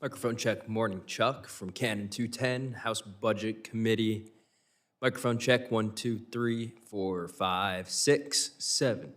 Microphone check, morning, Chuck from Canon 210, House Budget Committee. Microphone check, 1, 2, 3, 4, 5, 6, 7.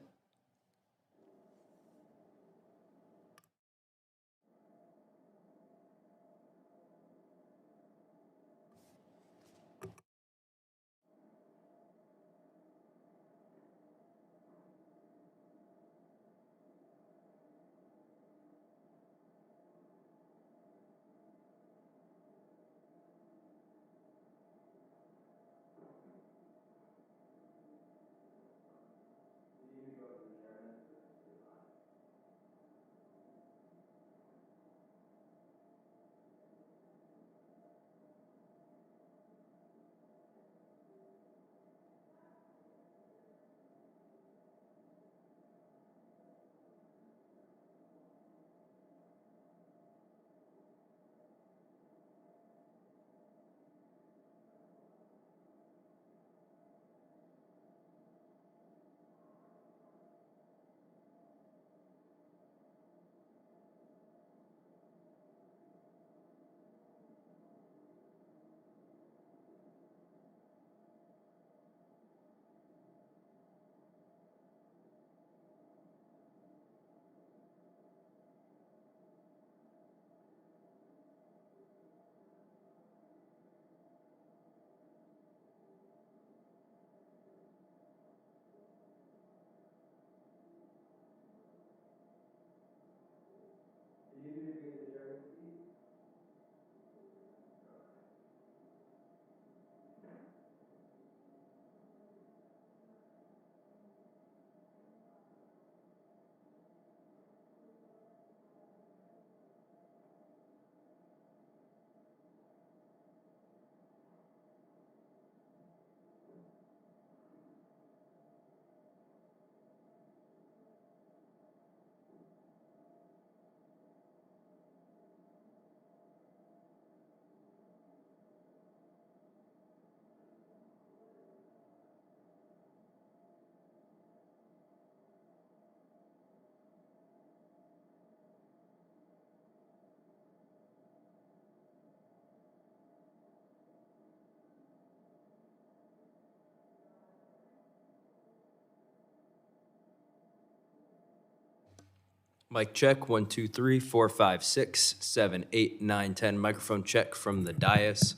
Mic check, 1, 2, 3, 4, 5, 6, 7, 8, 9, 10. Microphone check from the dais.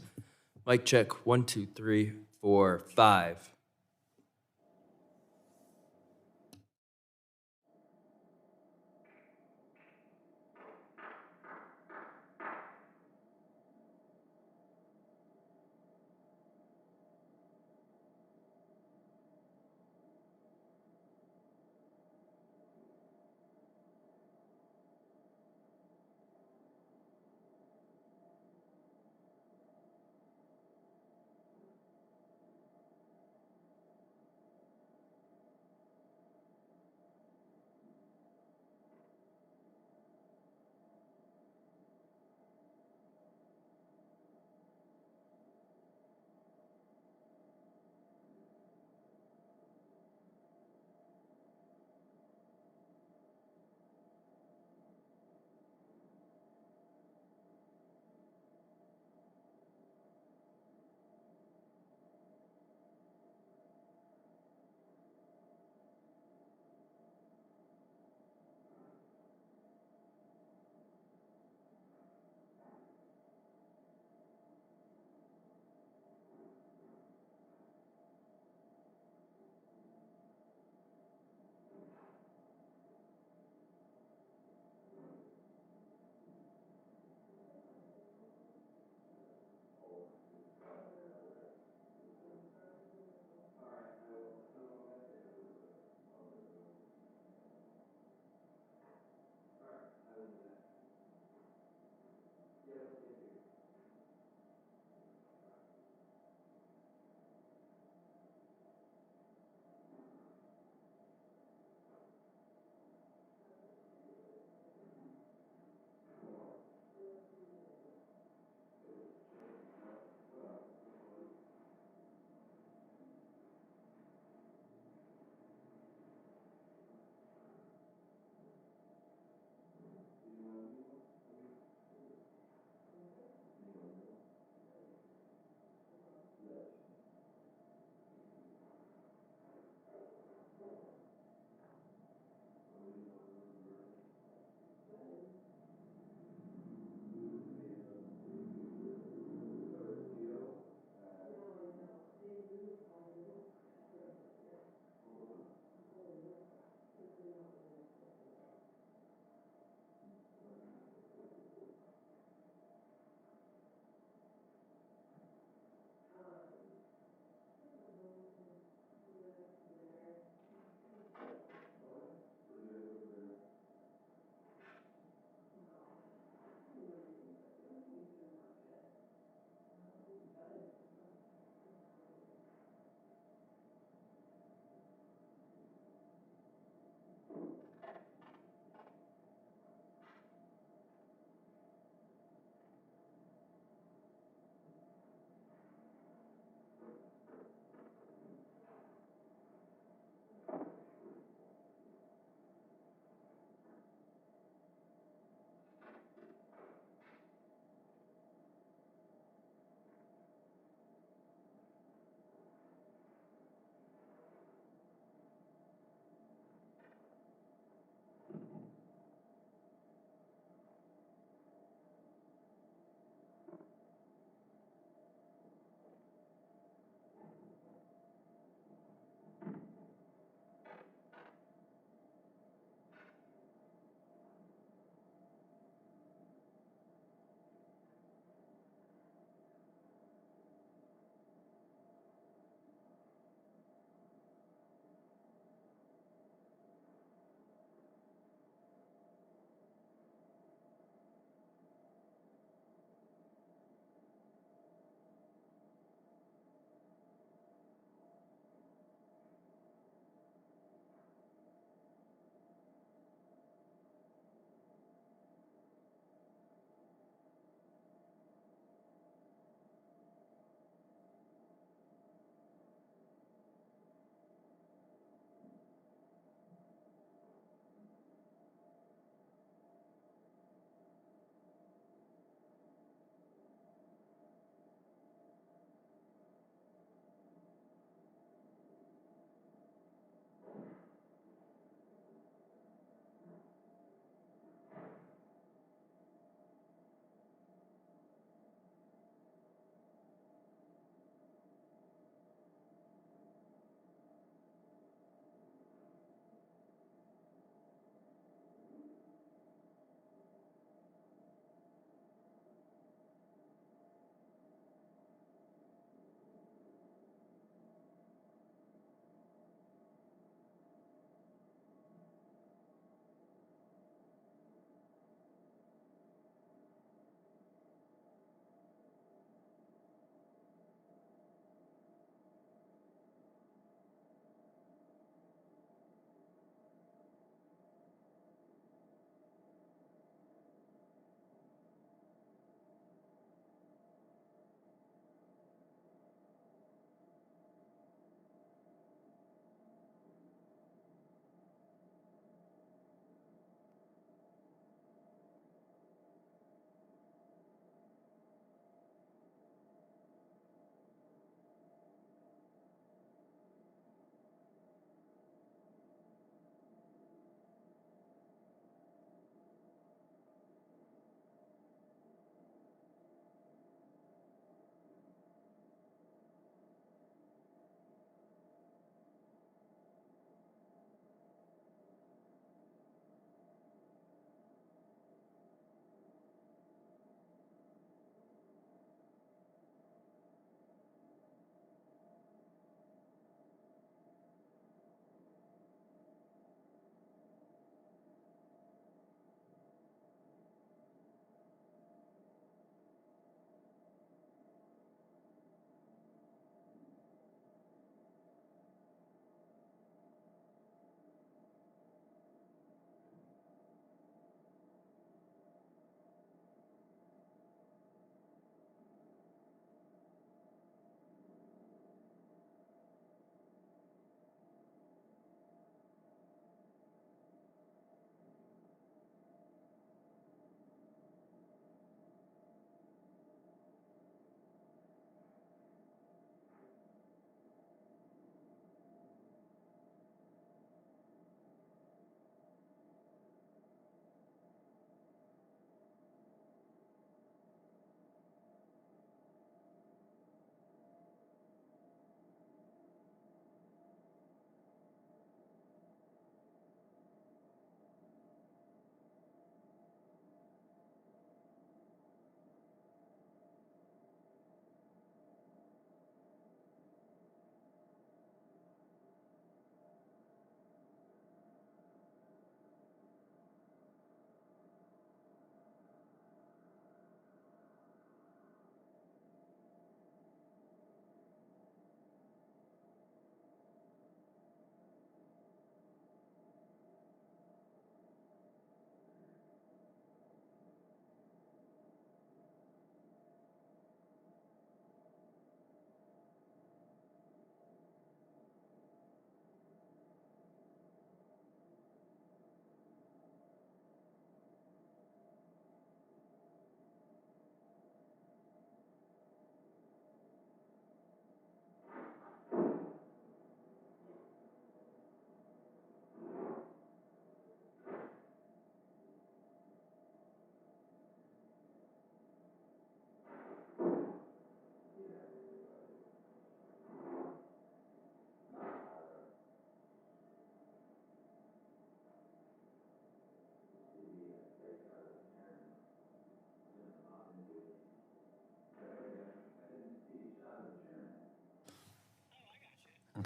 Mic check, 1, 2, 3, 4, 5.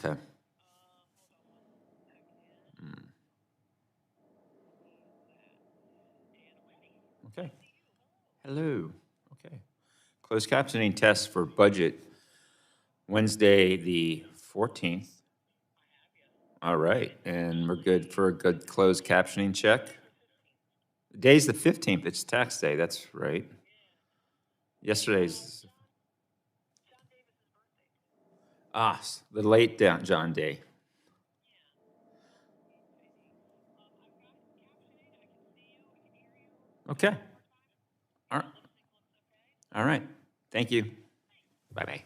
Okay. Okay. Hello. Okay. Closed captioning test for budget, Wednesday, the 14th. All right, and we're good for a good closed captioning check. The day's the 15th, it's tax day, that's right. Yesterday's, the late John Day. Okay. All right. All right. Thank you. Bye-bye.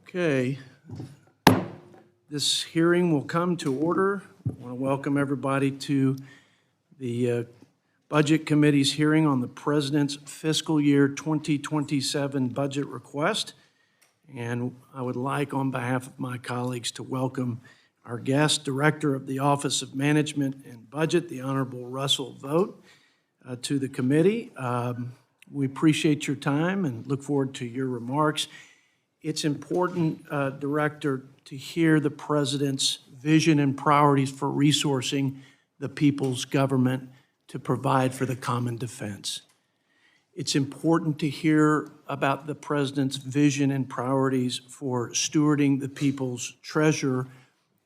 Okay. This hearing will come to order. I want to welcome everybody to the Budget Committee's hearing on the President's fiscal year 2027 budget request. And I would like, on behalf of my colleagues, to welcome our guest, Director of the Office of Management and Budget, the Honorable Russell Vogt, to the committee. We appreciate your time and look forward to your remarks. It's important, Director, to hear the President's vision and priorities for resourcing the people's government to provide for the common defense. It's important to hear about the President's vision and priorities for stewarding the people's treasure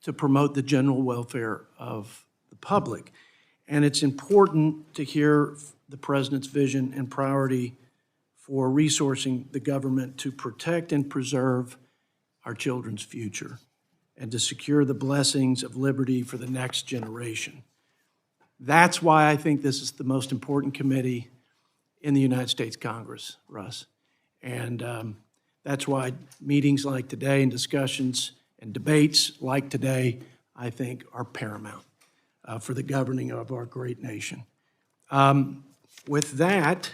to promote the general welfare of the public. And it's important to hear the President's vision and priority for resourcing the government to protect and preserve our children's future and to secure the blessings of liberty for the next generation. That's why I think this is the most important committee in the United States Congress, Russ. And that's why meetings like today and discussions and debates like today, I think, are paramount for the governing of our great nation. With that,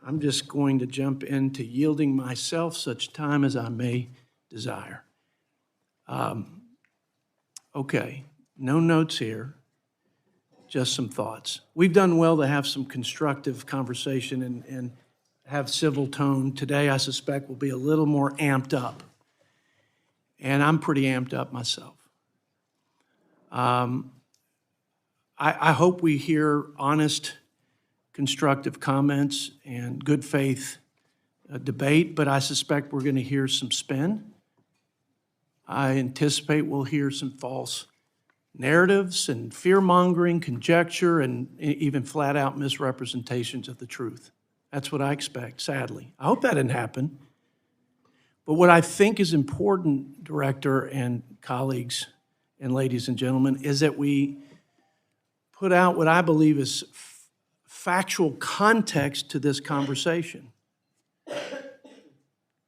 I'm just going to jump into yielding myself such time as I may desire. Okay, no notes here, just some thoughts. We've done well to have some constructive conversation and have civil tone. Today, I suspect, will be a little more amped up. And I'm pretty amped up myself. I hope we hear honest, constructive comments and good faith debate, but I suspect we're going to hear some spin. I anticipate we'll hear some false narratives and fear-mongering, conjecture, and even flat-out misrepresentations of the truth. That's what I expect, sadly. I hope that didn't happen. But what I think is important, Director and colleagues and ladies and gentlemen, is that we put out what I believe is factual context to this conversation.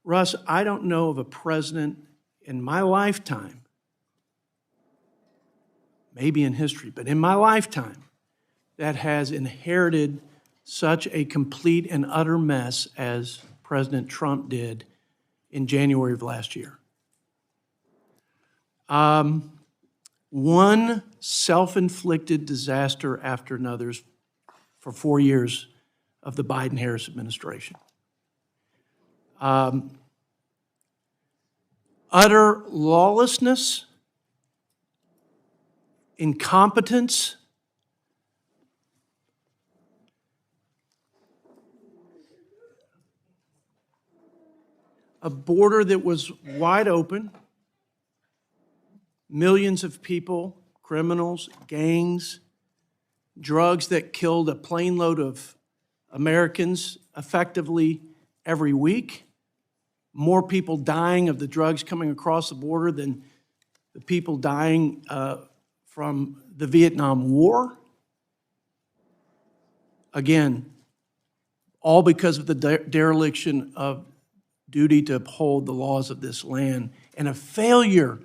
Russ, I don't know of a president in my lifetime, maybe in history, but in my lifetime, that has inherited such a complete and utter mess as President Trump did in January of last year. One self-inflicted disaster after another for 4 years of the Biden-Harris administration. Utter lawlessness, incompetence, a border that was wide open, millions of people, criminals, gangs, drugs that killed a plane load of Americans effectively every week, more people dying of the drugs coming across the border than the people dying from the Vietnam War. Again, all because of the dereliction of duty to uphold the laws of this land and a failure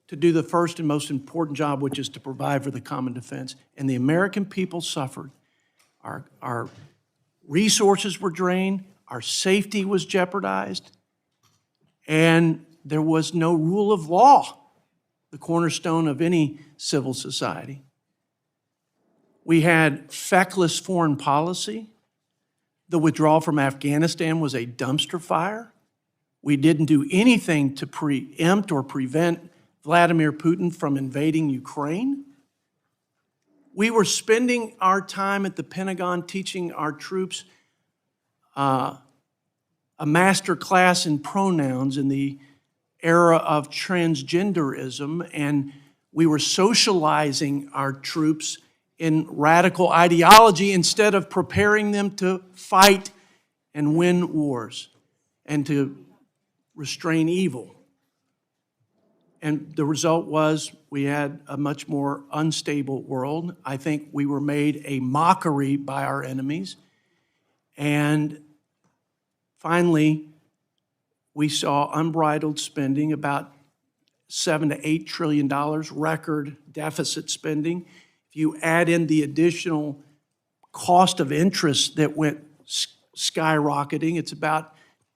to do the first and most important job, which is to provide for the common defense. And the American people suffered. Our resources were drained, our safety was jeopardized, and there was no rule of law, the cornerstone of any civil society. We had feckless foreign policy. The withdrawal from Afghanistan was a dumpster fire. We didn't do anything to preempt or prevent Vladimir Putin from invading Ukraine. We were spending our time at the Pentagon teaching our troops a master class in pronouns in the era of transgenderism, and we were socializing our troops in radical ideology instead of preparing them to fight and win wars and to restrain evil. And the result was we had a much more unstable world. I think we were made a mockery by our enemies. And finally, we saw unbridled spending, about $7 to $8 trillion, record deficit spending. If you add in the additional cost of interest that went skyrocketing, it's about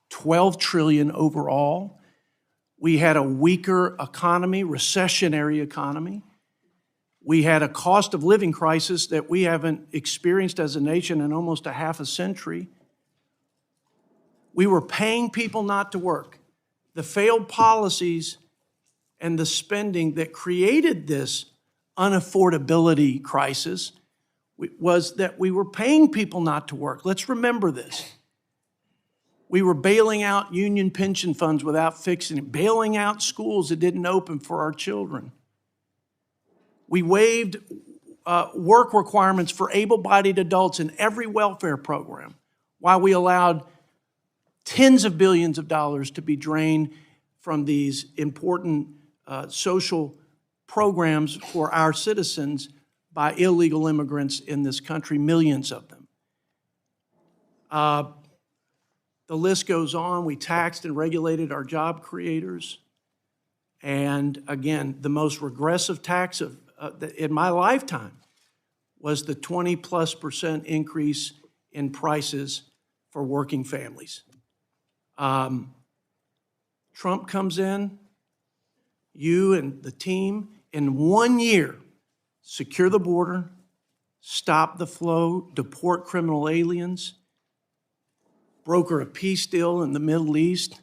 12 trillion overall. We had a weaker economy, recessionary economy. We had a cost of living crisis that we haven't experienced as a nation in almost a half a century. We were paying people not to work. The failed policies and the spending that created this unaffordability crisis was that we were paying people not to work. Let's remember this. We were bailing out union pension funds without fixing it, bailing out schools that didn't open for our children. We waived work requirements for able-bodied adults in every welfare program, while we allowed tens of billions of dollars to be drained from these important social programs for our citizens by illegal immigrants in this country, millions of them. The list goes on. We taxed and regulated our job creators. And again, the most regressive tax in my lifetime was the 20+% increase in prices for working families. Trump comes in, you and the team, in 1 year, secure the border, stop the flow, deport criminal aliens, broker a peace deal in the Middle East,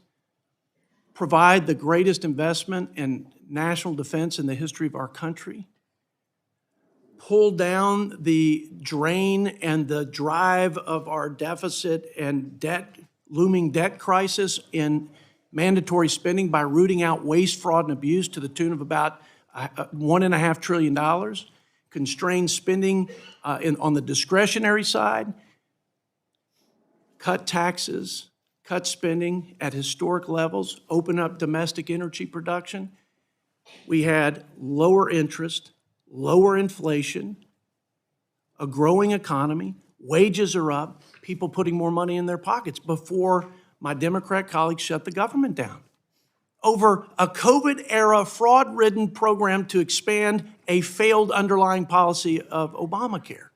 provide the greatest investment in national defense in the history of our country, pull down the drain and the drive of our deficit and looming debt crisis in mandatory spending by rooting out waste, fraud, and abuse to the tune of about $1.5 trillion, constrain spending on the discretionary side, cut taxes, cut spending at historic levels, open up domestic energy production. We had lower interest, lower inflation, a growing economy, wages are up, people putting more money in their pockets before my Democrat colleagues shut the government down over a COVID-era fraud-ridden program to expand a failed underlying policy of Obamacare.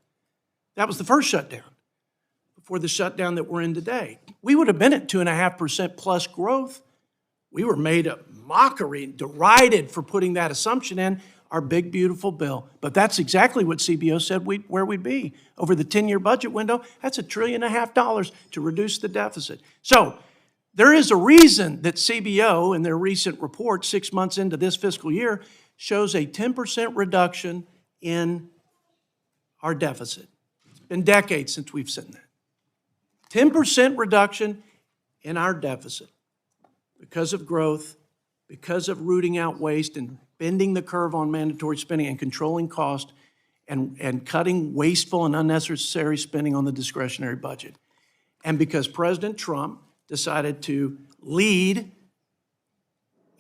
That was the first shutdown before the shutdown that we're in today. We would have been at 2.5% plus growth. We were made a mockery and derided for putting that assumption in our big, beautiful bill. But that's exactly what CBO said where we'd be. Over the 10-year budget window, that's $1.5 trillion to reduce the deficit. So there is a reason that CBO, in their recent report 6 months into this fiscal year, shows a 10% reduction in our deficit. It's been decades since we've seen that. 10% reduction in our deficit because of growth, because of rooting out waste and bending the curve on mandatory spending and controlling cost and cutting wasteful and unnecessary spending on the discretionary budget. And because President Trump decided to lead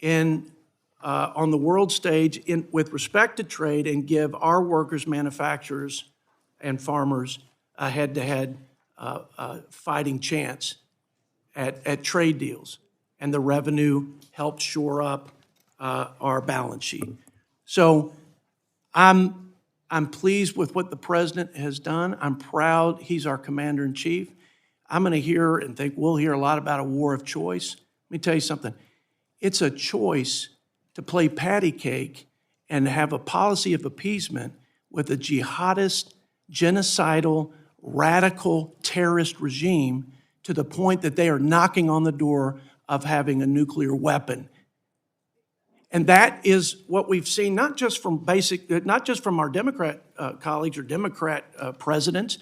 on the world stage with respect to trade and give our workers, manufacturers, and farmers a head-to-head fighting chance at trade deals. And the revenue helped shore up our balance sheet. So I'm pleased with what the president has done. I'm proud he's our commander-in-chief. I'm going to hear and think we'll hear a lot about a war of choice. Let me tell you something. It's a choice to play patty cake and have a policy of appeasement with a jihadist, genocidal, radical terrorist regime to the point that they are knocking on the door of having a nuclear weapon. And that is what we've seen, not just from our Democrat colleagues or Democrat presidents,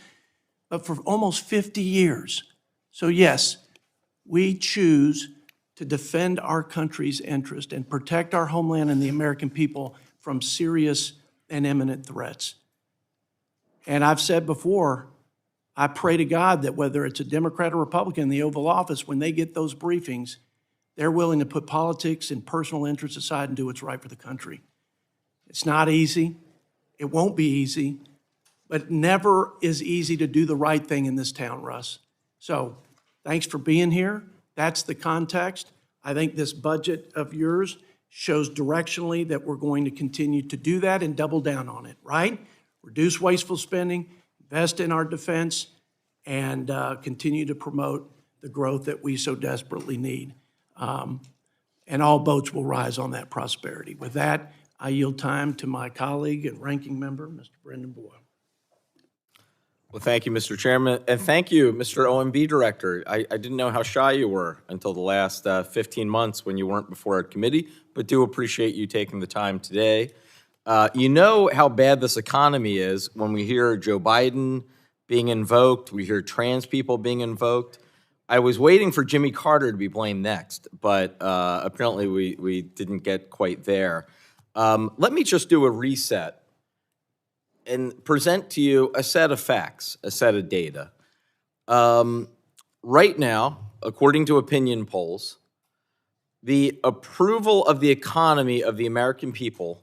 but for almost 50 years. So yes, we choose to defend our country's interest and protect our homeland and the American people from serious and imminent threats. And I've said before, I pray to God that whether it's a Democrat or Republican in the Oval Office, when they get those briefings, they're willing to put politics and personal interests aside and do what's right for the country. It's not easy. It won't be easy. But it never is easy to do the right thing in this town, Russ. So thanks for being here. That's the context. I think this budget of yours shows directionally that we're going to continue to do that and double down on it, right? Reduce wasteful spending, invest in our defense, and continue to promote the growth that we so desperately need. And all boats will rise on that prosperity. With that, I yield time to my colleague and ranking member, Mr. Brendan Boyle. Well, thank you, Mr. Chairman, and thank you, Mr. OMB Director. I didn't know how shy you were until the last 15 months when you weren't before our committee, but do appreciate you taking the time today. You know how bad this economy is when we hear Joe Biden being invoked, we hear trans people being invoked. I was waiting for Jimmy Carter to be blamed next, but apparently we didn't get quite there. Let me just do a reset and present to you a set of facts, a set of data. Right now, according to opinion polls, the approval of the economy of the American people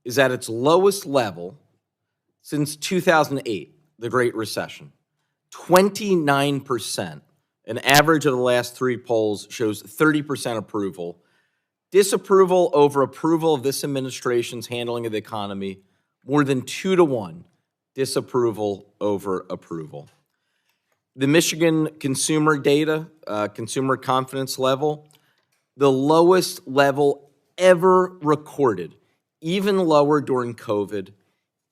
is at its lowest level since 2008, the Great Recession. 29%. An average of the last three polls shows 30% approval. Disapproval over approval of this administration's handling of the economy, more than 2-to-1. Disapproval over approval. The Michigan consumer data, consumer confidence level, the lowest level ever recorded, even lower during COVID,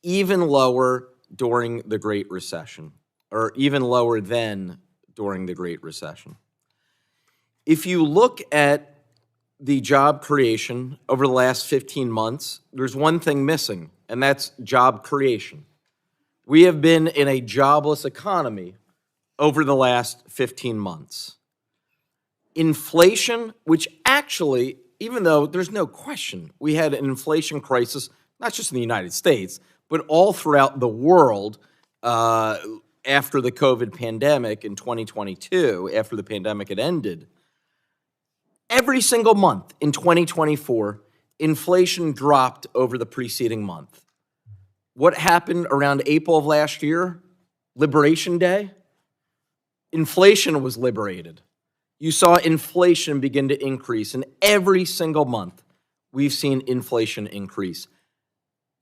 even lower during the Great Recession, or even lower than during the Great Recession. If you look at the job creation over the last 15 months, there's one thing missing, and that's job creation. We have been in a jobless economy over the last 15 months. Inflation, which actually, even though there's no question, we had an inflation crisis, not just in the United States, but all throughout the world after the COVID pandemic in 2022, after the pandemic had ended. Every single month in 2024, inflation dropped over the preceding month. What happened around April of last year? Liberation Day? Inflation was liberated. You saw inflation begin to increase, and every single month we've seen inflation increase.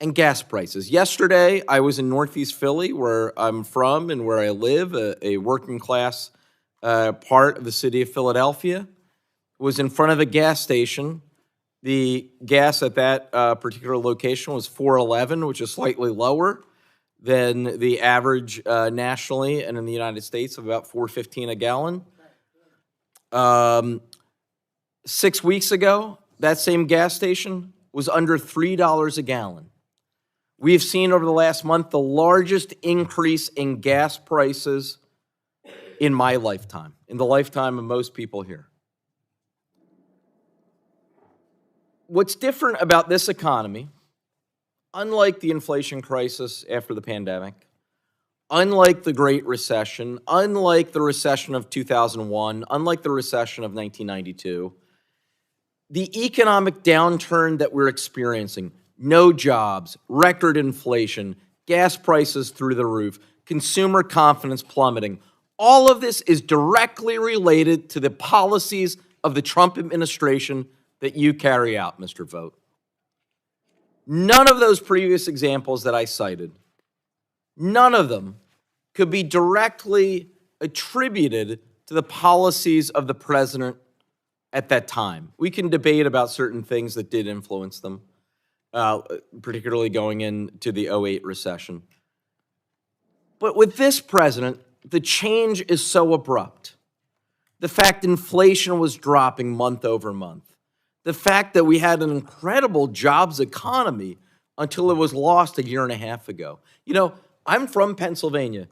And gas prices. Yesterday, I was in Northeast Philly, where I'm from and where I live, a working class part of the city of Philadelphia. Was in front of a gas station. The gas at that particular location was $4.11, which is slightly lower than the average nationally and in the United States of about $4.15 a gallon. 6 weeks ago, that same gas station was under $3 a gallon. We have seen over the last month the largest increase in gas prices in my lifetime, in the lifetime of most people here. What's different about this economy, unlike the inflation crisis after the pandemic, unlike the Great Recession, unlike the recession of 2001, unlike the recession of 1992, the economic downturn that we're experiencing, no jobs, record inflation, gas prices through the roof, consumer confidence plummeting, all of this is directly related to the policies of the Trump administration that you carry out, Mr. Vogt. None of those previous examples that I cited, none of them could be directly attributed to the policies of the president at that time. We can debate about certain things that did influence them, particularly going into the 2008 recession. But with this president, the change is so abrupt. The fact inflation was dropping month over month. The fact that we had an incredible jobs economy until it was lost a year and a half ago. You know, I'm from Pennsylvania,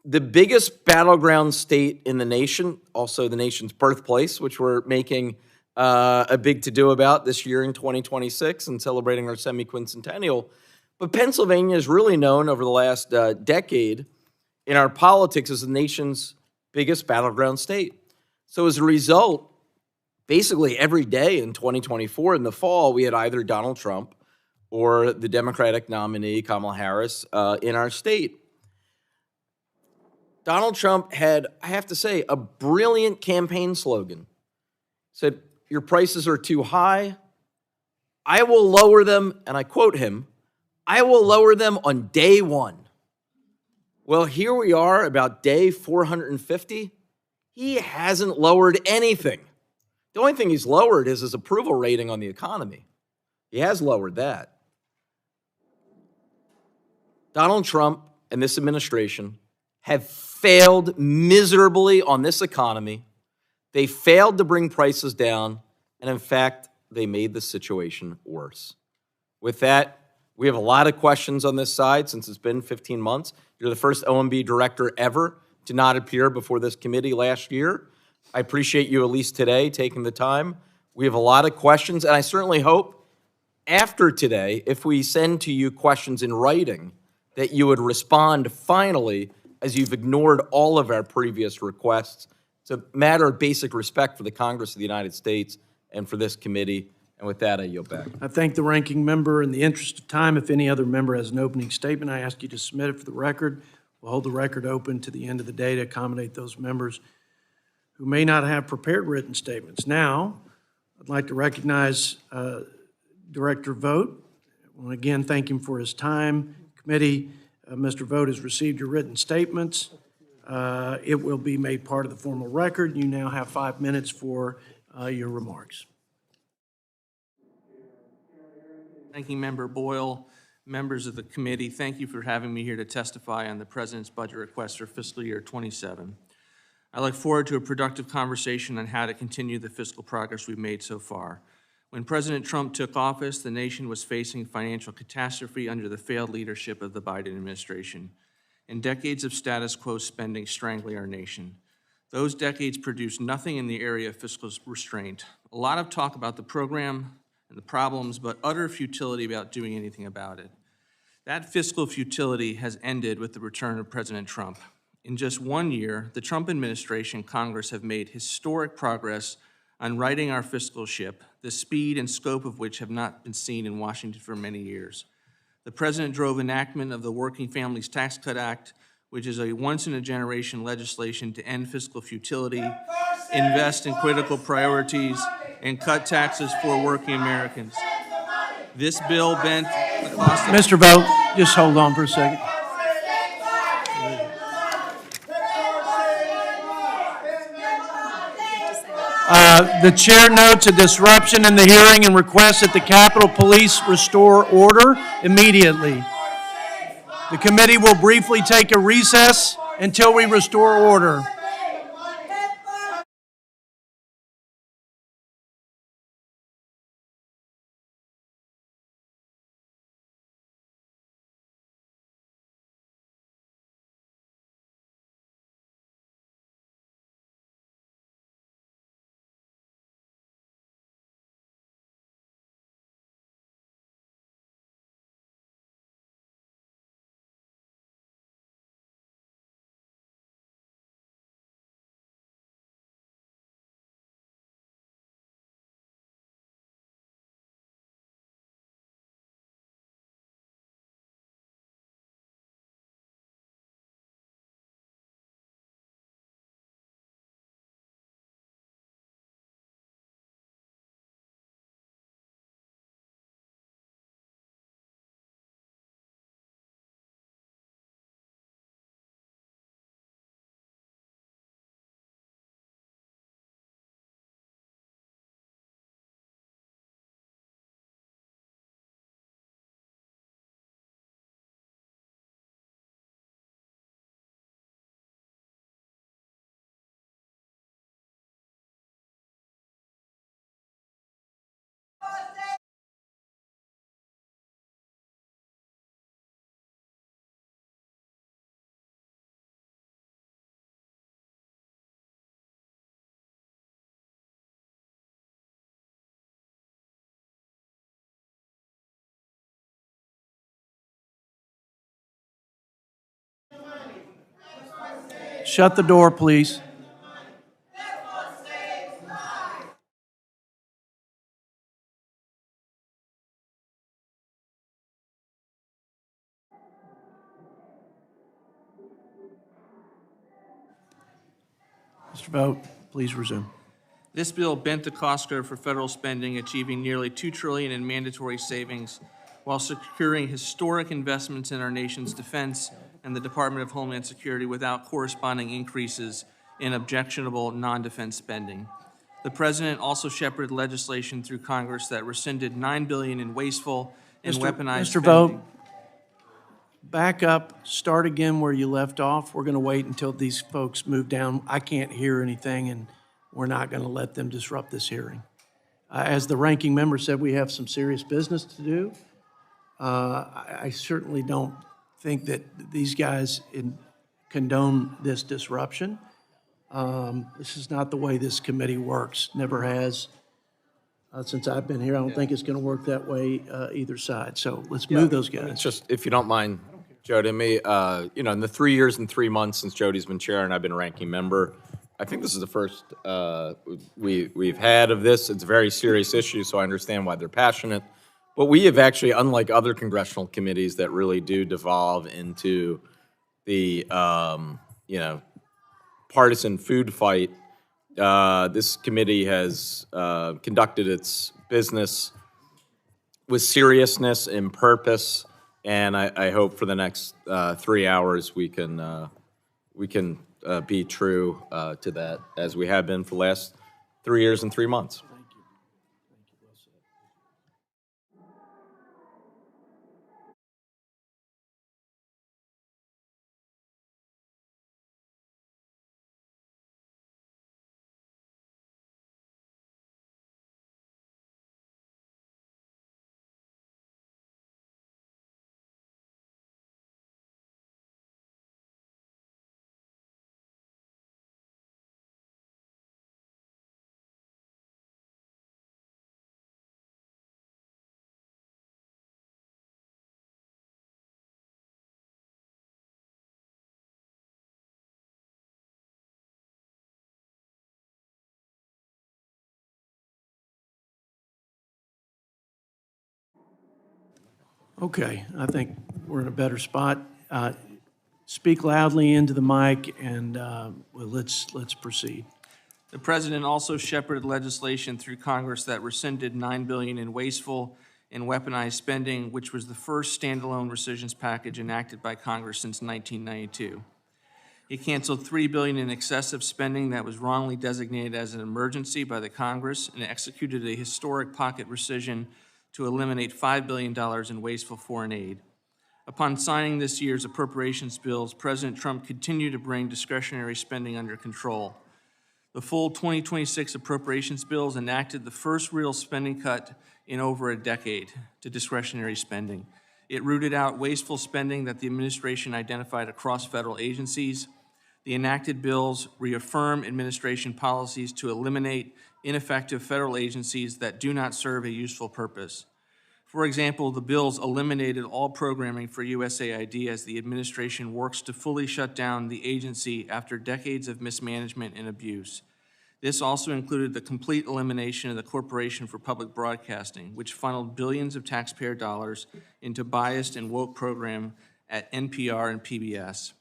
the biggest battleground state in the nation, also the nation's birthplace, which we're making a big to-do about this year in 2026 and celebrating our semi-quincentennial. But Pennsylvania is really known over the last decade in our politics as the nation's biggest battleground state. So as a result, basically every day in 2024 in the fall, we had either Donald Trump or the Democratic nominee, Kamala Harris, in our state. Donald Trump had, I have to say, a brilliant campaign slogan. Said, your prices are too high. I will lower them, and I quote him, I will lower them on day one. Well, here we are about day 450. He hasn't lowered anything. The only thing he's lowered is his approval rating on the economy. He has lowered that. Donald Trump and this administration have failed miserably on this economy. They failed to bring prices down, and in fact, they made the situation worse. With that, we have a lot of questions on this side since it's been 15 months. You're the first OMB director ever to not appear before this committee last year. I appreciate you at least today taking the time. We have a lot of questions, and I certainly hope after today, if we send to you questions in writing, that you would respond finally, as you've ignored all of our previous requests. It's a matter of basic respect for the Congress of the United States and for this committee. And with that, I yield back. I thank the ranking member. In the interest of time, if any other member has an opening statement, I ask you to submit it for the record. We'll hold the record open to the end of the day to accommodate those members who may not have prepared written statements. Now, I'd like to recognize Director Vogt. I want to again thank him for his time. Committee, Mr. Vogt has received your written statements. It will be made part of the formal record. You now have 5 minutes for your remarks. Ranking Member Boyle, members of the committee, thank you for having me here to testify on the President's budget request for fiscal year 27. I look forward to a productive conversation on how to continue the fiscal progress we've made so far. When President Trump took office, the nation was facing financial catastrophe under the failed leadership of the Biden administration, and decades of status quo spending strangling our nation. Those decades produced nothing in the area of fiscal restraint. A lot of talk about the program and the problems, but utter futility about doing anything about it. That fiscal futility has ended with the return of President Trump. In just 1 year, the Trump administration and Congress have made historic progress on righting our fiscal ship, the speed and scope of which have not been seen in Washington for many years. The President drove enactment of the Working Families Tax Cut Act, which is a once-in-a-generation legislation to end fiscal futility, invest in critical priorities, and cut taxes for working Americans. This bill bent the cost of... Mr. Vogt, just hold on for a second. The chair notes a disruption in the hearing and requests that the Capitol Police restore order immediately. The committee will briefly take a recess until we restore order. Shut the door, please. Mr. Vogt, please resume. This bill bent the cost curve for federal spending, achieving nearly $2 trillion in mandatory savings while securing historic investments in our nation's defense and the Department of Homeland Security without corresponding increases in objectionable non-defense spending. The president also shepherded legislation through Congress that rescinded $9 billion in wasteful and weaponized Mr. spending. Vogt, back up, start again where you left off. We're going to wait until these folks move down. I can't hear anything, and we're not going to let them disrupt this hearing. As the ranking member said, we have some serious business to do. I certainly don't think that these guys condone this disruption. This is not the way this committee works, never has. Since I've been here, I don't think it's going to work that way either side. So let's move those guys. Just, if you don't mind, Jody, me, in the 3 years and 3 months since Jody's been chair and I've been ranking member, I think this is the first we've had of this. It's a very serious issue, so I understand why they're passionate. But we have actually, unlike other congressional committees that really do devolve into the, partisan food fight, this committee has conducted its business with seriousness and purpose, and I hope for the next 3 hours we can be true to that, as we have been for the last 3 years and 3 months. Okay, I think we're in a better spot. Speak loudly into the mic, and let's proceed. The president also shepherded legislation through Congress that rescinded $9 billion in wasteful and weaponized spending, which was the first standalone rescissions package enacted by Congress since 1992. He canceled $3 billion in excessive spending that was wrongly designated as an emergency by the Congress and executed a historic pocket rescission to eliminate $5 billion in wasteful foreign aid. Upon signing this year's appropriations bills, President Trump continued to bring discretionary spending under control. The full 2026 appropriations bills enacted the first real spending cut in over a decade to discretionary spending. It rooted out wasteful spending that the administration identified across federal agencies. The enacted bills reaffirm administration policies to eliminate ineffective federal agencies that do not serve a useful purpose. For example, the bills eliminated all programming for USAID as the administration works to fully shut down the agency after decades of mismanagement and abuse. This also included the complete elimination of the Corporation for Public Broadcasting, which funneled billions of taxpayer dollars into biased and woke program at NPR and PBS.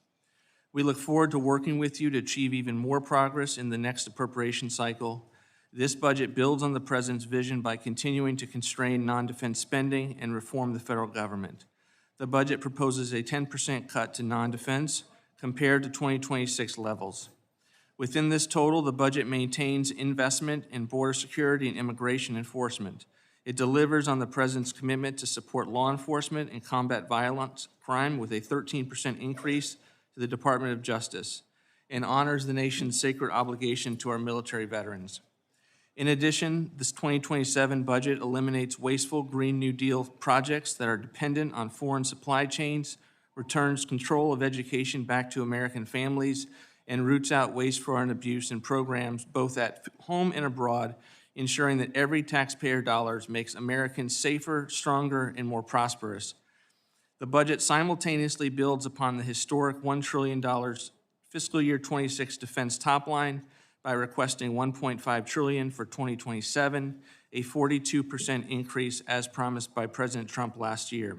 We look forward to working with you to achieve even more progress in the next appropriation cycle. This budget builds on the president's vision by continuing to constrain non-defense spending and reform the federal government. The budget proposes a 10% cut to non-defense compared to 2026 levels. Within this total, the budget maintains investment in border security and immigration enforcement. It delivers on the president's commitment to support law enforcement and combat violent crime with a 13% increase to the Department of Justice, and honors the nation's sacred obligation to our military veterans. In addition, this 2027 budget eliminates wasteful Green New Deal projects that are dependent on foreign supply chains, returns control of education back to American families, and roots out waste, fraud, and abuse in programs both at home and abroad, ensuring that every taxpayer dollar makes Americans safer, stronger, and more prosperous. The budget simultaneously builds upon the historic $1 trillion fiscal year 26 defense top line by requesting $1.5 trillion for 2027, a 42% increase as promised by President Trump last year.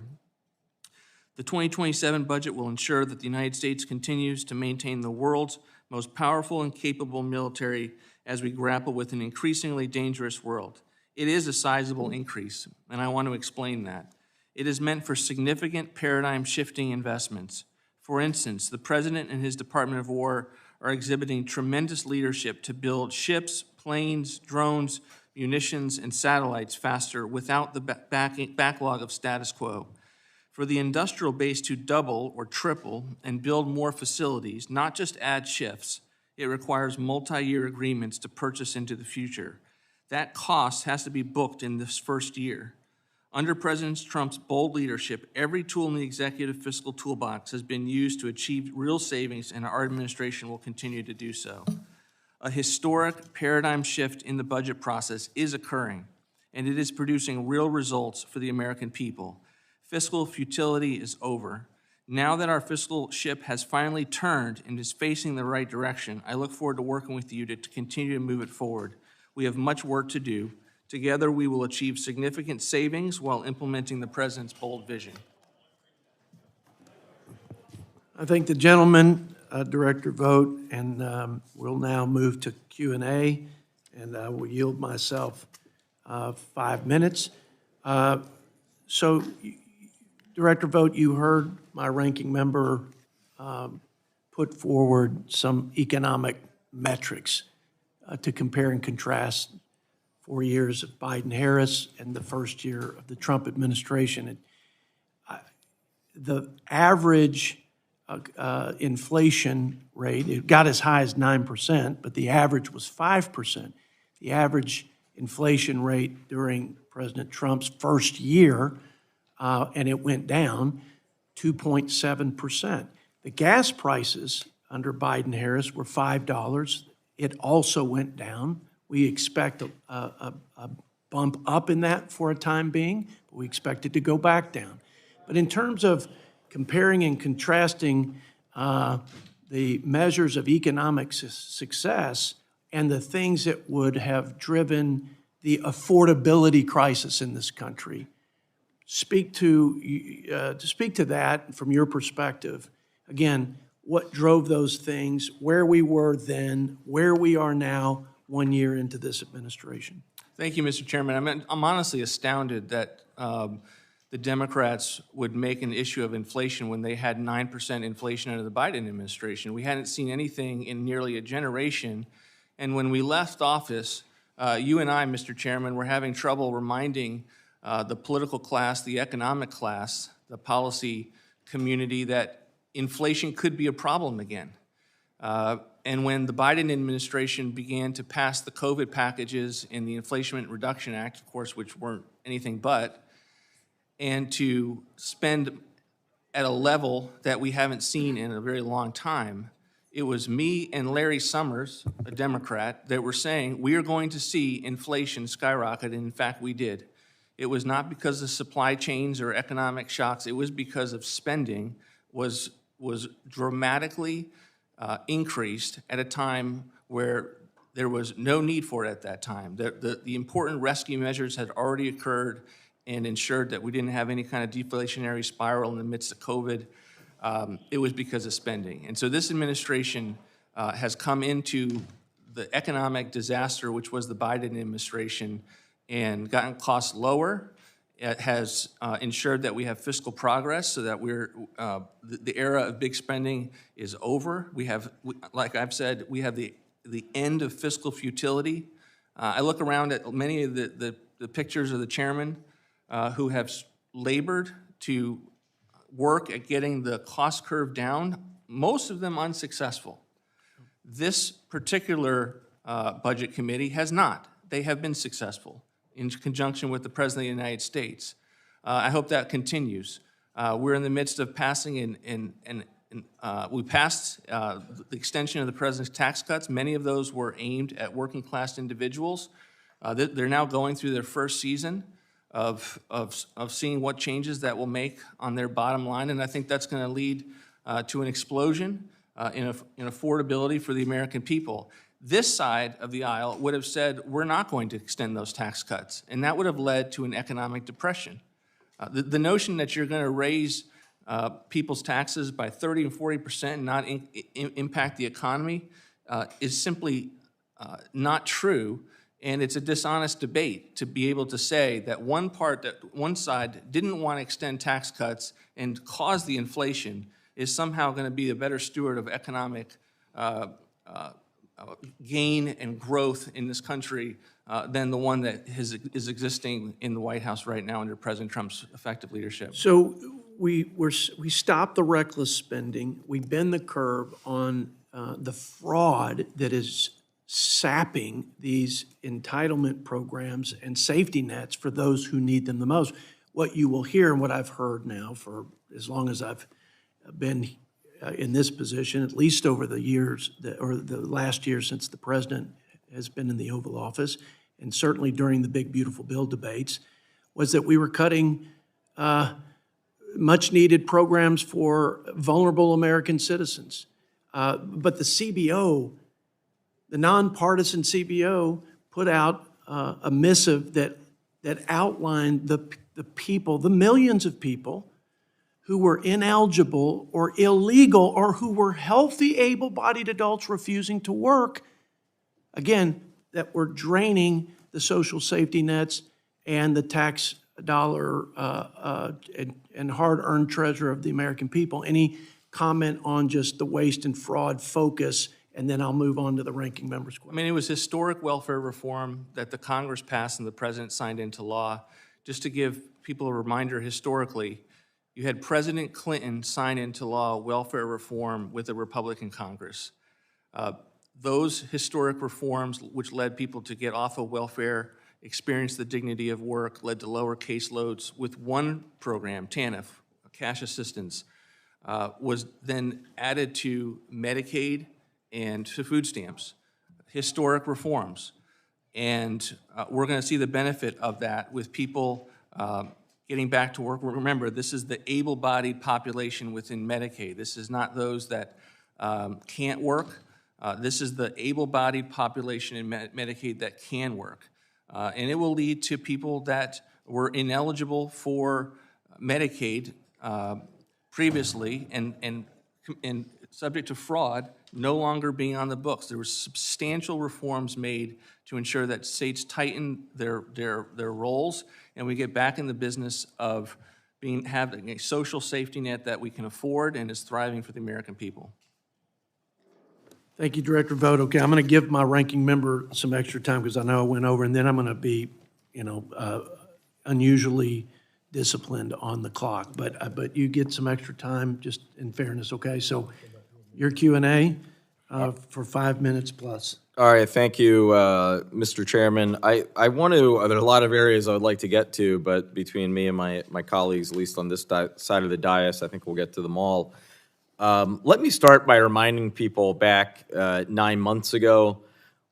The 2027 budget will ensure that the United States continues to maintain the world's most powerful and capable military as we grapple with an increasingly dangerous world. It is a sizable increase, and I want to explain that. It is meant for significant paradigm-shifting investments. For instance, the President and his Department of War are exhibiting tremendous leadership to build ships, planes, drones, munitions, and satellites faster without the backlog of status quo. For the industrial base to double or triple and build more facilities, not just add shifts, it requires multi-year agreements to purchase into the future. That cost has to be booked in this first year. Under President Trump's bold leadership, every tool in the executive fiscal toolbox has been used to achieve real savings, and our administration will continue to do so. A historic paradigm shift in the budget process is occurring, and it is producing real results for the American people. Fiscal futility is over. Now that our fiscal ship has finally turned and is facing the right direction, I look forward to working with you to continue to move it forward. We have much work to do. Together, we will achieve significant savings while implementing the President's bold vision. I thank the gentleman, Director Vogt, and we'll now move to Q&A, and I will yield myself 5 minutes. So, Director Vogt, you heard my ranking member put forward some economic metrics to compare and contrast 4 years of Biden-Harris and the first year of the Trump administration. And the average inflation rate, it got as high as 9%, but the average was 5%. The average inflation rate during President Trump's first year, and it went down 2.7%. The gas prices under Biden-Harris were $5. It also went down. We expect a bump up in that for a time being, but we expect it to go back down. But in terms of comparing and contrasting the measures of economic success and the things that would have driven the affordability crisis in this country, speak to that from your perspective. Again, what drove those things, where we were then, where we are now, 1 year into this administration. Thank you, Mr. Chairman. I'm honestly astounded that the Democrats would make an issue of inflation when they had 9% inflation under the Biden administration. We hadn't seen anything in nearly a generation. And when we left office, you and I, Mr. Chairman, were having trouble reminding the political class, the economic class, the policy community that inflation could be a problem again. And when the Biden administration began to pass the COVID packages and the Inflation Reduction Act, of course, which weren't anything but, and to spend at a level that we haven't seen in a very long time, it was me and Larry Summers, a Democrat, that were saying we are going to see inflation skyrocket, and in fact we did. It was not because of supply chains or economic shocks, it was because of spending was dramatically increased at a time where there was no need for it at that time. The important rescue measures had already occurred and ensured that we didn't have any kind of deflationary spiral in the midst of COVID. It was because of spending. And so this administration has come into the economic disaster, which was the Biden administration, and gotten costs lower. It has ensured that we have fiscal progress so that the era of big spending is over. We have, like I've said, we have the end of fiscal futility. I look around at many of the pictures of the chairman who have labored to work at getting the cost curve down, most of them unsuccessful. This particular budget committee has not. They have been successful in conjunction with the President of the United States. I hope that continues. We're in the midst of passing, we passed the extension of the President's tax cuts. Many of those were aimed at working class individuals. They're now going through their first season of seeing what changes that will make on their bottom line, and I think that's going to lead to an explosion in affordability for the American people. This side of the aisle would have said, we're not going to extend those tax cuts, and that would have led to an economic depression. The notion that you're going to raise people's taxes by 30 and 40% and not impact the economy is simply not true, and it's a dishonest debate to be able to say that one side didn't want to extend tax cuts and cause the inflation is somehow going to be a better steward of economic gain and growth in this country than the one that is existing in the White House right now under President Trump's effective leadership. So we stop the reckless spending, we bend the curve on the fraud that is sapping these entitlement programs and safety nets for those who need them the most. What you will hear and what I've heard now for as long as I've been in this position, at least over the years, or the last year since the president has been in the Oval Office, and certainly during the big, beautiful bill debates, was that we were cutting much-needed programs for vulnerable American citizens. But the CBO, the nonpartisan CBO, put out a missive that outlined the people, the millions of people who were ineligible or illegal or who were healthy, able-bodied adults refusing to work, again, that were draining the social safety nets and the tax dollar and hard-earned treasure of the American people. Any comment on just the waste and fraud focus, and then I'll move on to the ranking member's question. I mean, it was historic welfare reform that the Congress passed and the president signed into law. Just to give people a reminder, historically, you had President Clinton sign into law welfare reform with a Republican Congress. Those historic reforms, which led people to get off of welfare, experience the dignity of work, led to lower caseloads with one program, TANF, cash assistance, was then added to Medicaid and to food stamps, historic reforms. And we're going to see the benefit of that with people getting back to work. Remember, this is the able-bodied population within Medicaid. This is not those that can't work. This is the able-bodied population in Medicaid that can work. And it will lead to people that were ineligible for Medicaid previously and subject to fraud no longer being on the books. There were substantial reforms made to ensure that states tighten their roles and we get back in the business of having a social safety net that we can afford and is thriving for the American people. Thank you, Director Vogt. Okay, I'm going to give my ranking member some extra time because I know I went over, and then I'm going to be, unusually disciplined on the clock. But you get some extra time, just in fairness. Okay, so your Q&A for 5 minutes plus. All right, thank you, Mr. Chairman. I want to, there are a lot of areas I would like to get to, but between me and my colleagues, at least on this side of the dais, I think we'll get to them all. Let me start by reminding people back 9 months ago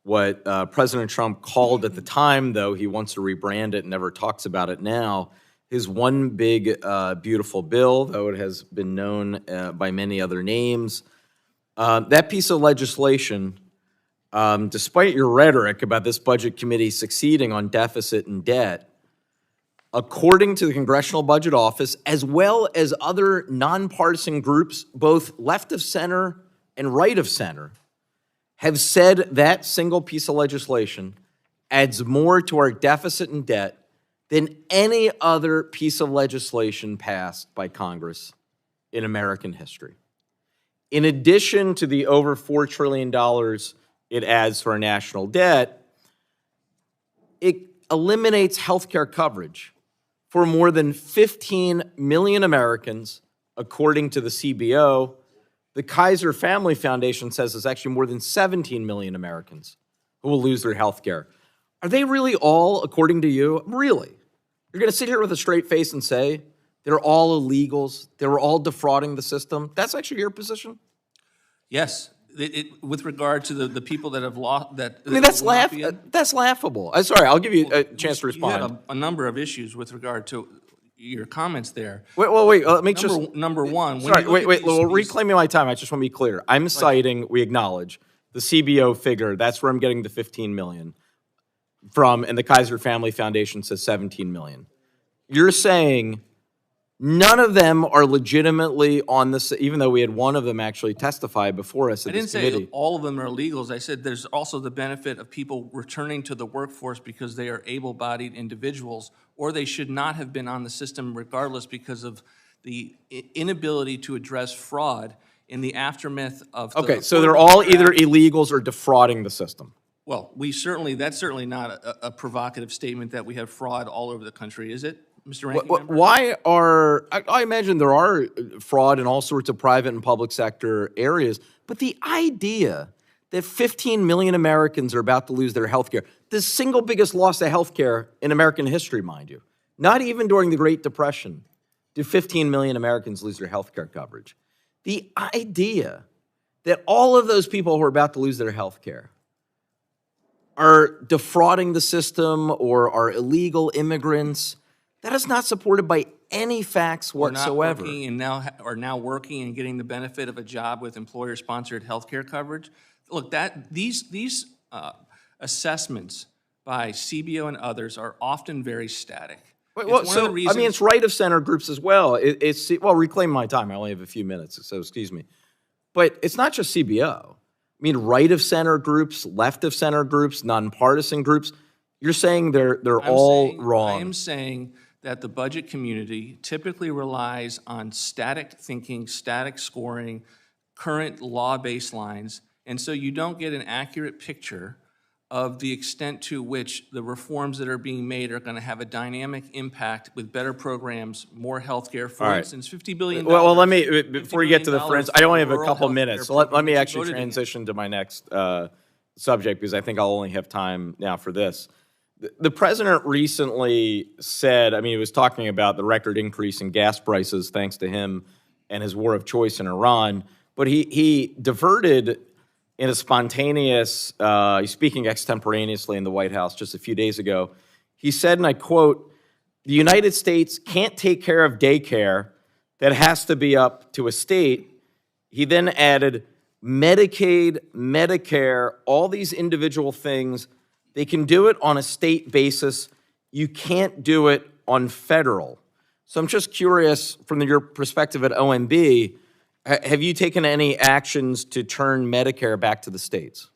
what President Trump called at the time, though he wants to rebrand it and never talks about it now, his one big beautiful bill, though it has been known by many other names. That piece of legislation, despite your rhetoric about this budget committee succeeding on deficit and debt, according to the Congressional Budget Office, as well as other nonpartisan groups, both left of center and right of center, have said that single piece of legislation adds more to our deficit and debt than any other piece of legislation passed by Congress in American history. In addition to the over $4 trillion it adds to our national debt, it eliminates health care coverage for more than 15 million Americans, according to the CBO. The Kaiser Family Foundation says it's actually more than 17 million Americans who will lose their health care. Are they really all, according to you, really? You're going to sit here with a straight face and say they're all illegals, they were all defrauding the system? That's actually your position? Yes. With regard to the people that have lost, that I mean, that's laughable. I'm sorry, I'll give you a chance to respond. You had a number of issues with regard to your comments there. Wait, let me Number one. Sorry, well, reclaiming my time, I just want to be clear. I'm citing, we acknowledge, the CBO figure, that's where I'm getting the 15 million from, and the Kaiser Family Foundation says 17 million. You're saying None of them are legitimately on this, even though we had one of them actually testify before us I at didn't this say committee. all of them are illegals. I said there's also the benefit of people returning to the workforce because they are able-bodied individuals, or they should not have been on the system regardless because of the inability to address fraud in the aftermath of the Okay, so they're Affordable all Care either Act. illegals or defrauding the system. Well, that's certainly not a provocative statement that we have fraud all over the country, is it, Mr. Ranking Member? Why are, I imagine there are fraud in all sorts of private and public sector areas, but the idea that 15 million Americans are about to lose their health care, the single biggest loss of health care in American history, mind you, not even during the Great Depression, did 15 million Americans lose their health care coverage. The idea that all of those people who are about to lose their health care are defrauding the system or are illegal immigrants, that is not supported by any facts whatsoever. Are now working and getting the benefit of a job with employer-sponsored health care coverage. Look, these assessments by CBO and others are often very static. It's one of the reasons- it's right of center groups as well. Well, reclaim my time. I only have a few minutes, so excuse me. But it's not just CBO. I mean, right of center groups, left of center groups, nonpartisan groups. You're saying they're all wrong. I am saying that the budget community typically relies on static thinking, static scoring, current law baselines, and so you don't get an accurate picture of the extent to which the reforms that are being made are going to have a dynamic impact with better programs, more health care. For instance, $50 billion. Well, let me, before you get to the friends, I only have a rural couple healthcare minutes, so let me programs actually voted against. transition to my next subject, because I think I'll only have time now for this. The president recently said, I mean, he was talking about the record increase in gas prices thanks to him and his war of choice in Iran, but he diverted in a spontaneous, he's speaking extemporaneously in the White House just a few days ago. He said, and I quote, "The United States can't take care of daycare. That has to be up to a state." He then added, Medicaid, Medicare, all these individual things, they can do it on a state basis. You can't do it on federal. So I'm just curious, from your perspective at OMB, have you taken any actions to turn Medicare back to the states?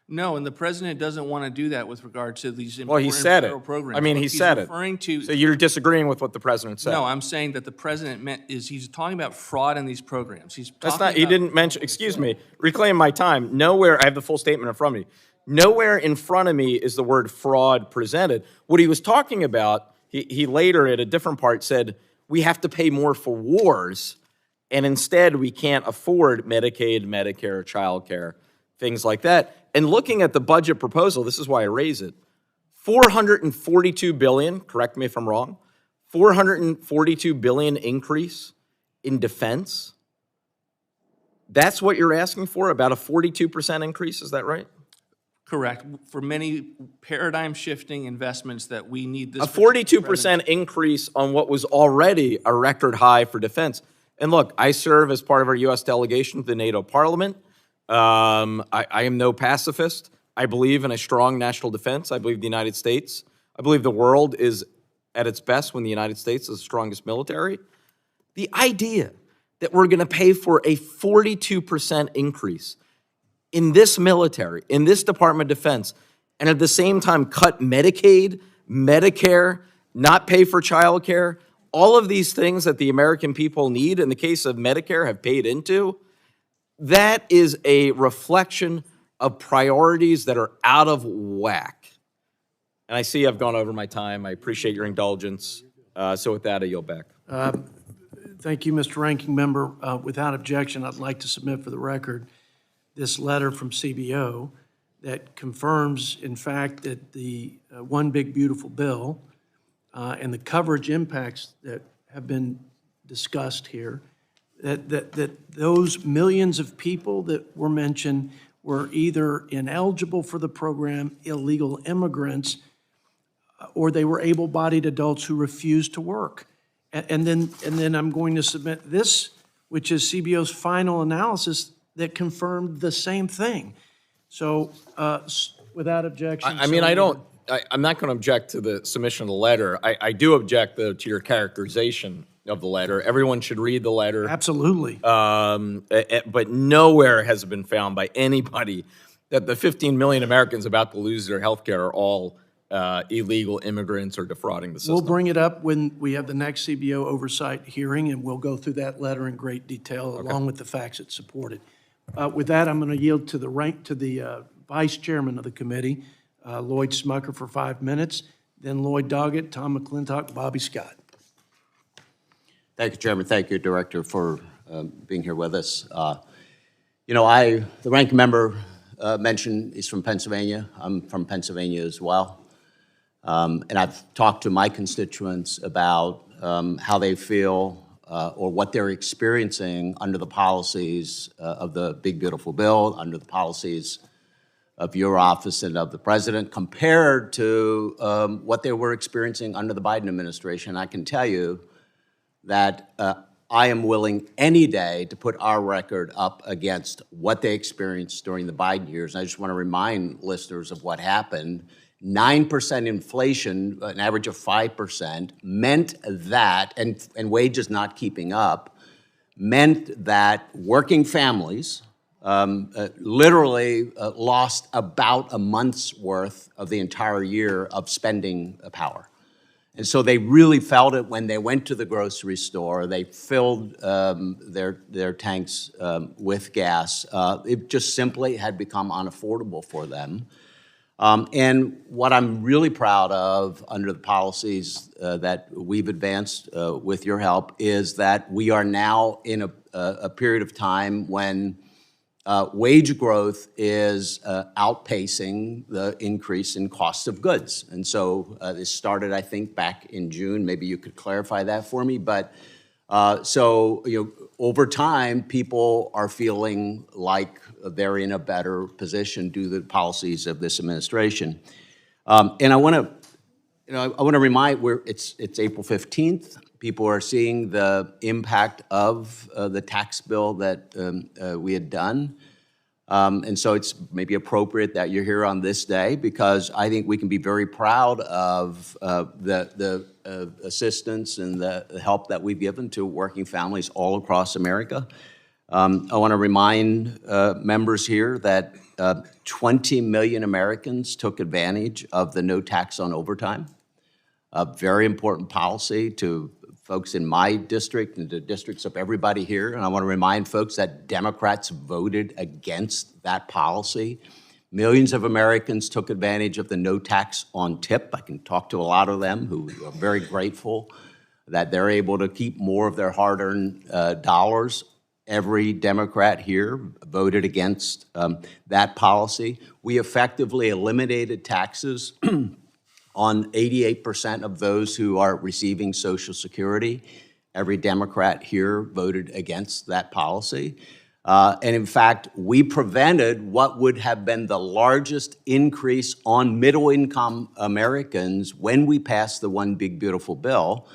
No, and the president doesn't want to do that with regard to these Well, important he said it. federal programs. I mean, Look, he he's said it. referring to, So you're disagreeing with what the president said? no, I'm saying that the president he's talking about fraud in these programs. That's not, he didn't mention, excuse me, reclaim my time. Nowhere, I have the full statement in front of me. Nowhere in front of me is the word fraud presented. What he was talking about, he later at a different part said, we have to pay more for wars, and instead we can't afford Medicaid, Medicare, childcare, things like that. And looking at the budget proposal, this is why I raise it, $442 billion, correct me if I'm wrong, $442 billion increase in defense. That's what you're asking for, about a 42% increase, is that right? Correct. For many paradigm-shifting investments that we need this. A 42% increase on what was already a record high for defense. And look, I serve as part of our U.S. delegation to the NATO Parliament. I am no pacifist. I believe in a strong national defense. I believe the United States, I believe the world is at its best when the United States is the strongest military. The idea that we're going to pay for a 42% increase in this military, in this Department of Defense, and at the same time cut Medicaid, Medicare, not pay for childcare, all of these things that the American people need, in the case of Medicare, have paid into, that is a reflection of priorities that are out of whack. And I see I've gone over my time. I appreciate your indulgence. So with that, I yield back. Thank you, Mr. Ranking Member. Without objection, I'd like to submit for the record this letter from CBO that confirms, in fact, that the One Big Beautiful Bill and the coverage impacts that have been discussed here, that those millions of people that were mentioned were either ineligible for the program, illegal immigrants, or they were able-bodied adults who refused to work. And then I'm going to submit this, which is CBO's final analysis that confirmed the same thing. So without objection. I'm not going to object to the submission of the letter. I do object, though, to your characterization of the letter. Everyone should read the letter. Absolutely. But nowhere has it been found by anybody that the 15 million Americans about to lose their health care are all illegal immigrants or defrauding the system. We'll bring it up when we have the next CBO oversight hearing, and we'll go through that letter in great detail, along with the facts that support it. With that, I'm going to yield to the vice chairman of the committee, Lloyd Smucker, for 5 minutes, then Lloyd Doggett, Tom McClintock, Bobby Scott. Thank you, Chairman. Thank you, Director, for being here with us. The ranking member mentioned he's from Pennsylvania. I'm from Pennsylvania as well. And I've talked to my constituents about how they feel or what they're experiencing under the policies of the Big Beautiful Bill, under the policies of your office and of the President, compared to what they were experiencing under the Biden administration. I can tell you that I am willing any day to put our record up against what they experienced during the Biden years. And I just want to remind listeners of what happened. 9% inflation, an average of 5%, meant that, and wages not keeping up, meant that working families literally lost about a month's worth of the entire year of spending power. And so they really felt it when they went to the grocery store. They filled their tanks with gas. It just simply had become unaffordable for them. And what I'm really proud of under the policies that we've advanced with your help is that we are now in a period of time when wage growth is outpacing the increase in cost of goods. And so this started, I think, back in June. Maybe you could clarify that for me. But over time, people are feeling like they're in a better position due to the policies of this administration. And I want to remind, it's April 15th. People are seeing the impact of the tax bill that we had done. And so it's maybe appropriate that you're here on this day, because I think we can be very proud of the assistance and the help that we've given to working families all across America. I want to remind members here that 20 million Americans took advantage of the no tax on overtime, a very important policy to folks in my district and the districts of everybody here. And I want to remind folks that Democrats voted against that policy. Millions of Americans took advantage of the no tax on tip. I can talk to a lot of them who are very grateful that they're able to keep more of their hard-earned dollars. Every Democrat here voted against that policy. We effectively eliminated taxes on 88% of those who are receiving Social Security. Every Democrat here voted against that policy. And in fact, we prevented what would have been the largest increase on middle-income Americans when we passed the One Big Beautiful Bill.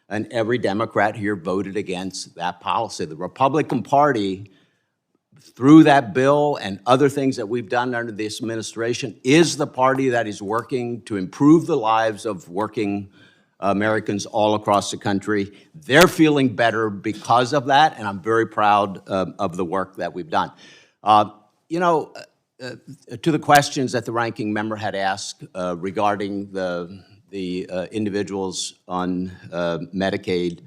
And every Democrat here voted against that policy. The Republican Party, through that bill and other things that we've done under this administration, is the party that is working to improve the lives of working Americans all across the country. They're feeling better because of that, and I'm very proud of the work that we've done. To the questions that the ranking member had asked regarding the individuals on Medicaid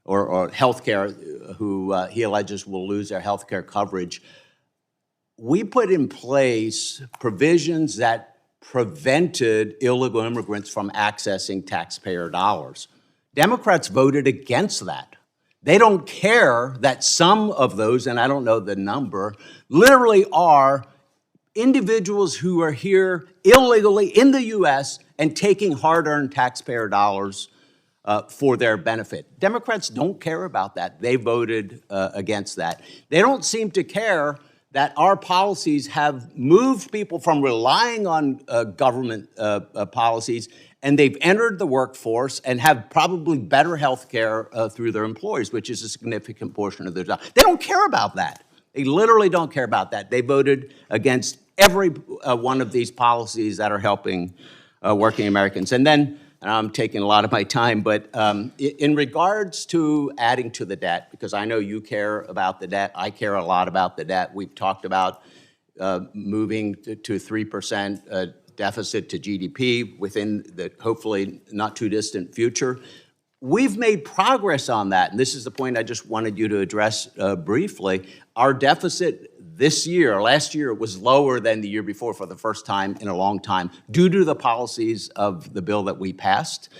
or health care who he alleges will lose their health care coverage, we put in place provisions that prevented illegal immigrants from accessing taxpayer dollars. Democrats voted against that. They don't care that some of those, and I don't know the number, literally are individuals who are here illegally in the U.S. and taking hard-earned taxpayer dollars for their benefit. Democrats don't care about that. They voted against that. They don't seem to care that our policies have moved people from relying on government policies, and they've entered the workforce and have probably better health care through their employers, which is a significant portion of their job. They don't care about that. They literally don't care about that. They voted against every one of these policies that are helping working Americans. And then and I'm taking a lot of my time, but in regards to adding to the debt, because I know you care about the debt, I care a lot about the debt. We've talked about moving to 3% deficit to GDP within the hopefully not too distant future. We've made progress on that, and this is the point I just wanted you to address briefly. Our deficit this year, last year, was lower than the year before for the first time in a long time due to the policies of the bill that we passed.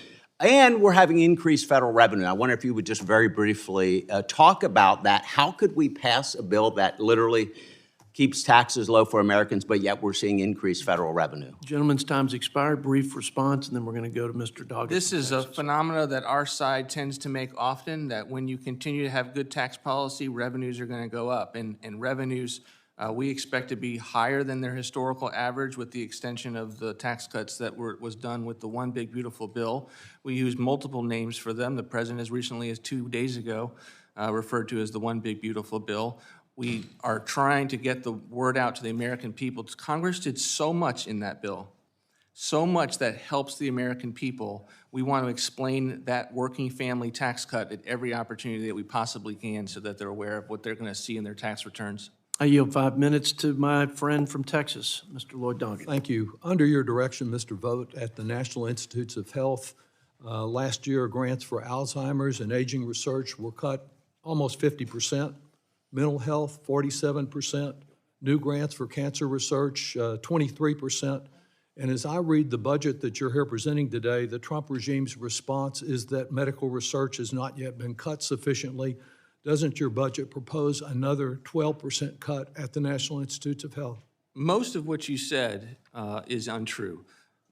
And we're having increased federal revenue. I wonder if you would just very briefly talk about that. How could we pass a bill that literally keeps taxes low for Americans, but yet we're seeing increased federal revenue? Gentleman's time's expired. Brief response, and then we're going to go to Mr. Doggett. This is a phenomena that our side tends to make often, that when you continue to have good tax policy, revenues are going to go up. And revenues, we expect to be higher than their historical average with the extension of the tax cuts that was done with the One Big Beautiful Bill. We use multiple names for them. The president, as recently as 2 days ago, referred to as the One Big Beautiful Bill. We are trying to get the word out to the American people. Congress did so much in that bill, so much that helps the American people. We want to explain that working family tax cut at every opportunity that we possibly can so that they're aware of what they're going to see in their tax returns. I yield 5 minutes to my friend from Texas, Mr. Lloyd Doggett. Thank you. Under your direction, Mr. Vogt, at the National Institutes of Health, last year grants for Alzheimer's and aging research were cut almost 50%. Mental health, 47%. New grants for cancer research, 23%. And as I read the budget that you're here presenting today, the Trump regime's response is that medical research has not yet been cut sufficiently. Doesn't your budget propose another 12% cut at the National Institutes of Health? Most of what you said is untrue.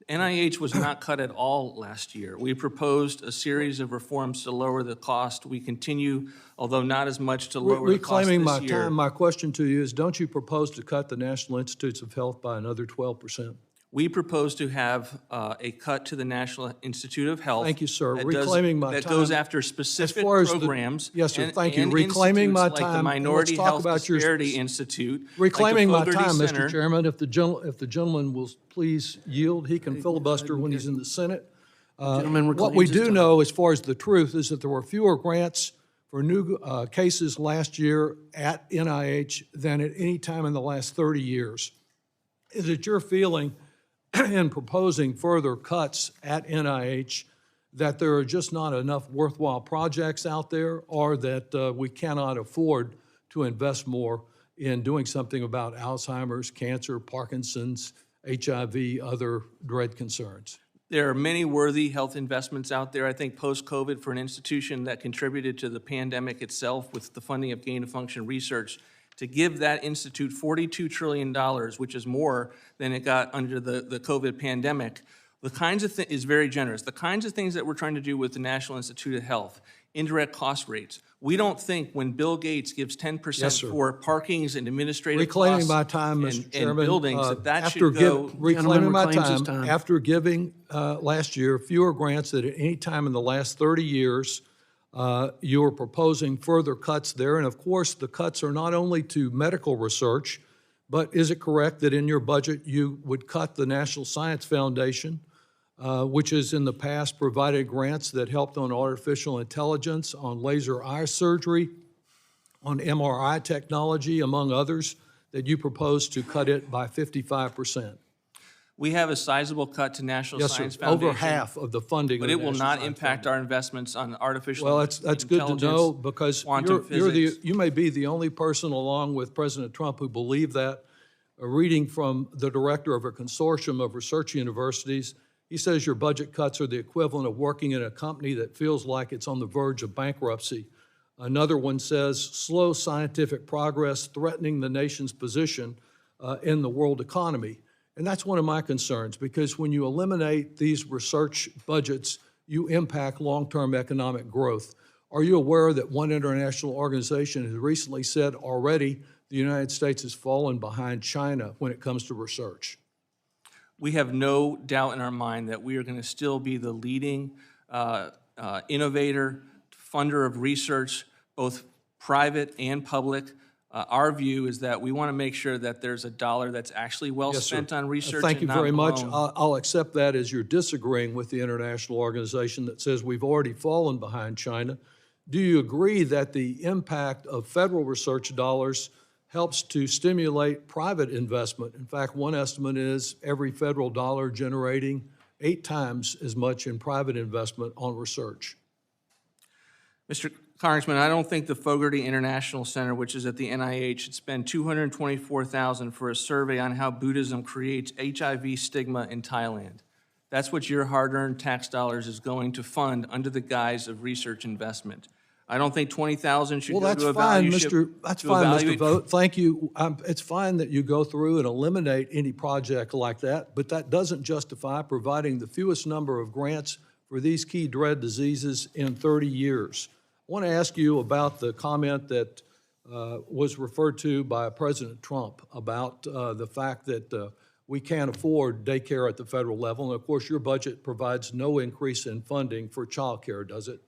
NIH was not cut at all last year. We proposed a series of reforms to lower the cost. We continue, although not as much, to lower the cost Reclaiming this my year. time, my question to you is, don't you propose to cut the National Institutes of Health by another 12%? We propose to have a cut to the National Institute of Health. Thank you, sir. that Reclaiming does, my that time. goes after specific As far as the- programs. Yes, sir. and- Thank you. and Reclaiming my institutes like time, the and Minority let's talk Health about your- Disparity Institute. Reclaiming my like the time, Fogarty Mr. Center. Chairman, if the gentleman will please yield, he can filibuster when he's in the Senate. Gentleman What we reclaims his do time. know, as far as the truth, is that there were fewer grants for new cases last year at NIH than at any time in the last 30 years. Is it your feeling in proposing further cuts at NIH that there are just not enough worthwhile projects out there, or that we cannot afford to invest more in doing something about Alzheimer's, cancer, Parkinson's, HIV, other dread concerns? There are many worthy health investments out there. I think post-COVID, for an institution that contributed to the pandemic itself with the funding of gain-of-function research, to give that institute $42 trillion, which is more than it got under the COVID pandemic, the kinds of is very generous. The kinds of things that we're trying to do with the National Institute of Health, indirect cost rates. We don't think when Bill Gates gives 10% Yes, sir. for parkings and administrative Reclaiming costs my time, and, Mr. and Chairman. buildings, that after should go. reclaiming my reclaims his time, time. after giving last year fewer grants than at any time in the last 30 years, you are proposing further cuts there. And of course, the cuts are not only to medical research, but is it correct that in your budget you would cut the National Science Foundation, which has in the past provided grants that helped on artificial intelligence, on laser eye surgery, on MRI technology, among others, that you propose to cut it by 55%? We have a sizable cut to National Yes, sir. Science Foundation. Over half of the funding. But of it the will National not Science impact our investments on artificial Well, intelligence. that's good to know, because quantum you're physics. you may be the only person, along with President Trump, who believe that. A reading from the director of a consortium of research universities, he says your budget cuts are the equivalent of working in a company that feels like it's on the verge of bankruptcy. Another one says slow scientific progress threatening the nation's position in the world economy. And that's one of my concerns, because when you eliminate these research budgets, you impact long-term economic growth. Are you aware that one international organization has recently said already the United States has fallen behind China when it comes to research? We have no doubt in our mind that we are going to still be the leading innovator, funder of research, both private and public. Our view is that we want to make sure that there's a dollar that's actually well Yes, sir. spent on research Thank you and not very much. blown. I'll accept that as you're disagreeing with the international organization that says we've already fallen behind China. Do you agree that the impact of federal research dollars helps to stimulate private investment? In fact, one estimate is every federal dollar generating 8 times as much in private investment on research. Mr. Congressman, I don't think the Fogarty International Center, which is at the NIH, should spend $224,000 for a survey on how Buddhism creates HIV stigma in Thailand. That's what your hard-earned tax dollars is going to fund under the guise of research investment. I don't think $20,000 should Well, go that's to a fine, value ship. That's to fine, Mr. evaluate- Vogt. Thank you. It's fine that you go through and eliminate any project like that, but that doesn't justify providing the fewest number of grants for these key dread diseases in 30 years. I want to ask you about the comment that was referred to by President Trump about the fact that we can't afford daycare at the federal level. And of course, your budget provides no increase in funding for child care, does it?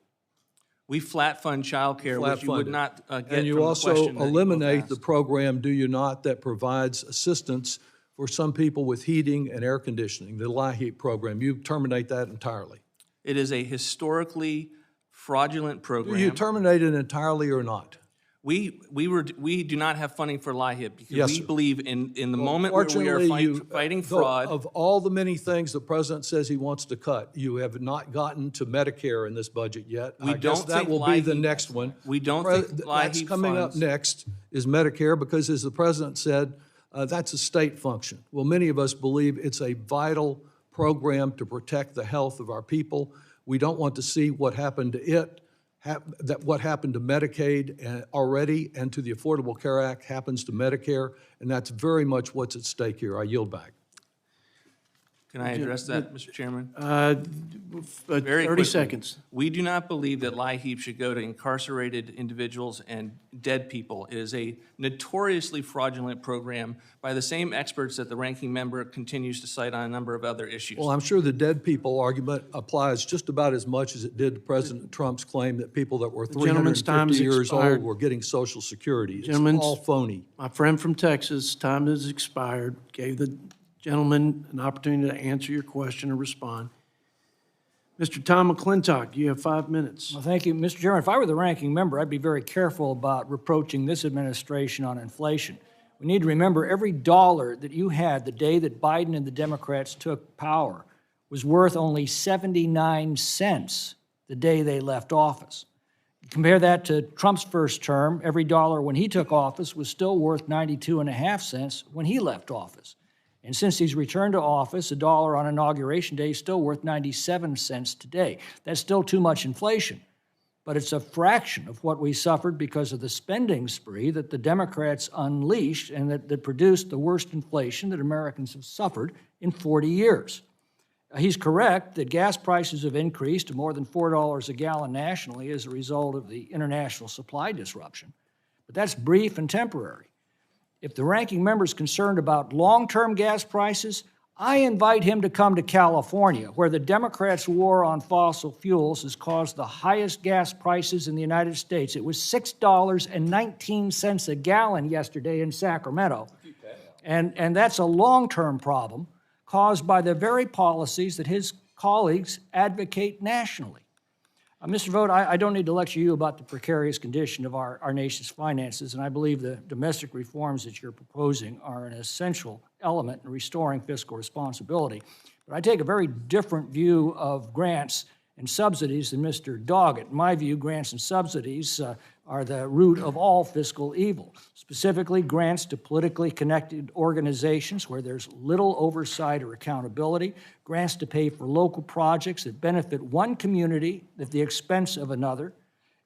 We flat fund childcare, which you would Flat-funded. not get And you from the also question that you both eliminate the asked. program, do you not, that provides assistance for some people with heating and air conditioning, the LIHEAP program? You terminate that entirely. It is a historically fraudulent Do program. you terminate it entirely or not? We do not have funding for LIHIP because Yes, we sir. believe in the moment where we are Fortunately, fighting though, fraud. of all the many things the president says he wants to cut, you have not gotten to Medicare in this budget yet. We I guess don't that think will be the LIHEAP- next one. we don't Pre- think That's LIHEAP coming up funds- next is Medicare because, as the president said, that's a state function. Well, many of us believe it's a vital program to protect the health of our people. We don't want to see what happened to it, what happened to Medicaid already and to the Affordable Care Act happens to Medicare, and that's very much what's at stake here. I yield back. Can I address that, Mr. Chairman? Very 30 quickly. seconds. We do not believe that LIHEAP should go to incarcerated individuals and dead people. It is a notoriously fraudulent program by the same experts that the ranking member continues to cite on a number of other issues. Well, I'm sure the dead people argument applies just about as much as it did to President Trump's claim that people that were gentleman's time 350 has years old expired. were getting Social Security. It's Gentleman's- all phony. My friend from Texas, time has expired. Gave the gentleman an opportunity to answer your question and respond. Mr. Tom McClintock, you have 5 minutes. Well, thank you, Mr. Chairman. If I were the ranking member, I'd be very careful about reproaching this administration on inflation. We need to remember every dollar that you had the day that Biden and the Democrats took power was worth only 79 cents the day they left office. Compare that to Trump's first term, every dollar when he took office was still worth 92.5 cents when he left office. And since he's returned to office, a dollar on Inauguration Day is still worth 97 cents today. That's still too much inflation, but it's a fraction of what we suffered because of the spending spree that the Democrats unleashed and that produced the worst inflation that Americans have suffered in 40 years. He's correct that gas prices have increased to more than $4 a gallon nationally as a result of the international supply disruption, but that's brief and temporary. If the ranking member is concerned about long-term gas prices, I invite him to come to California, where the Democrats' war on fossil fuels has caused the highest gas prices in the United States. It was $6.19 a gallon yesterday in Sacramento. And that's a long-term problem caused by the very policies that his colleagues advocate nationally. Mr. Vogt, I don't need to lecture you about the precarious condition of our nation's finances, and I believe the domestic reforms that you're proposing are an essential element in restoring fiscal responsibility. But I take a very different view of grants and subsidies than Mr. Doggett. In my view, grants and subsidies are the root of all fiscal evil, specifically grants to politically connected organizations where there's little oversight or accountability, grants to pay for local projects that benefit one community at the expense of another.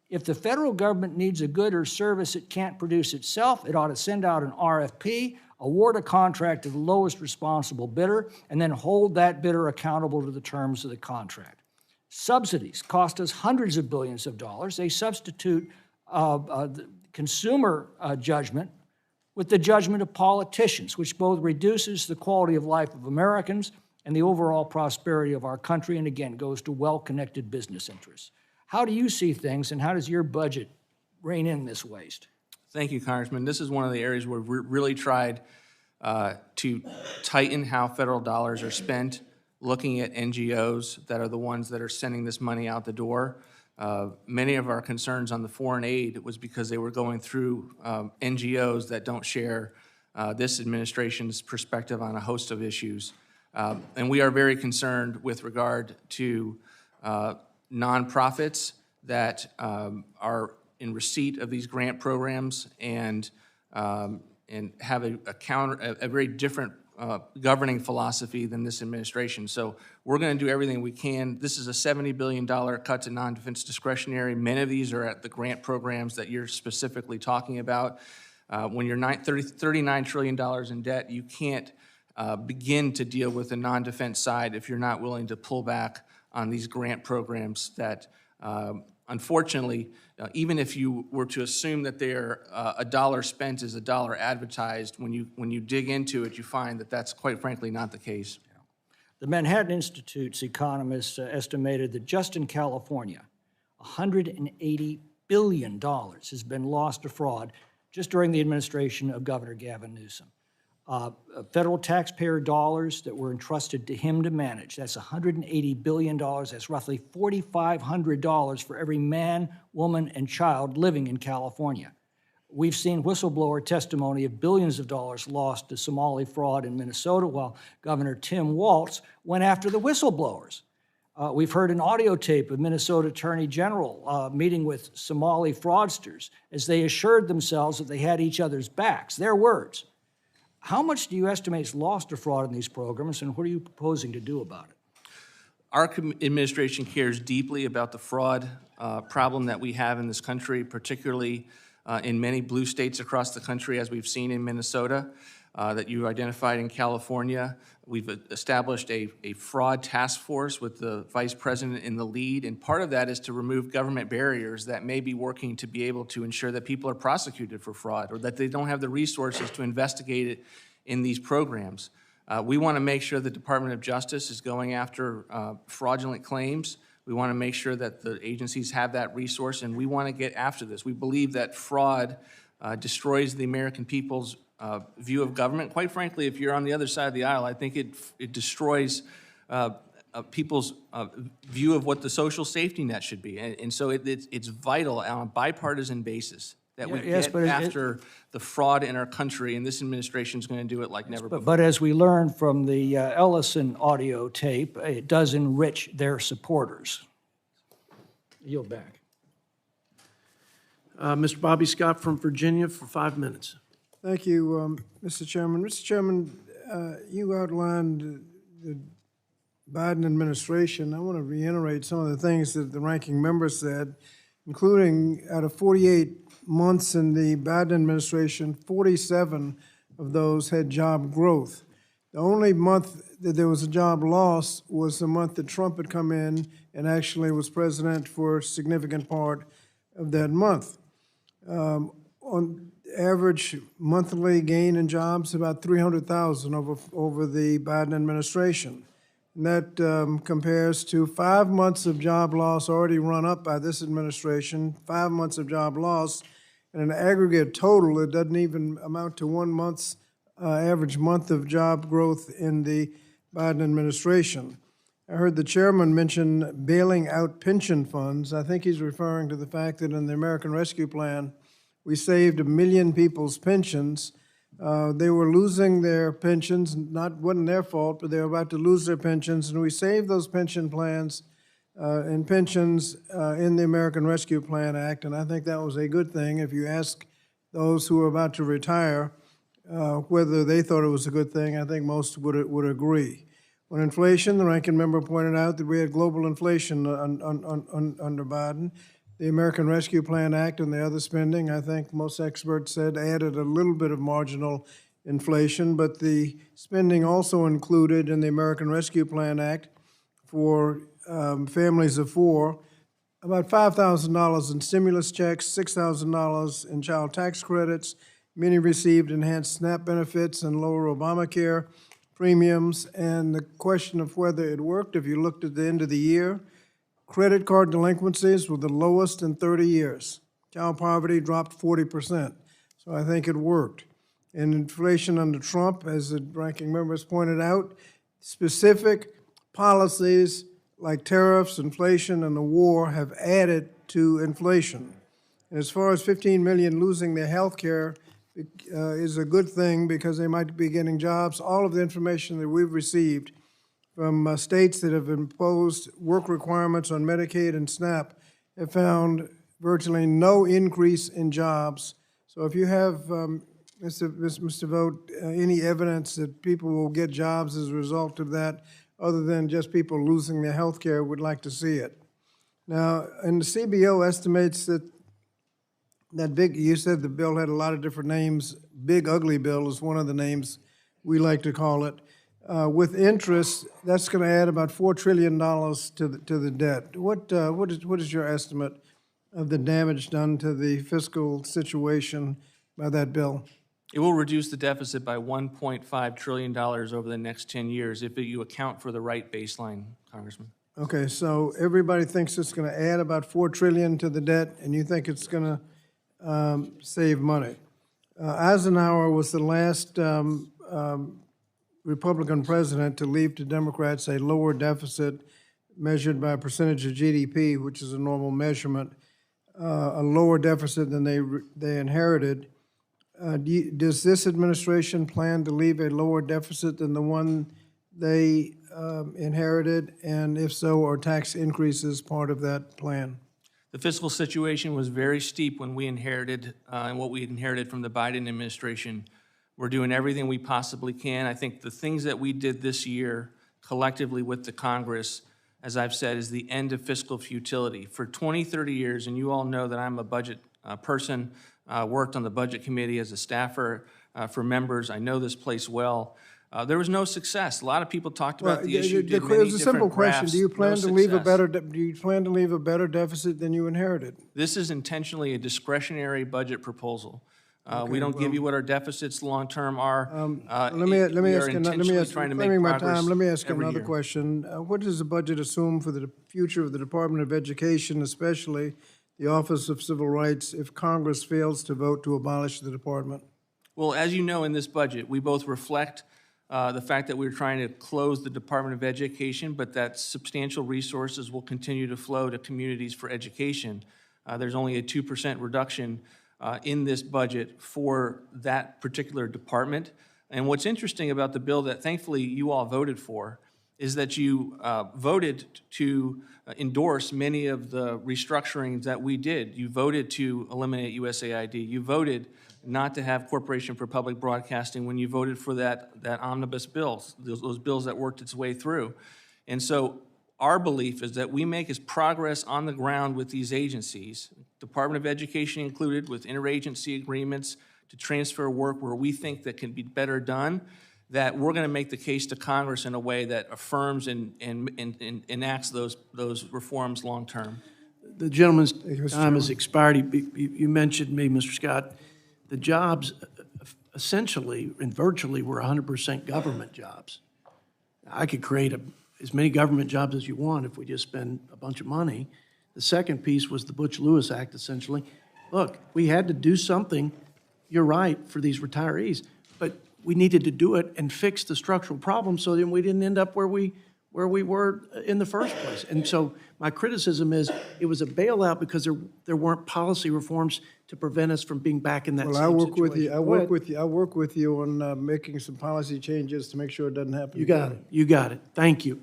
If the federal government needs a good or service it can't produce itself, it ought to send out an RFP, award a contract to the lowest responsible bidder, and then hold that bidder accountable to the terms of the contract. Subsidies cost us hundreds of billions of dollars. They substitute the consumer judgment with the judgment of politicians, which both reduces the quality of life of Americans and the overall prosperity of our country, and again, goes to well-connected business interests. How do you see things, and how does your budget rein in this waste? Thank you, Congressman. This is one of the areas where we've really tried to tighten how federal dollars are spent, looking at NGOs that are the ones that are sending this money out the door. Many of our concerns on the foreign aid was because they were going through NGOs that don't share this administration's perspective on a host of issues. And we are very concerned with regard to nonprofits that are in receipt of these grant programs and have a very different governing philosophy than this administration. So we're going to do everything we can. This is a $70 billion cut to non-defense discretionary. Many of these are at the grant programs that you're specifically talking about. When you're $39 trillion in debt, you can't begin to deal with the non-defense side if you're not willing to pull back on these grant programs that, unfortunately, even if you were to assume that they're a dollar spent is a dollar advertised, when you dig into it, you find that that's quite frankly not the case. The Manhattan Institute's economists estimated that just in California, $180 billion has been lost to fraud just during the administration of Governor Gavin Newsom. Federal taxpayer dollars that were entrusted to him to manage, that's $180 billion. That's roughly $4,500 for every man, woman, and child living in California. We've seen whistleblower testimony of billions of dollars lost to Somali fraud in Minnesota while Governor Tim Walz went after the whistleblowers. We've heard an audio tape of Minnesota Attorney General meeting with Somali fraudsters as they assured themselves that they had each other's backs, their words. How much do you estimate is lost to fraud in these programs, and what are you proposing to do about it? Our administration cares deeply about the fraud problem that we have in this country, particularly in many blue states across the country, as we've seen in Minnesota, that you identified in California. We've established a fraud task force with the vice president in the lead, and part of that is to remove government barriers that may be working to be able to ensure that people are prosecuted for fraud or that they don't have the resources to investigate it in these programs. We want to make sure the Department of Justice is going after fraudulent claims. We want to make sure that the agencies have that resource, and we want to get after this. We believe that fraud destroys the American people's view of government. Quite frankly, if you're on the other side of the aisle, I think it destroys people's view of what the social safety net should be. And so it's vital on a bipartisan basis that we get after the fraud in our country, and this administration is going to do it like never before. But as we learned from the Ellison audio tape, it does enrich their supporters. Yield back. Mr. Bobby Scott from Virginia for 5 minutes. Thank you, Mr. Chairman. Mr. Chairman, you outlined the Biden administration. I want to reiterate some of the things that the ranking member said, including out of 48 months in the Biden administration, 47 of those had job growth. The only month that there was a job loss was the month that Trump had come in and actually was president for a significant part of that month. On average monthly gain in jobs, about 300,000 over the Biden administration. And that compares to 5 months of job loss already run up by this administration, 5 months of job loss, and an aggregate total that doesn't even amount to 1 month's average month of job growth in the Biden administration. I heard the chairman mention bailing out pension funds. I think he's referring to the fact that in the American Rescue Plan, we saved 1 million people's pensions. They were losing their pensions, wasn't their fault, but they were about to lose their pensions, and we saved those pension plans and pensions in the American Rescue Plan Act, and I think that was a good thing. If you ask those who are about to retire whether they thought it was a good thing, I think most would agree. On inflation, the ranking member pointed out that we had global inflation under Biden. The American Rescue Plan Act and the other spending, I think most experts said, added a little bit of marginal inflation, but the spending also included in the American Rescue Plan Act for families of four, about $5,000 in stimulus checks, $6,000 in child tax credits. Many received enhanced SNAP benefits and lower Obamacare premiums. And the question of whether it worked, if you looked at the end of the year, credit card delinquencies were the lowest in 30 years. Child poverty dropped 40%. So I think it worked. And inflation under Trump, as the ranking member has pointed out, specific policies like tariffs, inflation, and the war have added to inflation. And as far as 15 million losing their health care is a good thing because they might be getting jobs. All of the information that we've received from states that have imposed work requirements on Medicaid and SNAP have found virtually no increase in jobs. So if you have, Mr. Vogt, any evidence that people will get jobs as a result of that, other than just people losing their health care, would like to see it. Now, and the CBO estimates that big, you said the bill had a lot of different names. Big Ugly Bill is one of the names we like to call it. With interest, that's going to add about $4 trillion to the debt. What is your estimate of the damage done to the fiscal situation by that bill? It will reduce the deficit by $1.5 trillion over the next 10 years if you account for the right baseline, Congressman. Okay, so everybody thinks it's going to add about $4 trillion to the debt, and you think it's going to save money. Eisenhower was the last Republican president to leave to Democrats a lower deficit measured by a percentage of GDP, which is a normal measurement, a lower deficit than they inherited. Does this administration plan to leave a lower deficit than the one they inherited? And if so, are tax increases part of that plan? The fiscal situation was very steep when we inherited, and what we inherited from the Biden administration. We're doing everything we possibly can. I think the things that we did this year collectively with the Congress, as I've said, is the end of fiscal futility. For 20, 30 years, and you all know that I'm a budget person, worked on the budget committee as a staffer for members. I know this place well. There was no success. A lot of people talked about the issue, did many It's a simple different question. graphs, Do you plan no to leave a success. better? Do you plan to leave a better deficit than you inherited? This is intentionally a discretionary budget proposal. We don't give you what our deficits long-term are. Let me ask We are another. intentionally trying to make Claiming my progress time. Let me ask you every another year. question. What does the budget assume for the future of the Department of Education, especially the Office of Civil Rights, if Congress fails to vote to abolish the department? Well, as you know, in this budget, we both reflect the fact that we're trying to close the Department of Education, but that substantial resources will continue to flow to communities for education. There's only a 2% reduction in this budget for that particular department. And what's interesting about the bill that thankfully you all voted for is that you voted to endorse many of the restructurings that we did. You voted to eliminate USAID. You voted not to have Corporation for Public Broadcasting when you voted for that omnibus bills, those bills that worked its way through. And so our belief is that we make as progress on the ground with these agencies, Department of Education included, with interagency agreements to transfer work where we think that can be better done, that we're going to make the case to Congress in a way that affirms and enacts those reforms long-term. The gentleman's time has expired. You mentioned me, Mr. Scott. The jobs essentially and virtually were 100% government jobs. I could create as many government jobs as you want if we just spend a bunch of money. The second piece was the Butch-Lewis Act, essentially. Look, we had to do something, you're right, for these retirees, but we needed to do it and fix the structural problem so then we didn't end up where we were in the first place. And so my criticism is it was a bailout because there weren't policy reforms to prevent us from being back in that same Well, situation. I work with you on making some policy changes to make sure it doesn't happen. You got it. You got it. Thank you.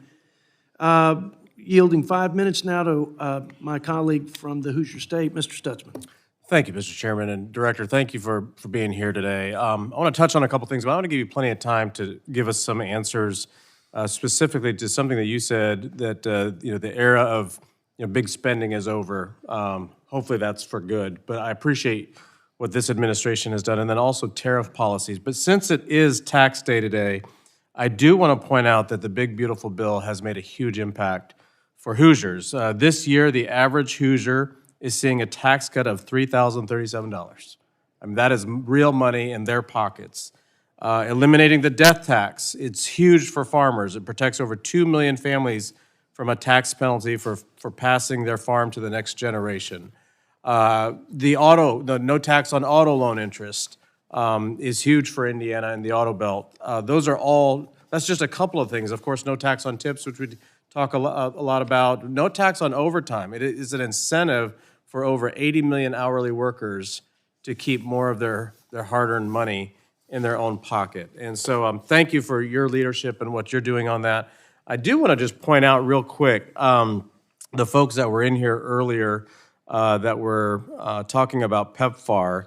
Yielding 5 minutes now to my colleague from the Hoosier State, Mr. Stutzman. Thank you, Mr. Chairman, and Director, thank you for being here today. I want to touch on a couple things, but I want to give you plenty of time to give us some answers specifically to something that you said, that the era of big spending is over. Hopefully that's for good, but I appreciate what this administration has done, and then also tariff policies. But since it is tax day today, I do want to point out that the big, beautiful bill has made a huge impact for Hoosiers. This year, the average Hoosier is seeing a tax cut of $3,037. I mean, that is real money in their pockets. Eliminating the death tax, it's huge for farmers. It protects over 2 million families from a tax penalty for passing their farm to the next generation. The no tax on auto loan interest is huge for Indiana and the auto belt. Those are all, that's just a couple of things. Of course, no tax on tips, which we talk a lot about. No tax on overtime. It is an incentive for over 80 million hourly workers to keep more of their hard-earned money in their own pocket. And so thank you for your leadership and what you're doing on that. I do want to just point out real quick, the folks that were in here earlier that were talking about PEPFAR,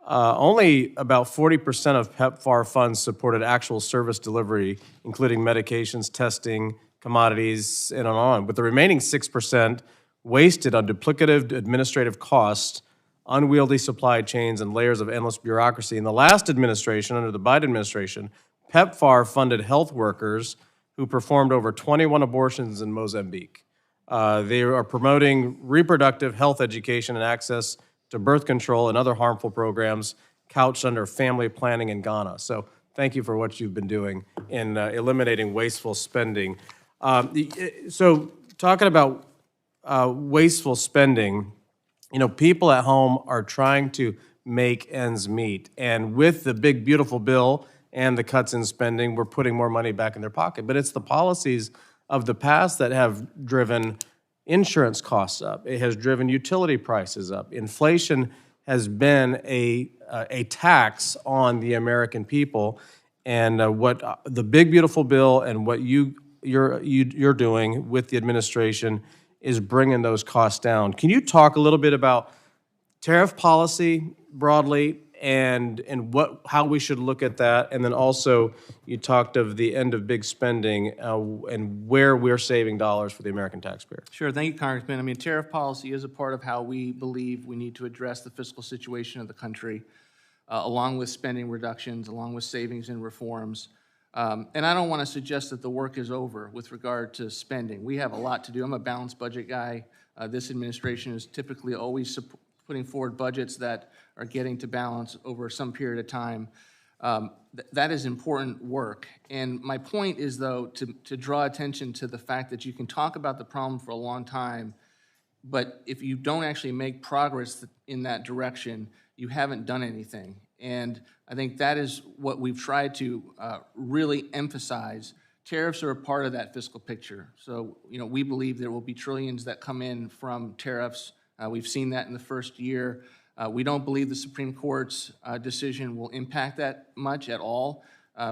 only about 40% of PEPFAR funds supported actual service delivery, including medications, testing, commodities, and on. But the remaining 6% wasted on duplicative administrative costs, unwieldy supply chains, and layers of endless bureaucracy. In the last administration, under the Biden administration, PEPFAR funded health workers who performed over 21 abortions in Mozambique. They are promoting reproductive health education and access to birth control and other harmful programs couched under family planning in Ghana. So thank you for what you've been doing in eliminating wasteful spending. So talking about wasteful spending, you know, people at home are trying to make ends meet. And with the big, beautiful bill and the cuts in spending, we're putting more money back in their pocket. But it's the policies of the past that have driven insurance costs up. It has driven utility prices up. Inflation has been a tax on the American people. And what the big, beautiful bill and what you're doing with the administration is bringing those costs down. Can you talk a little bit about tariff policy broadly and how we should look at that? And then also, you talked of the end of big spending and where we're saving dollars for the American taxpayer. Sure, thank you, Congressman. I mean, tariff policy is a part of how we believe we need to address the fiscal situation of the country, along with spending reductions, along with savings and reforms. And I don't want to suggest that the work is over with regard to spending. We have a lot to do. I'm a balanced budget guy. This administration is typically always putting forward budgets that are getting to balance over some period of time. That is important work. And my point is, though, to draw attention to the fact that you can talk about the problem for a long time, but if you don't actually make progress in that direction, you haven't done anything. And I think that is what we've tried to really emphasize. Tariffs are a part of that fiscal picture. So, you know, we believe there will be trillions that come in from tariffs. We've seen that in the first year. We don't believe the Supreme Court's decision will impact that much at all.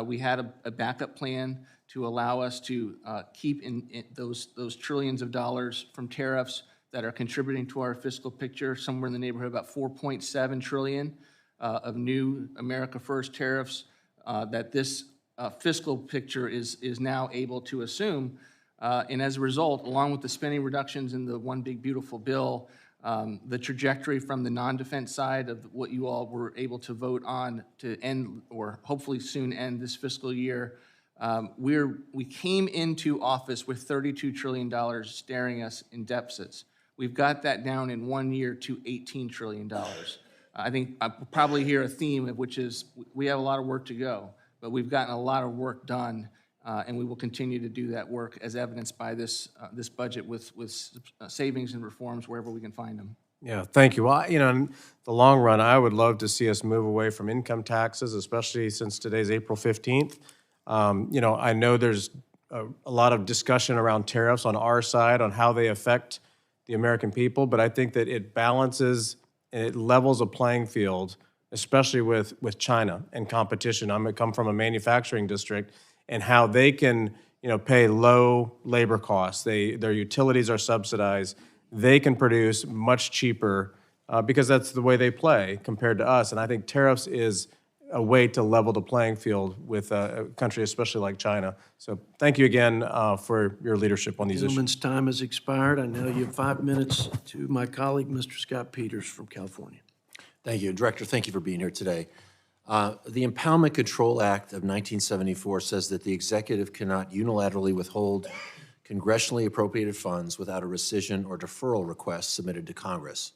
We had a backup plan to allow us to keep in those trillions of dollars from tariffs that are contributing to our fiscal picture, somewhere in the neighborhood of about $4.7 trillion of new America First tariffs that this fiscal picture is now able to assume. And as a result, along with the spending reductions in the One Big Beautiful Bill, the trajectory from the non-defense side of what you all were able to vote on to end, or hopefully soon end, this fiscal year, we came into office with $32 trillion staring us in deficits. We've got that down in 1 year to $18 trillion. I think I'll probably hear a theme, which is we have a lot of work to go, but we've gotten a lot of work done, and we will continue to do that work as evidenced by this budget with savings and reforms wherever we can find them. Yeah, thank you. Well, you know, in the long run, I would love to see us move away from income taxes, especially since today's April 15th. You know, I know there's a lot of discussion around tariffs on our side on how they affect the American people, but I think that it balances and it levels a playing field, especially with China and competition. I come from a manufacturing district, and how they can, you know, pay low labor costs. Their utilities are subsidized. They can produce much cheaper because that's the way they play compared to us. And I think tariffs is a way to level the playing field with a country, especially like China. So thank you again for your leadership on these issues. Gentleman's time has expired. I now yield 5 minutes to my colleague, Mr. Scott Peters from California. Thank you. Director, thank you for being here today. The Impoundment Control Act of 1974 says that the executive cannot unilaterally withhold congressionally appropriated funds without a rescission or deferral request submitted to Congress.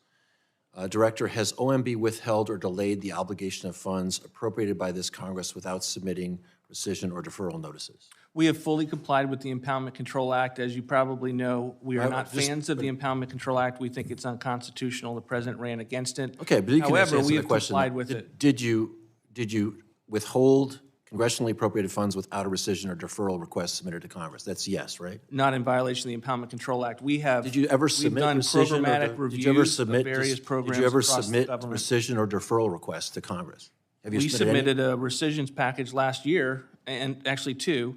Director, has OMB withheld or delayed the obligation of funds appropriated by this Congress without submitting rescission, or deferral notices? We have fully complied with the Impoundment Control Act. As you probably know, we are Right, not just- fans of the Impoundment Control Act. We think it's unconstitutional. The president ran against it. Okay, but you can However, answer we the have question. complied with it. Did you withhold congressionally appropriated funds without a rescission or deferral request submitted to Congress? That's yes, right? Not in violation of the Impoundment Control Act. We have. Did you ever we've submit done rescission or programmatic did you ever reviews submit of various programs Did you ever across the submit government. rescission or deferral requests to Congress? Have you We submitted any? submitted a rescissions package last year, and actually two.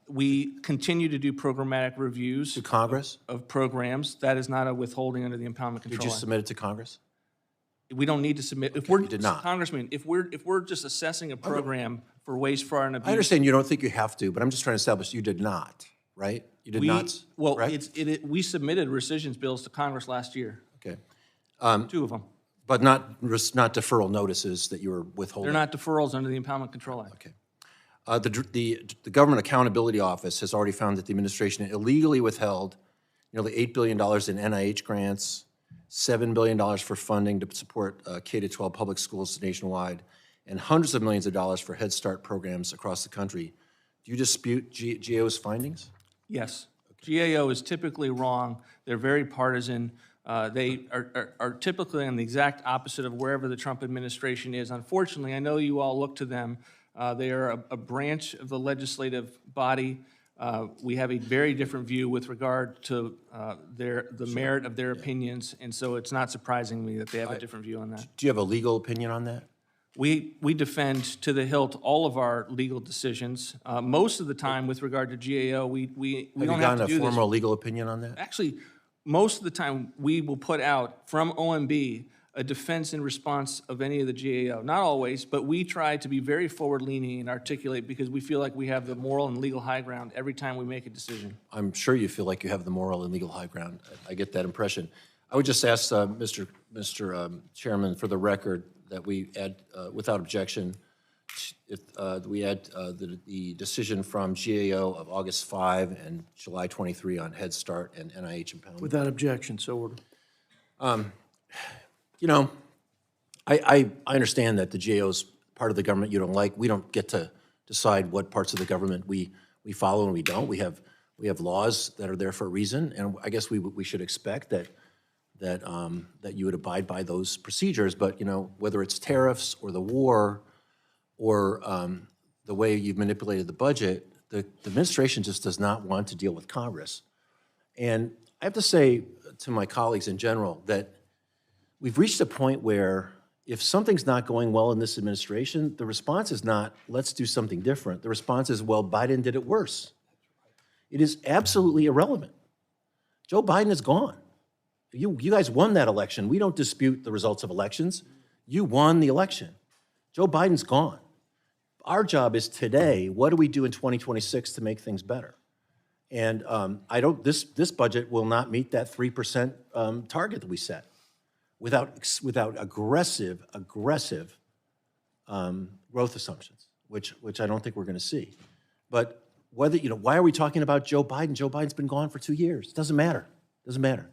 We continue to do programmatic reviews To Congress? of programs. That is not a withholding under the Impoundment Did Control you Act. submit it to Congress? We don't need to submit, if we're, did not. Congressman, if we're just assessing a program for waste, fraud, and abuse. I understand you don't think you have to, but I'm just trying to establish you did not, right? You did not, Well, right? we submitted rescissions bills to Congress last year, Okay. 2 of them. But not deferral notices that you were withholding? They're not deferrals under the Impoundment Control Act. Okay. The Government Accountability Office has already found that the administration illegally withheld nearly $8 billion in NIH grants, $7 billion for funding to support K-12 public schools nationwide, and hundreds of millions of dollars for Head Start programs across the country. Do you dispute GAO's findings? Yes. GAO is typically wrong. They're very partisan. They are typically on the exact opposite of wherever the Trump administration is. Unfortunately, I know you all look to them. They are a branch of the legislative body. We have a very different view with regard to the merit of their opinions, and so it's not surprising me that they have a different view on that. Do you have a legal opinion on that? We defend to the hilt all of our legal decisions. Most of the time, with regard to GAO, we Have don't you have gotten to a do this. formal legal opinion on that? Actually, most of the time, we will put out from OMB a defense in response of any of the GAO. Not always, but we try to be very forward-leaning and articulate because we feel like we have the moral and legal high ground every time we make a decision. I'm sure you feel like you have the moral and legal high ground. I get that impression. I would just ask Mr. Chairman, for the record, that we add, without objection, if we add the decision from GAO of August 5 and July 23 on Head Start and NIH impoundment. Without objection, so ordered. You know, I understand that the GAO is part of the government you don't like. We don't get to decide what parts of the government we follow and we don't. We have laws that are there for a reason, and I guess we should expect that you would abide by those procedures. But, you know, whether it's tariffs or the war or the way you've manipulated the budget, the administration just does not want to deal with Congress. And I have to say to my colleagues in general that we've reached a point where if something's not going well in this administration, the response is not, let's do something different. The response is, well, Biden did it worse. It is absolutely irrelevant. Joe Biden is gone. You guys won that election. We don't dispute the results of elections. You won the election. Joe Biden's gone. Our job is today, what do we do in 2026 to make things better? And this budget will not meet that 3% target that we set without aggressive growth assumptions, which I don't think we're going to see. But whether, you know, why are we talking about Joe Biden? Joe Biden's been gone for 2 years. It doesn't matter. It doesn't matter.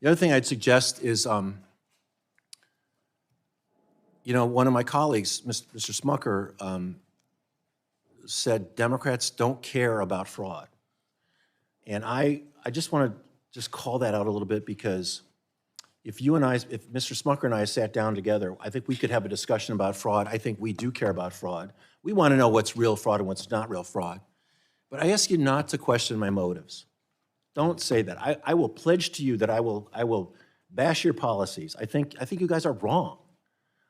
The other thing I'd suggest is, you know, one of my colleagues, Mr. Smucker, said Democrats don't care about fraud. And I just want to just call that out a little bit, because if Mr. Smucker and I sat down together, I think we could have a discussion about fraud. I think we do care about fraud. We want to know what's real fraud and what's not real fraud. But I ask you not to question my motives. Don't say that. I will pledge to you that I will bash your policies. I think you guys are wrong.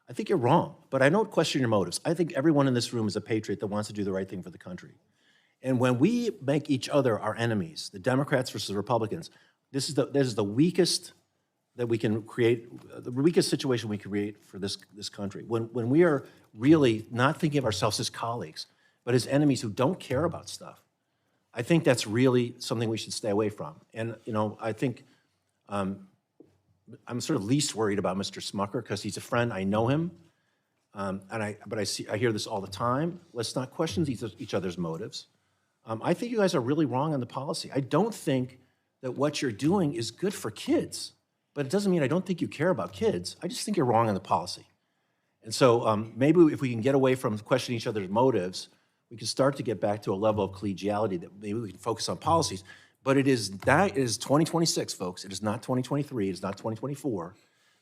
I think you're wrong, but I don't question your motives. I think everyone in this room is a patriot that wants to do the right thing for the country. And when we make each other our enemies, the Democrats versus the Republicans, this is the weakest that we can create, the weakest situation we can create for this country. When we are really not thinking of ourselves as colleagues, but as enemies who don't care about stuff, I think that's really something we should stay away from. And, you know, I think I'm sort of least worried about Mr. Smucker because he's a friend. I know him, but I hear this all the time. Let's not question each other's motives. I think you guys are really wrong on the policy. I don't think that what you're doing is good for kids, but it doesn't mean I don't think you care about kids. I just think you're wrong on the policy. And so maybe if we can get away from questioning each other's motives, we can start to get back to a level of collegiality that maybe we can focus on policies. But it is 2026, folks. It is not 2023. It is not 2024.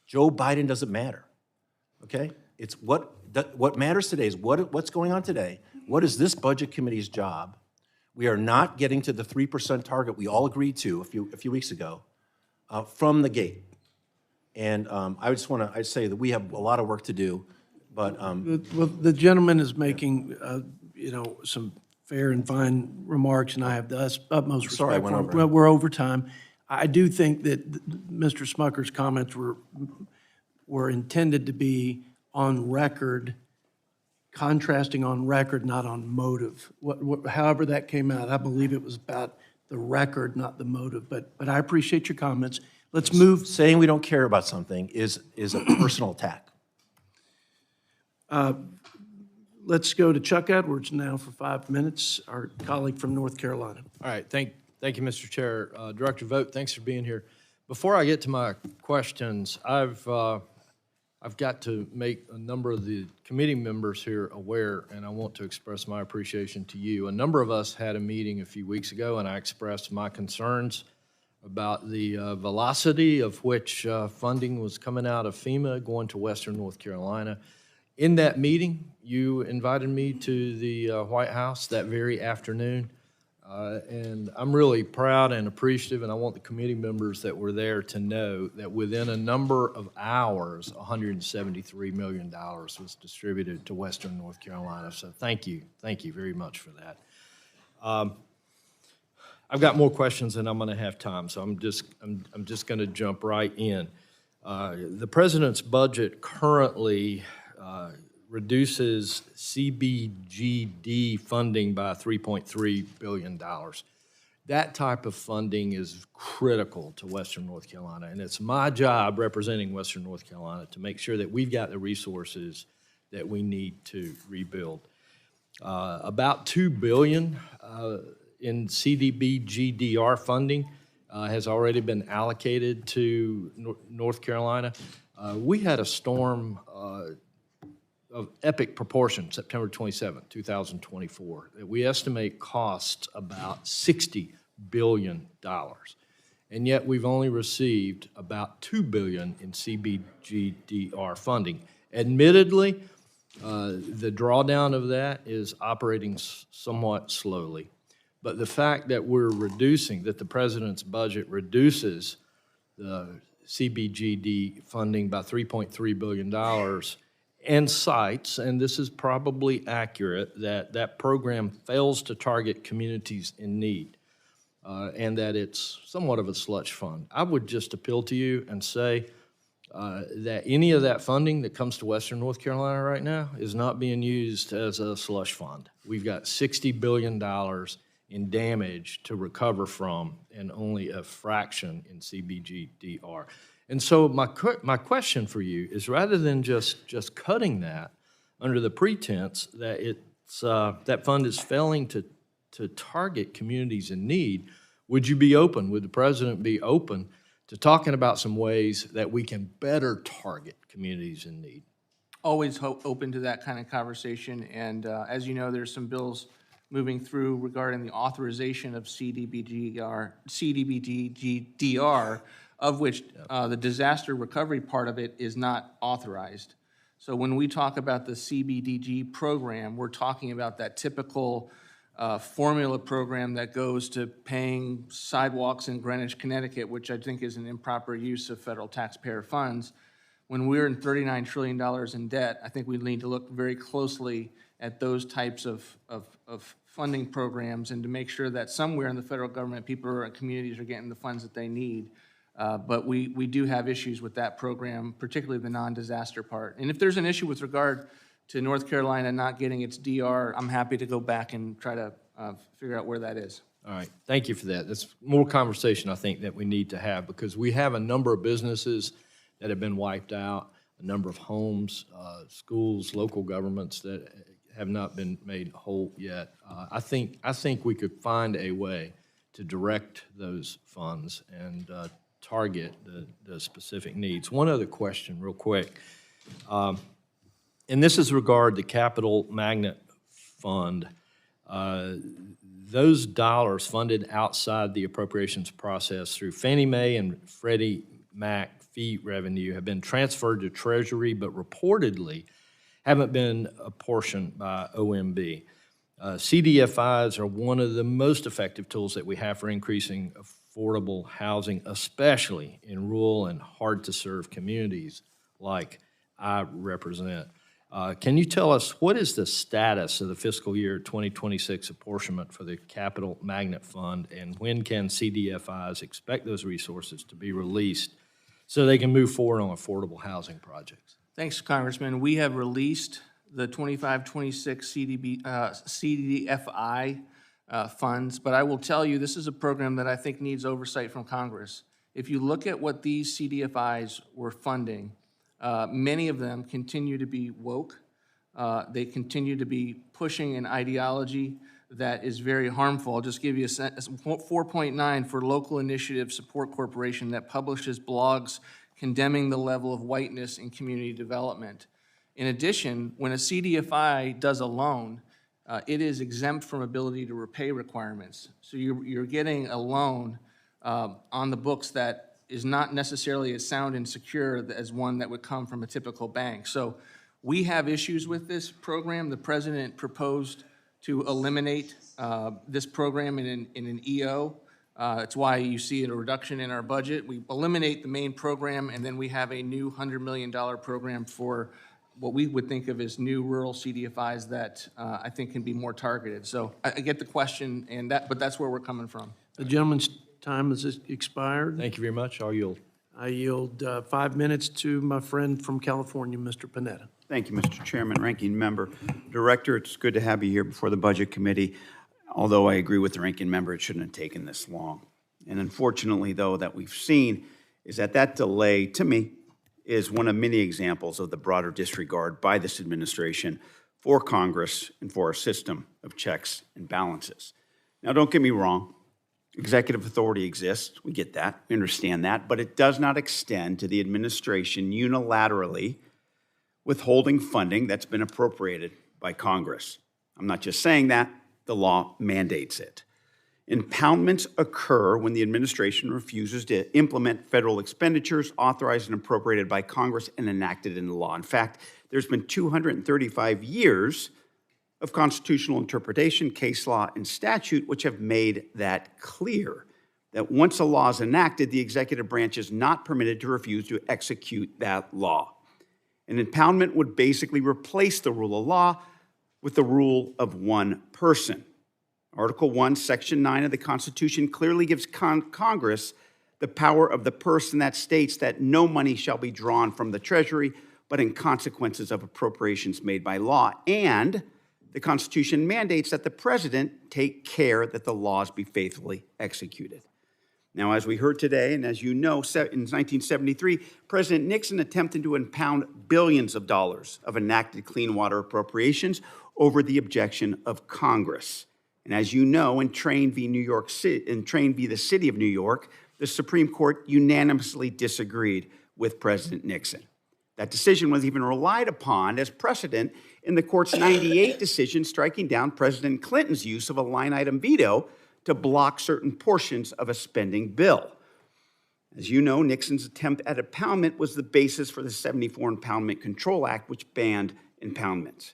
Joe Biden doesn't matter, okay? It's what matters today is what's going on today. What is this budget committee's job? We are not getting to the 3% target we all agreed to a few weeks ago from the gate. And I just want to say that we have a lot of work to do, but Well, the gentleman is making, some fair and fine remarks, and I have the utmost Sorry, I respect went for him. over. We're over time. I do think that Mr. Smucker's comments were intended to be on record, contrasting on record, not on motive. However that came out, I believe it was about the record, not the motive. But I appreciate your comments. Let's move. saying we don't care about something is a personal attack. Let's go to Chuck Edwards now for 5 minutes, our colleague from North Carolina. All right, thank you, Mr. Chair. Director Vogt, thanks for being here. Before I get to my questions, I've got to make a number of the committee members here aware, and I want to express my appreciation to you. A number of us had a meeting a few weeks ago, and I expressed my concerns about the velocity of which funding was coming out of FEMA going to Western North Carolina. In that meeting, you invited me to the White House that very afternoon, and I'm really proud and appreciative, and I want the committee members that were there to know that within a number of hours, $173 million was distributed to Western North Carolina. So thank you very much for that. I've got more questions than I'm going to have time, so I'm just going to jump right in. The president's budget currently reduces CBGD funding by $3.3 billion. That type of funding is critical to Western North Carolina, and it's my job representing Western North Carolina to make sure that we've got the resources that we need to rebuild. About $2 billion in CDBGDR funding has already been allocated to North Carolina. We had a storm of epic proportion, September 27, 2024, that we estimate costs about $60 billion. And yet we've only received about $2 billion in CBGDR funding. Admittedly, the drawdown of that is operating somewhat slowly. But the fact that that the president's budget reduces the CBGD funding by $3.3 billion and cites, and this is probably accurate, that program fails to target communities in need and that it's somewhat of a slush fund. I would just appeal to you and say that any of that funding that comes to Western North Carolina right now is not being used as a slush fund. We've got $60 billion in damage to recover from and only a fraction in CBGDR. And so my question for you is, rather than just cutting that under the pretense that that fund is failing to target communities in need, would the president be open to talking about some ways that we can better target communities in need? Always open to that kind of conversation, and as you know, there's some bills moving through regarding the authorization of CDBGDR, of which the disaster recovery part of it is not authorized. So when we talk about the CBDG program, we're talking about that typical formula program that goes to paying sidewalks in Greenwich, Connecticut, which I think is an improper use of federal taxpayer funds. When we're in $39 trillion in debt, I think we need to look very closely at those types of funding programs and to make sure that somewhere in the federal government, people and communities are getting the funds that they need. But we do have issues with that program, particularly the non-disaster part. And if there's an issue with regard to North Carolina not getting its DR, I'm happy to go back and try to figure out where that is. All right, thank you for that. That's more conversation I think that we need to have, because we have a number of businesses that have been wiped out, a number of homes, schools, local governments that have not been made whole yet. I think we could find a way to direct those funds and target the specific needs. One other question real quick, and this is regard the Capital Magnet Fund. Those dollars funded outside the appropriations process through Fannie Mae and Freddie Mac fee revenue have been transferred to Treasury, but reportedly haven't been apportioned by OMB. CDFIs are one of the most effective tools that we have for increasing affordable housing, especially in rural and hard-to-serve communities like I represent. Can you tell us what is the status of the fiscal year 2026 apportionment for the Capital Magnet Fund, and when can CDFIs expect those resources to be released so they can move forward on affordable housing projects? Thanks, Congressman. We have released the 25-26 CDFI funds, but I will tell you, this is a program that I think needs oversight from Congress. If you look at what these CDFIs were funding, many of them continue to be woke. They continue to be pushing an ideology that is very harmful. I'll just give you a 4.9 for Local Initiative Support Corporation that publishes blogs condemning the level of whiteness in community development. In addition, when a CDFI does a loan, it is exempt from ability to repay requirements. So you're getting a loan on the books that is not necessarily as sound and secure as one that would come from a typical bank. So we have issues with this program. The president proposed to eliminate this program in an EO. That's why you see a reduction in our budget. We eliminate the main program, and then we have a new $100 million program for what we would think of as new rural CDFIs that I think can be more targeted. So I get the question, but that's where we're coming from. The gentleman's time has expired. Thank you very much. I'll yield. I yield 5 minutes to my friend from California, Mr. Panetta. Thank you, Mr. Chairman, Ranking Member. Director, it's good to have you here before the Budget Committee. Although I agree with the Ranking Member, it shouldn't have taken this long. And unfortunately, though, that we've seen is that delay, to me, is one of many examples of the broader disregard by this administration for Congress and for our system of checks and balances. Now, don't get me wrong. Executive authority exists. We get that. We understand that. But it does not extend to the administration unilaterally withholding funding that's been appropriated by Congress. I'm not just saying that. The law mandates it. Impoundments occur when the administration refuses to implement federal expenditures authorized and appropriated by Congress and enacted into law. In fact, there's been 235 years of constitutional interpretation, case law, and statute which have made that clear, that once a law is enacted, the executive branch is not permitted to refuse to execute that law. An impoundment would basically replace the rule of law with the rule of one person. Article 1, Section 9 of the Constitution clearly gives Congress the power of the person that states that no money shall be drawn from the Treasury, but in consequences of appropriations made by law. And the Constitution mandates that the President take care that the laws be faithfully executed. Now, as we heard today, and as you know, in 1973, President Nixon attempted to impound billions of dollars of enacted clean water appropriations over the objection of Congress. And as you know, in Train v. the City of New York, the Supreme Court unanimously disagreed with President Nixon. That decision was even relied upon as precedent in the court's 98 decision striking down President Clinton's use of a line-item veto to block certain portions of a spending bill. As you know, Nixon's attempt at impoundment was the basis for the 74 Impoundment Control Act, which banned impoundments.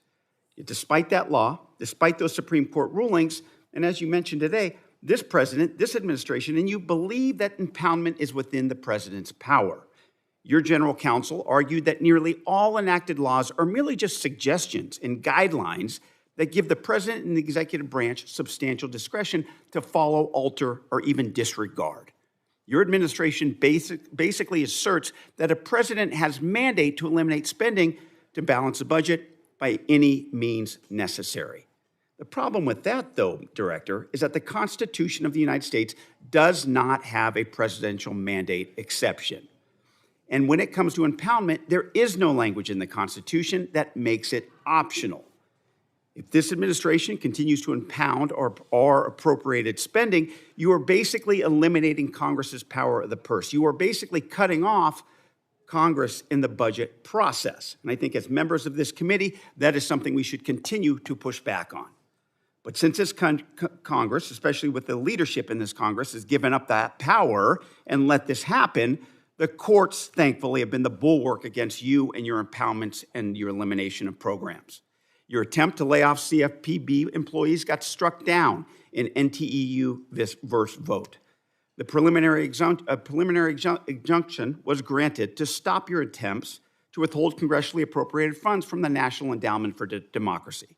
Yet despite that law, despite those Supreme Court rulings, and as you mentioned today, this president, this administration, and you believe that impoundment is within the president's power. Your general counsel argued that nearly all enacted laws are merely just suggestions and guidelines that give the president and the executive branch substantial discretion to follow, alter, or even disregard. Your administration basically asserts that a president has mandate to eliminate spending to balance the budget by any means necessary. The problem with that, though, Director, is that the Constitution of the United States does not have a presidential mandate exception. And when it comes to impoundment, there is no language in the Constitution that makes it optional. If this administration continues to impound or appropriated spending, you are basically eliminating Congress's power of the purse. You are basically cutting off Congress in the budget process. And I think as members of this committee, that is something we should continue to push back on. But since this Congress, especially with the leadership in this Congress, has given up that power and let this happen, the courts, thankfully, have been the bulwark against you and your impoundments and your elimination of programs. Your attempt to lay off CFPB employees got struck down in NTEU versus vote. The preliminary injunction was granted to stop your attempts to withhold congressionally appropriated funds from the National Endowment for Democracy.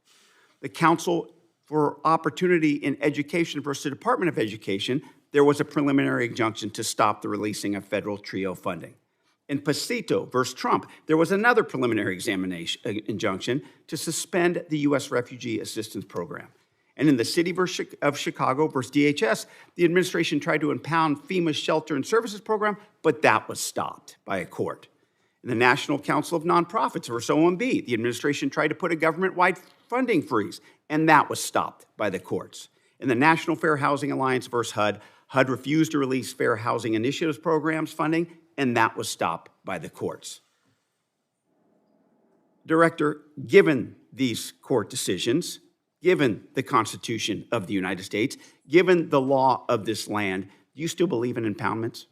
The Council for Opportunity in Education versus the Department of Education, there was a preliminary injunction to stop the releasing of federal TRIO funding. In Pasito versus Trump, there was another preliminary injunction to suspend the U.S. Refugee Assistance Program. And in the city of Chicago versus DHS, the administration tried to impound FEMA's Shelter and Services Program, but that was stopped by a court. In the National Council of Nonprofits versus OMB, the administration tried to put a government-wide funding freeze, and that was stopped by the courts. In the National Fair Housing Alliance versus HUD, HUD refused to release Fair Housing Initiatives programs funding, and that was stopped by the courts. Director, given these court decisions, given the Constitution of the United States, given the law of this land, do you still believe in impoundments?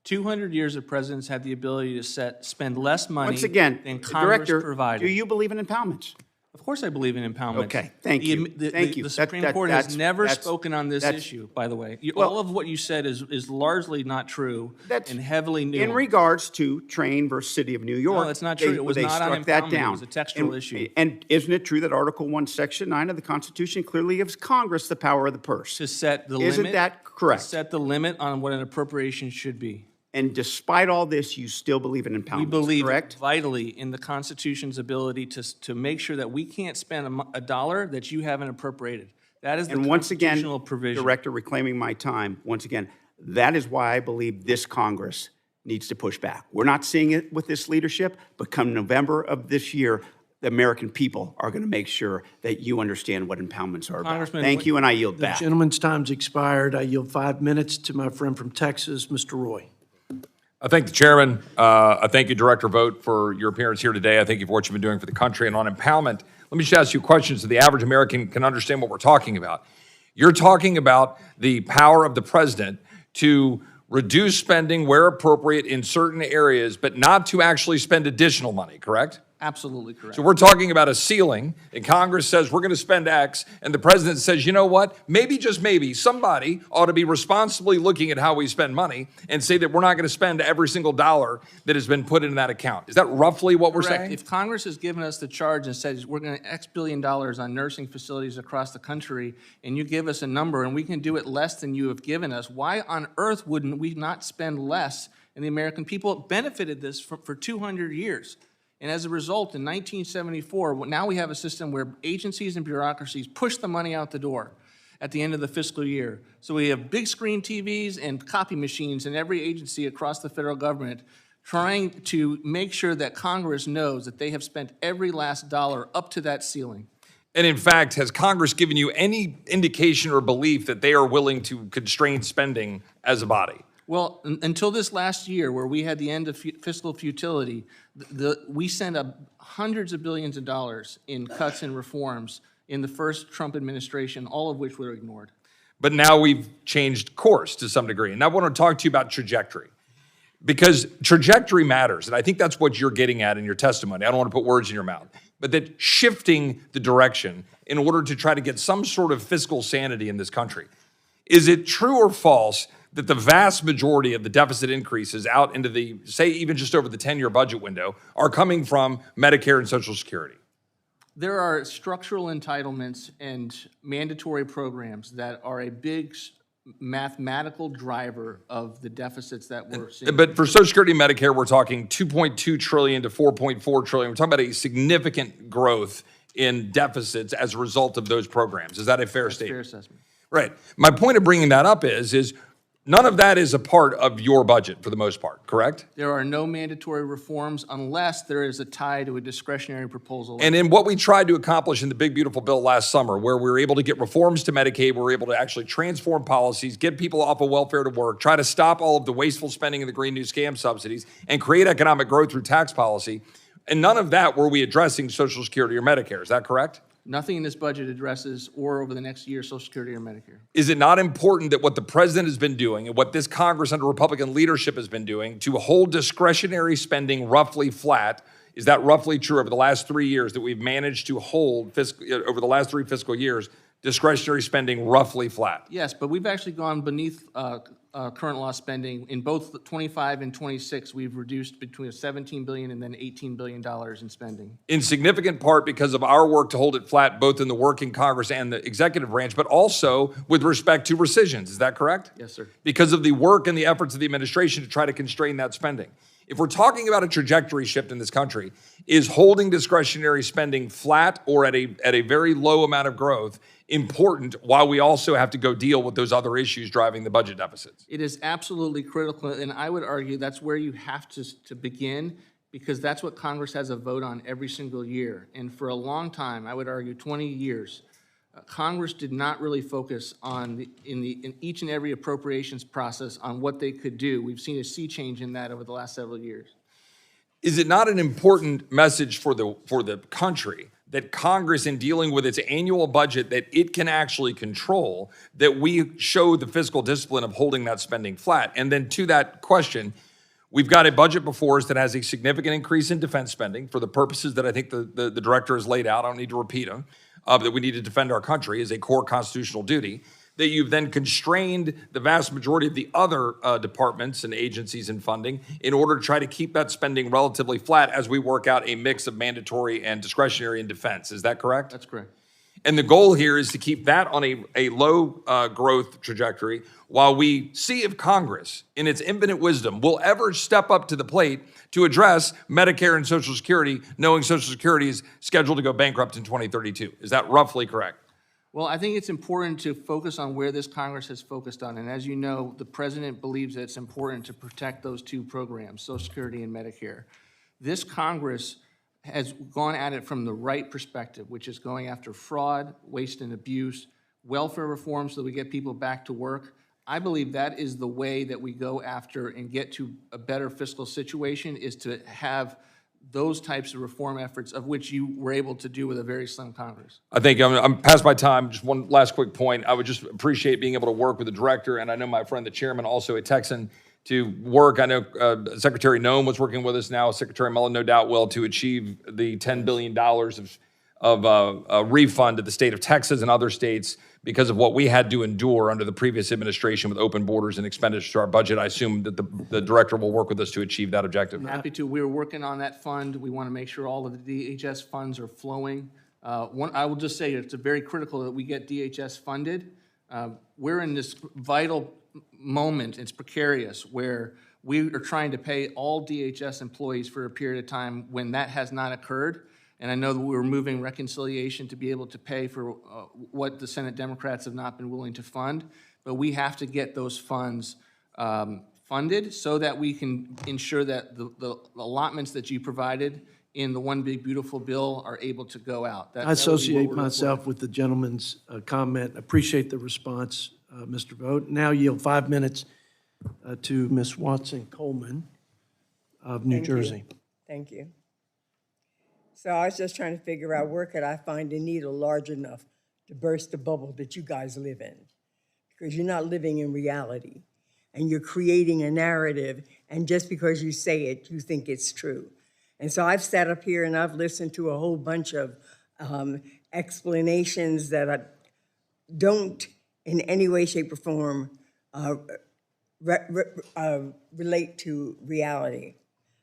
200 years of presidents had the ability to spend less money Once again, than Congress Director, provided. do you believe in impoundments? Of course I believe in impoundments. Okay, thank you. Thank you. The Supreme Court has never spoken on this issue, by the way. All of what you said is largely not true and heavily nuanced. In regards to Train versus City of New York. No, that's not true. It was not on impoundment. It was a textual issue. And isn't it true that Article 1, Section 9 of the Constitution clearly gives Congress the power of the purse? To set the limit. Isn't that correct? To set the limit on what an appropriation should be. And despite all this, you still believe in impoundments, We believe correct? vitally in the Constitution's ability to make sure that we can't spend a dollar that you haven't appropriated. That is the constitutional provision. Director, reclaiming my time, once again, that is why I believe this Congress needs to push back. We're not seeing it with this leadership, but come November of this year, the American people are going to make sure that you understand what impoundments are about. Thank you, and I yield back. The gentleman's time's expired. I yield 5 minutes to my friend from Texas, Mr. Roy. I thank the chairman. I thank you, Director Vogt, for your appearance here today. I thank you for what you've been doing for the country. And on impoundment, let me just ask you questions so the average American can understand what we're talking about. You're talking about the power of the president to reduce spending where appropriate in certain areas, but not to actually spend additional money, correct? Absolutely correct. So we're talking about a ceiling, and Congress says we're going to spend X, and the president says, you know what, maybe, just maybe, somebody ought to be responsibly looking at how we spend money and say that we're not going to spend every single dollar that has been put in that account. Is that roughly what we're saying? If Congress has given us the charge and says we're going to X billion dollars on nursing facilities across the country, and you give us a number and we can do it less than you have given us, why on earth wouldn't we not spend less? And the American people benefited this for 200 years. And as a result, in 1974, now we have a system where agencies and bureaucracies push the money out the door at the end of the fiscal year. So we have big screen TVs and copy machines in every agency across the federal government trying to make sure that Congress knows that they have spent every last dollar up to that ceiling. And in fact, has Congress given you any indication or belief that they are willing to constrain spending as a body? Well, until this last year, where we had the end of fiscal futility, we sent up hundreds of billions of dollars in cuts and reforms in the first Trump administration, all of which were ignored. But now we've changed course to some degree. And I want to talk to you about trajectory, because trajectory matters. And I think that's what you're getting at in your testimony. I don't want to put words in your mouth, but that shifting the direction in order to try to get some sort of fiscal sanity in this country. Is it true or false that the vast majority of the deficit increases out into the, say, even just over the 10-year budget window, are coming from Medicare and Social Security? There are structural entitlements and mandatory programs that are a big mathematical driver of the deficits that we're seeing. But for Social Security and Medicare, we're talking $2.2 trillion to $4.4 trillion. We're talking about a significant growth in deficits as a result of those programs. Is that a fair statement? Fair assessment. Right. My point of bringing that up is none of that is a part of your budget for the most part, correct? There are no mandatory reforms unless there is a tie to a discretionary proposal. And in what we tried to accomplish in the Big Beautiful Bill last summer, where we were able to get reforms to Medicaid, we were able to actually transform policies, get people off of welfare to work, try to stop all of the wasteful spending of the Green New Scam subsidies, and create economic growth through tax policy. And none of that were we addressing Social Security or Medicare. Is that correct? Nothing in this budget addresses or over the next year Social Security or Medicare. Is it not important that what the president has been doing and what this Congress under Republican leadership has been doing to hold discretionary spending roughly flat? Is that roughly true over the last 3 years that we've managed to hold over the last 3 fiscal years, discretionary spending roughly flat? Yes, but we've actually gone beneath current law spending. In both 25 and 26, we've reduced between $17 billion and then $18 billion in spending. In significant part because of our work to hold it flat, both in the working Congress and the executive branch, but also with respect to rescissions. Is that correct? Yes, sir. Because of the work and the efforts of the administration to try to constrain that spending. If we're talking about a trajectory shift in this country, is holding discretionary spending flat or at a very low amount of growth important while we also have to go deal with those other issues driving the budget deficits? It is absolutely critical, and I would argue that's where you have to begin, because that's what Congress has a vote on every single year. And for a long time, I would argue 20 years, Congress did not really focus on in each and every appropriations process on what they could do. We've seen a sea change in that over the last several years. Is it not an important message for the country that Congress, in dealing with its annual budget that it can actually control, that we show the fiscal discipline of holding that spending flat? And then to that question, we've got a budget before us that has a significant increase in defense spending for the purposes that I think the director has laid out. I don't need to repeat them. That we need to defend our country is a core constitutional duty, that you've then constrained the vast majority of the other departments and agencies in funding in order to try to keep that spending relatively flat as we work out a mix of mandatory and discretionary in defense. Is that correct? That's correct. And the goal here is to keep that on a low growth trajectory while we see if Congress, in its infinite wisdom, will ever step up to the plate to address Medicare and Social Security, knowing Social Security is scheduled to go bankrupt in 2032. Is that roughly correct? Well, I think it's important to focus on where this Congress has focused on. And as you know, the president believes that it's important to protect those two programs, Social Security and Medicare. This Congress has gone at it from the right perspective, which is going after fraud, waste and abuse, welfare reform so that we get people back to work. I believe that is the way that we go after and get to a better fiscal situation, is to have those types of reform efforts, of which you were able to do with a very slim Congress. I think I'm past my time. Just one last quick point. I would just appreciate being able to work with the director, and I know my friend, the chairman, also a Texan, to work. I know Secretary Noem was working with us now. Secretary Mullen no doubt will, to achieve the $10 billion of refund to the state of Texas and other states because of what we had to endure under the previous administration with open borders and expenditures to our budget. I assume that the director will work with us to achieve that objective. Happy to. We're working on that fund. We want to make sure all of the DHS funds are flowing. I will just say it's very critical that we get DHS funded. We're in this vital moment, it's precarious, where we are trying to pay all DHS employees for a period of time when that has not occurred. And I know that we're moving reconciliation to be able to pay for what the Senate Democrats have not been willing to fund. But we have to get those funds funded so that we can ensure that the allotments that you provided in the One Big Beautiful Bill are able to go out. I associate myself with the gentleman's comment. Appreciate the response, Mr. Vogt. Now yield 5 minutes to Ms. Watson Coleman of New Jersey. Thank you. So I was just trying to figure out where could I find a needle large enough to burst the bubble that you guys live in, because you're not living in reality, and you're creating a narrative, and just because you say it, you think it's true. And so I've sat up here and I've listened to a whole bunch of explanations that don't in any way, shape, or form relate to reality.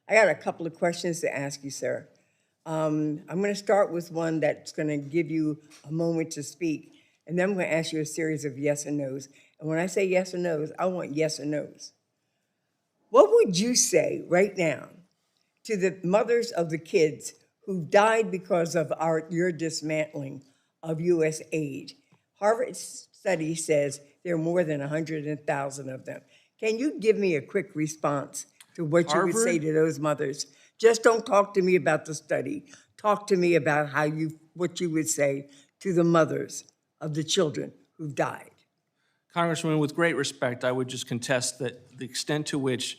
I got a couple of questions to ask you, sir. I'm going to start with one that's going to give you a moment to speak, and then I'm going to ask you a series of yes and no's. And when I say yes or no's, I want yes or no's. What would you say right now to the mothers of the kids who died because of your dismantling of U.S. aid? Harvard study says there are more than 100,000 of them. Can you give me a quick response to what you would say to those mothers? Just don't talk to me about the study. Talk to me about what you would say to the mothers of the children who've died. Congresswoman, with great respect, I would just contest that the extent to which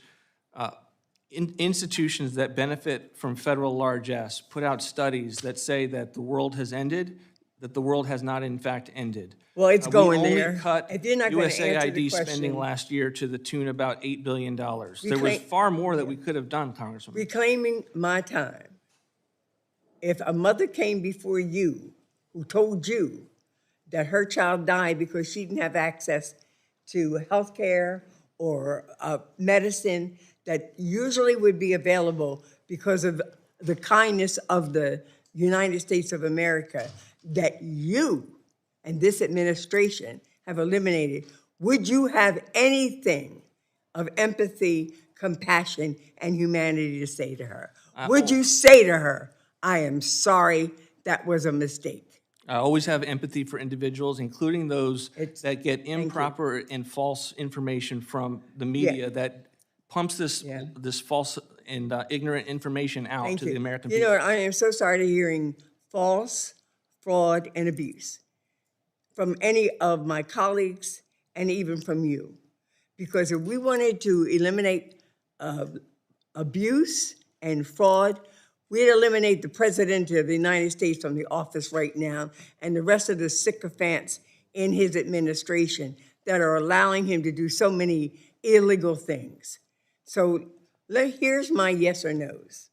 institutions that benefit from federal largesse put out studies that say that the world has ended, that the world has not in fact ended. Well, it's going there. We only cut If you're not gonna answer the USAID spending question- last year to the tune about $8 billion. There was far more that we could have done, Congresswoman. Reclaiming my time. If a mother came before you who told you that her child died because she didn't have access to health care or medicine that usually would be available because of the kindness of the United States of America, that you and this administration have eliminated, would you have anything of empathy, compassion, and humanity to say to her? Would you say to her, I am sorry, that was a mistake? I always have empathy for individuals, including those that get improper and false information from the media that pumps this false and ignorant information out to the American people. You know, I am so tired of hearing false, fraud, and abuse from any of my colleagues and even from you. Because if we wanted to eliminate abuse and fraud, we'd eliminate the President of the United States from the office right now and the rest of the sycophants in his administration that are allowing him to do so many illegal things. So here's my yes or no's.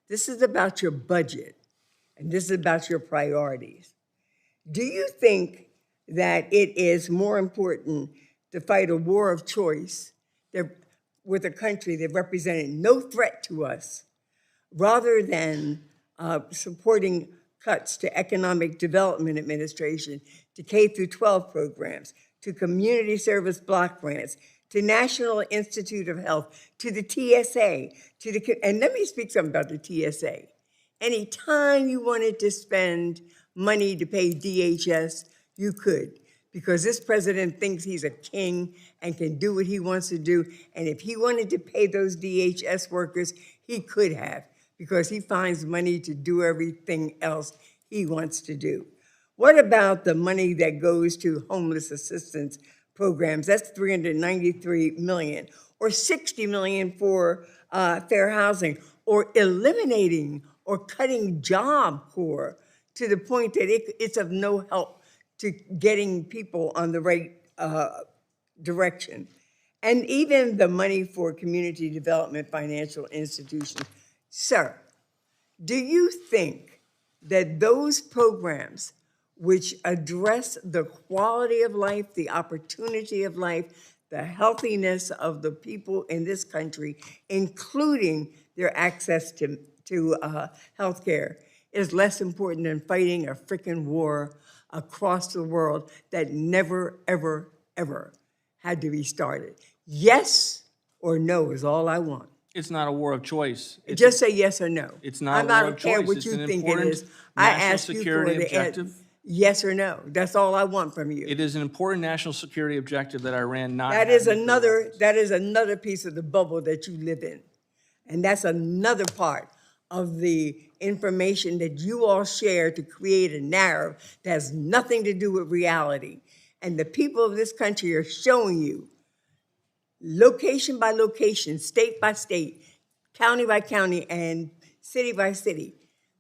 This is about your budget, and this is about your priorities. Do you think that it is more important to fight a war of choice with a country that represented no threat to us, rather than supporting cuts to Economic Development Administration, to K through 12 programs, to community service block grants, to National Institute of Health, to the TSA, and let me speak something about the TSA. Anytime you wanted to spend money to pay DHS, you could, because this president thinks he's a king and can do what he wants to do. And if he wanted to pay those DHS workers, he could have, because he finds money to do everything else he wants to do. What about the money that goes to homeless assistance programs? That's $393 million, or $60 million for fair housing, or eliminating or cutting Job Corps to the point that it's of no help to getting people on the right direction. And even the money for community development financial institutions. Sir, do you think that those programs which address the quality of life, the opportunity of life, the healthiness of the people in this country, including their access to health care, is less important than fighting a frickin' war across the world that never, ever, ever had to be started? Yes or no is all I want. It's not a war of choice. Just say yes or no. It's not a war of choice. I don't care what you think it is. I ask you for the yes or no. That's all I want from you. It is an important national security objective that Iran not. That is another piece of the bubble that you live in, and that's another part of the information that you all share to create a narrative that has nothing to do with reality. And the people of this country are showing you, location by location, state by state, county by county, and city by city,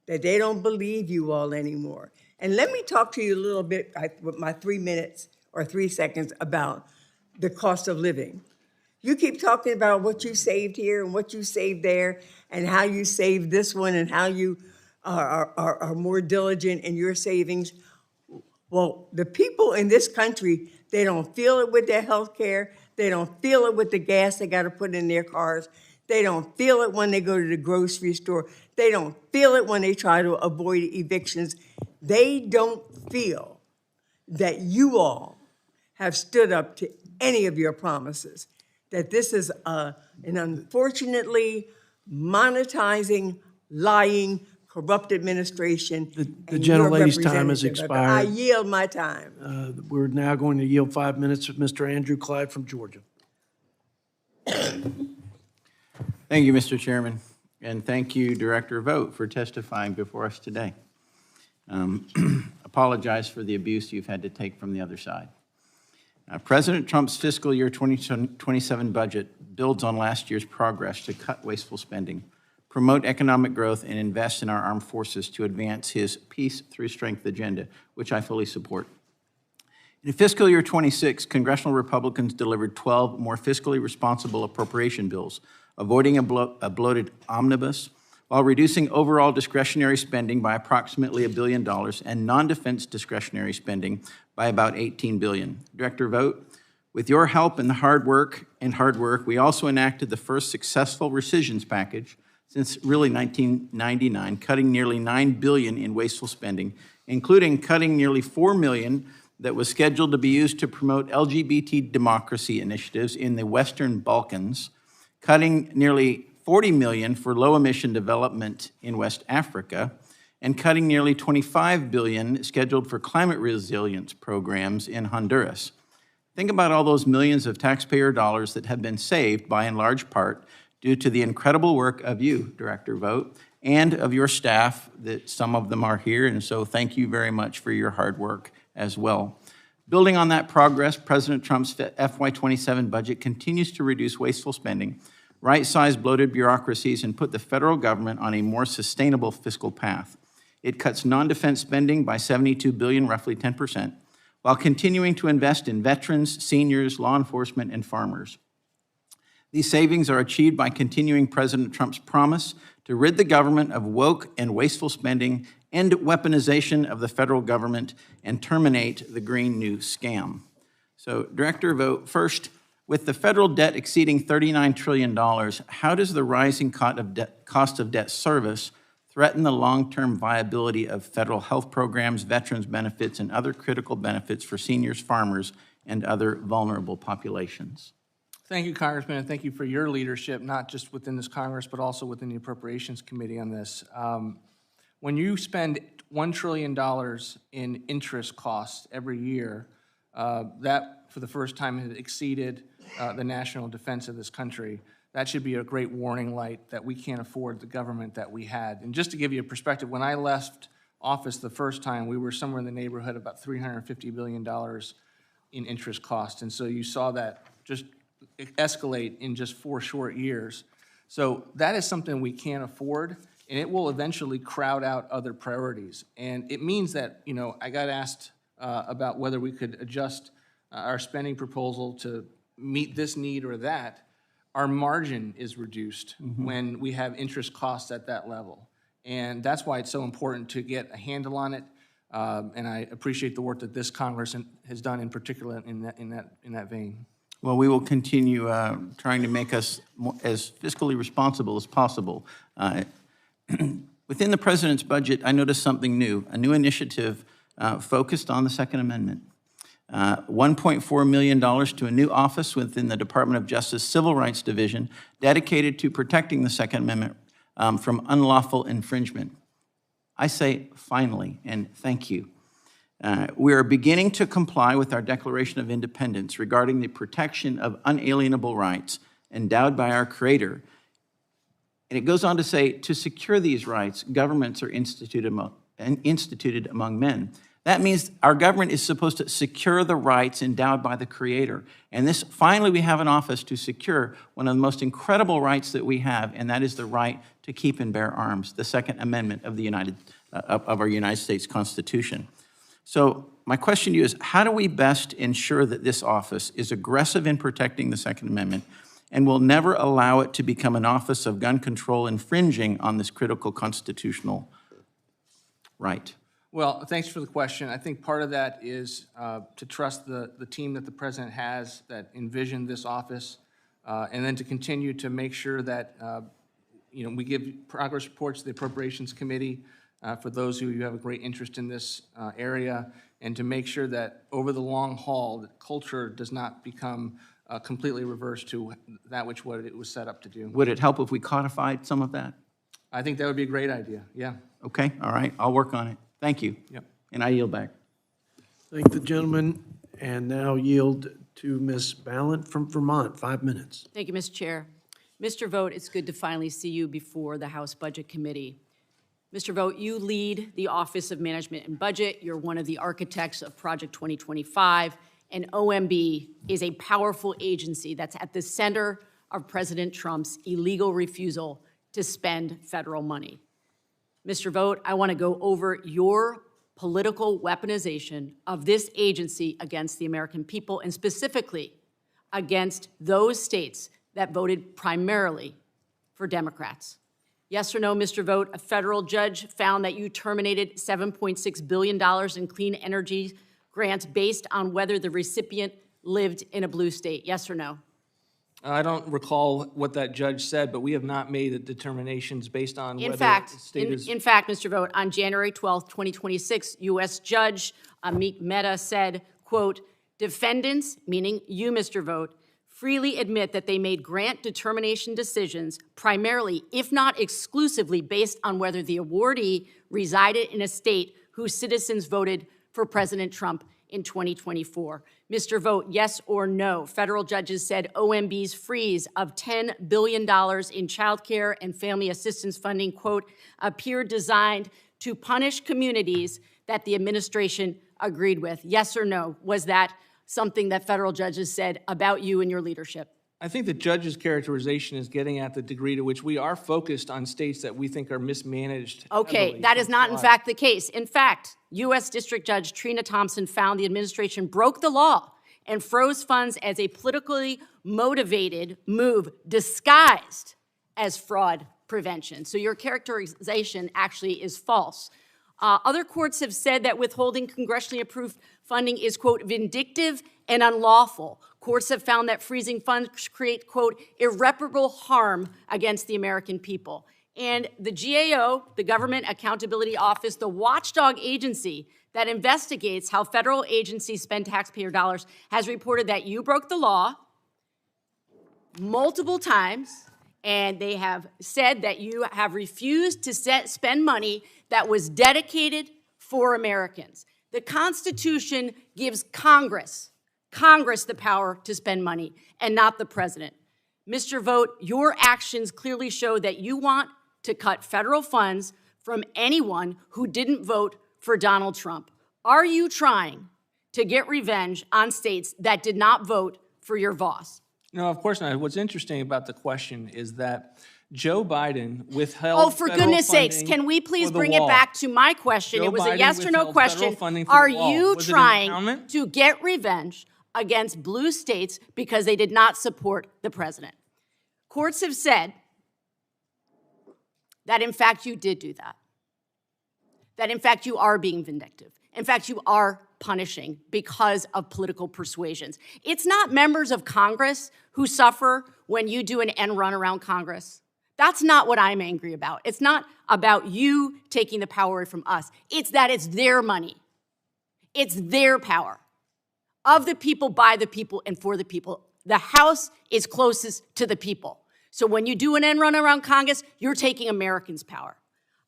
that they don't believe you all anymore. And let me talk to you a little bit with my 3 minutes or 3 seconds about the cost of living. You keep talking about what you saved here and what you saved there and how you saved this one and how you are more diligent in your savings. Well, the people in this country, they don't feel it with their health care. They don't feel it with the gas they got to put in their cars. They don't feel it when they go to the grocery store. They don't feel it when they try to avoid evictions. They don't feel that you all have stood up to any of your promises, that this is an unfortunately monetizing, lying, corrupt administration. The gentlelady's time has expired. I yield my time. We're now going to yield 5 minutes to Mr. Andrew Clyde from Georgia. Thank you, Mr. Chairman, and thank you, Director Vogt, for testifying before us today. Apologize for the abuse you've had to take from the other side. President Trump's fiscal year 2027 budget builds on last year's progress to cut wasteful spending, promote economic growth, and invest in our armed forces to advance his peace through strength agenda, which I fully support. In fiscal year 26, congressional Republicans delivered 12 more fiscally responsible appropriation bills, avoiding a bloated omnibus, while reducing overall discretionary spending by approximately $1 billion and non-defense discretionary spending by about $18 billion. Director Vogt, with your help and hard work, we also enacted the first successful rescissions package since really 1999, cutting nearly $9 billion in wasteful spending, including cutting nearly $4 million that was scheduled to be used to promote LGBT democracy initiatives in the Western Balkans, cutting nearly $40 million for low-emission development in West Africa, and cutting nearly $25 billion scheduled for climate resilience programs in Honduras. Think about all those millions of taxpayer dollars that have been saved by, in large part, due to the incredible work of you, Director Vogt, and of your staff, that some of them are here, and so thank you very much for your hard work as well. Building on that progress, President Trump's FY27 budget continues to reduce wasteful spending, right-size bloated bureaucracies, and put the federal government on a more sustainable fiscal path. It cuts non-defense spending by $72 billion, roughly 10%, while continuing to invest in veterans, seniors, law enforcement, and farmers. These savings are achieved by continuing President Trump's promise to rid the government of woke and wasteful spending, end weaponization of the federal government, and terminate the Green New Scam. So, Director Vogt, first, with the federal debt exceeding $39 trillion, how does the rising cost of debt service threaten the long-term viability of federal health programs, veterans benefits, and other critical benefits for seniors, farmers, and other vulnerable populations? Thank you, Congressman, and thank you for your leadership, not just within this Congress, but also within the Appropriations Committee on this. When you spend $1 trillion in interest costs every year, that, for the first time, has exceeded the national defense of this country. That should be a great warning light that we can't afford the government that we had. And just to give you a perspective, when I left office the first time, we were somewhere in the neighborhood of about $350 billion in interest costs. And so you saw that just escalate in just 4 short years. So that is something we can't afford, and it will eventually crowd out other priorities. And it means that, you know, I got asked about whether we could adjust our spending proposal to meet this need or that. Our margin is reduced when we have interest costs at that level. And that's why it's so important to get a handle on it. And I appreciate the work that this Congress has done in particular in that vein. Well, we will continue trying to make us as fiscally responsible as possible. Within the President's budget, I noticed something new, a new initiative focused on the Second Amendment. $1.4 million to a new office within the Department of Justice Civil Rights Division dedicated to protecting the Second Amendment from unlawful infringement. I say finally, and thank you. We are beginning to comply with our Declaration of Independence regarding the protection of unalienable rights endowed by our Creator. And it goes on to say, to secure these rights, governments are instituted among men. That means our government is supposed to secure the rights endowed by the Creator. And this, finally, we have an office to secure one of the most incredible rights that we have, and that is the right to keep and bear arms, the Second Amendment of our United States Constitution. So my question to you is, how do we best ensure that this office is aggressive in protecting the Second Amendment and will never allow it to become an office of gun control infringing on this critical constitutional right? Well, thanks for the question. I think part of that is to trust the team that the President has that envisioned this office, and then to continue to make sure that we give progress reports to the Appropriations Committee for those who have a great interest in this area, and to make sure that over the long haul, the culture does not become completely reversed to that which what it was set up to do. Would it help if we codified some of that? I think that would be a great idea, yeah. Okay, all right, I'll work on it. Thank you. Yep. And I yield back. Thank the gentleman, and now yield to Ms. Ballant from Vermont, 5 minutes. Thank you, Mr. Chair. Mr. Vogt, it's good to finally see you before the House Budget Committee. Mr. Vogt, you lead the Office of Management and Budget. You're one of the architects of Project 2025, and OMB is a powerful agency that's at the center of President Trump's illegal refusal to spend federal money. Mr. Vogt, I want to go over your political weaponization of this agency against the American people, and specifically against those states that voted primarily for Democrats. Yes or no, Mr. Vogt, a federal judge found that you terminated $7.6 billion in clean energy grants based on whether the recipient lived in a blue state. Yes or no? I don't recall what that judge said, but we have not made the determinations based on whether fact, the state is... In fact, Mr. Vogt, on January 12th, 2026, U.S. Judge Amit Mehta said, quote, defendants, meaning you, Mr. Vogt, freely admit that they made grant determination decisions primarily, if not exclusively, based on whether the awardee resided in a state whose citizens voted for President Trump in 2024. Mr. Vogt, yes or no? Federal judges said OMB's freeze of $10 billion in child care and family assistance funding, quote, appeared designed to punish communities that the administration agreed with. Yes or no? Was that something that federal judges said about you and your leadership? I think the judge's characterization is getting at the degree to which we are focused on states that we think are mismanaged. Okay, that is not in fact the case. In fact, U.S. District Judge Trina Thompson found the administration broke the law and froze funds as a politically motivated move disguised as fraud prevention. So your characterization actually is false. Other courts have said that withholding congressionally approved funding is, quote, vindictive and unlawful. Courts have found that freezing funds create, quote, irreparable harm against the American people. And the GAO, the Government Accountability Office, the watchdog agency that investigates how federal agencies spend taxpayer dollars, has reported that you broke the law multiple times, and they have said that you have refused to spend money that was dedicated for Americans. The Constitution gives Congress the power to spend money and not the president. Mr. Vogt, your actions clearly show that you want to cut federal funds from anyone who didn't vote for Donald Trump. Are you trying to get revenge on states that did not vote for your boss? No, of course not. What's interesting about the question is that Joe Biden withheld Oh, for goodness sakes, can we please bring it back to my question? It was a yes or no question. Are you trying to get revenge against blue states because they did not support the president? Courts have said that, in fact, you did do that. That, in fact, you are being vindictive. In fact, you are punishing because of political persuasions. It's not members of Congress who suffer when you do an end run around Congress. That's not what I'm angry about. It's not about you taking the power away from us. It's that it's their money. It's their power. Of the people, by the people, and for the people. The House is closest to the people. So when you do an end run around Congress, you're taking Americans' power.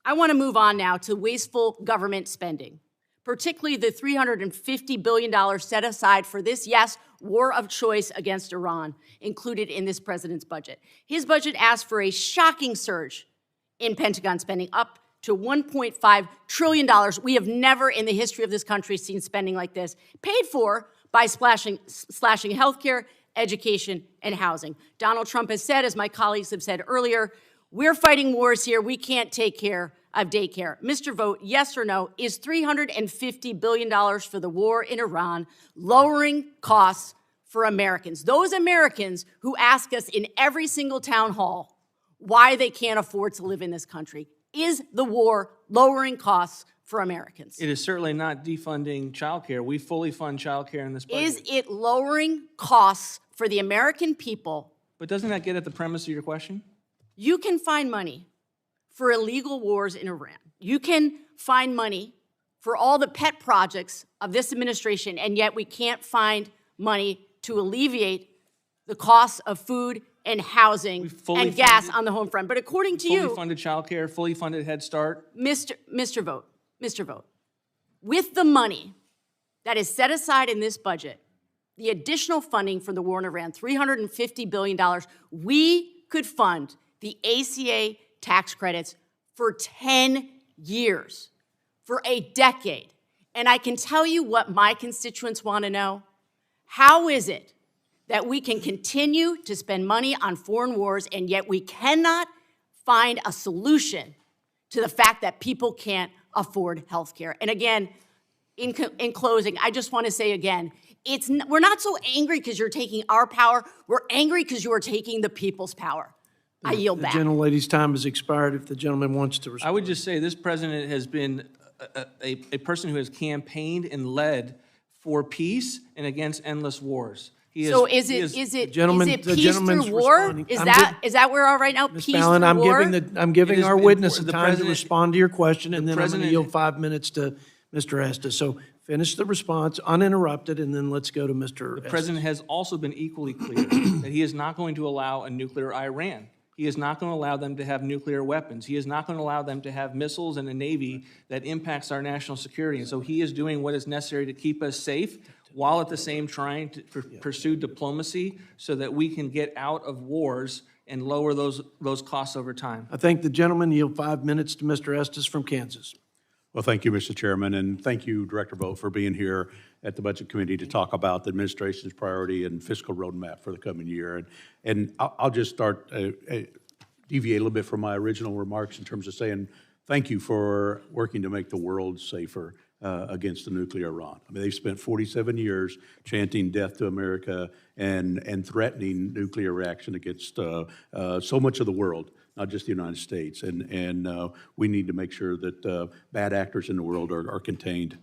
I want to move on now to wasteful government spending, particularly the $350 billion set aside for this, yes, war of choice against Iran, included in this president's budget. His budget asked for a shocking surge in Pentagon spending, up to $1.5 trillion. We have never in the history of this country seen spending like this, paid for by slashing healthcare, education, and housing. Donald Trump has said, as my colleagues have said earlier, we're fighting wars here. We can't take care of daycare. Mr. Vogt, yes or no, is $350 billion for the war in Iran lowering costs for Americans? Those Americans who ask us in every single town hall why they can't afford to live in this country. Is the war lowering costs for Americans? It is certainly not defunding childcare. We fully fund childcare in this budget. Is it lowering costs for the American people? But doesn't that get at the premise of your question? You can find money for illegal wars in Iran. You can find money for all the pet projects of this administration, and yet we can't find money to alleviate the costs of food and housing and gas on the home front. But according to you— fully funded childcare, fully funded Head Start. Mr. Vogt, with the money that is set aside in this budget, the additional funding for the war in Iran, $350 billion, we could fund the ACA tax credits for 10 years, for a decade. And I can tell you what my constituents want to know. How is it that we can continue to spend money on foreign wars and yet we cannot find a solution to the fact that people can't afford health care? And again, in closing, I just want to say again, we're not so angry because you're taking our power. We're angry because you are taking the people's power. I yield back. The gentlelady's time has expired. If the gentleman wants to respond. I would just say this president has been a person who has campaigned and led for peace and against endless wars. So is it peace through war? Is that where we are right now? Peace Fallon, through war? I'm giving our witness the time to president- respond to your question, and then I'm going to president- yield 5 minutes to Mr. Estes. So finish the response uninterrupted, and then let's go to Mr. The Estes. president has also been equally clear that he is not going to allow a nuclear Iran. He is not going to allow them to have nuclear weapons. He is not going to allow them to have missiles and a Navy that impacts our national security. And so he is doing what is necessary to keep us safe while at the same trying to pursue diplomacy so that we can get out of wars and lower those costs over time. I thank the gentleman. Yield 5 minutes to Mr. Estes from Kansas. Well, thank you, Mr. Chairman, and thank you, Director Vogt, for being here at the Budget Committee to talk about the administration's priority and fiscal roadmap for the coming year. And I'll just start, deviate a little bit from my original remarks in terms of saying thank you for working to make the world safer against the nuclear Iran. I mean, they've spent 47 years chanting death to America and threatening nuclear reaction against so much of the world, not just the United States. And we need to make sure that bad actors in the world are contained.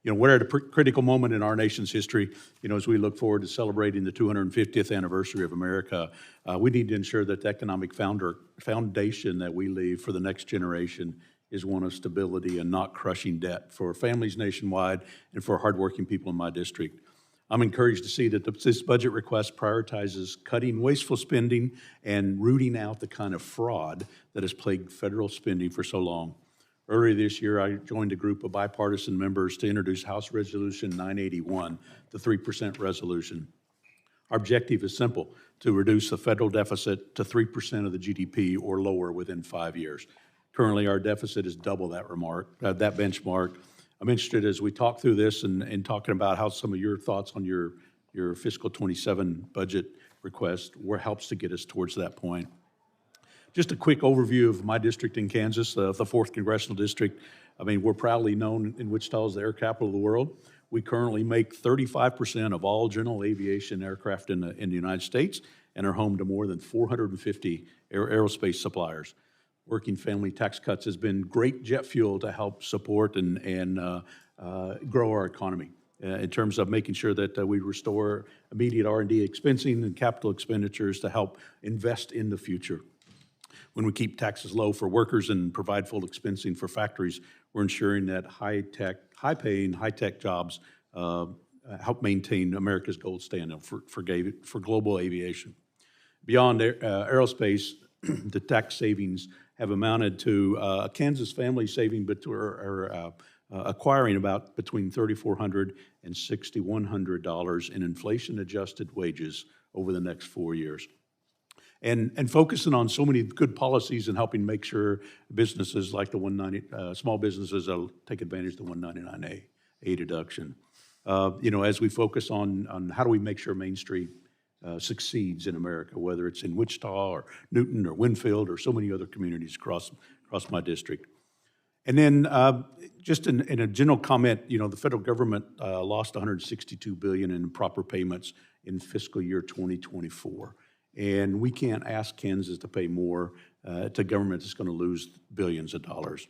You know, we're at a critical moment in our nation's history. You know, as we look forward to celebrating the 250th anniversary of America, we need to ensure that the economic foundation that we leave for the next generation is one of stability and not crushing debt for families nationwide and for hardworking people in my district. I'm encouraged to see that this budget request prioritizes cutting wasteful spending and rooting out the kind of fraud that has plagued federal spending for so long. Earlier this year, I joined a group of bipartisan members to introduce House Resolution 981, the 3% resolution. Our objective is simple: to reduce the federal deficit to 3% of the GDP or lower within 5 years. Currently, our deficit is double that benchmark. I'm interested, as we talk through this and talking about how some of your thoughts on your fiscal 27 budget request helps to get us towards that point. Just a quick overview of my district in Kansas, the 4th Congressional District. I mean, we're proudly known in Wichita as the air capital of the world. We currently make 35% of all general aviation aircraft in the United States and are home to more than 450 aerospace suppliers. Working family tax cuts has been great jet fuel to help support and grow our economy in terms of making sure that we restore immediate R&D expensing and capital expenditures to help invest in the future. When we keep taxes low for workers and provide full expensing for factories, we're ensuring that high-paying, high-tech jobs help maintain America's gold standard for global aviation. Beyond aerospace, the tax savings have amounted to a Kansas family saving acquiring about between $3,400 and $6,100 in inflation-adjusted wages over the next 4 years. And focusing on so many good policies and helping make sure businesses like the small businesses will take advantage of the 199A deduction. You know, as we focus on how do we make sure Main Street succeeds in America, whether it's in Wichita or Newton or Winfield or so many other communities across my district. And then just in a general comment, you know, the federal government lost $162 billion in improper payments in fiscal year 2024. And we can't ask Kansas to pay more to government that's going to lose billions of dollars.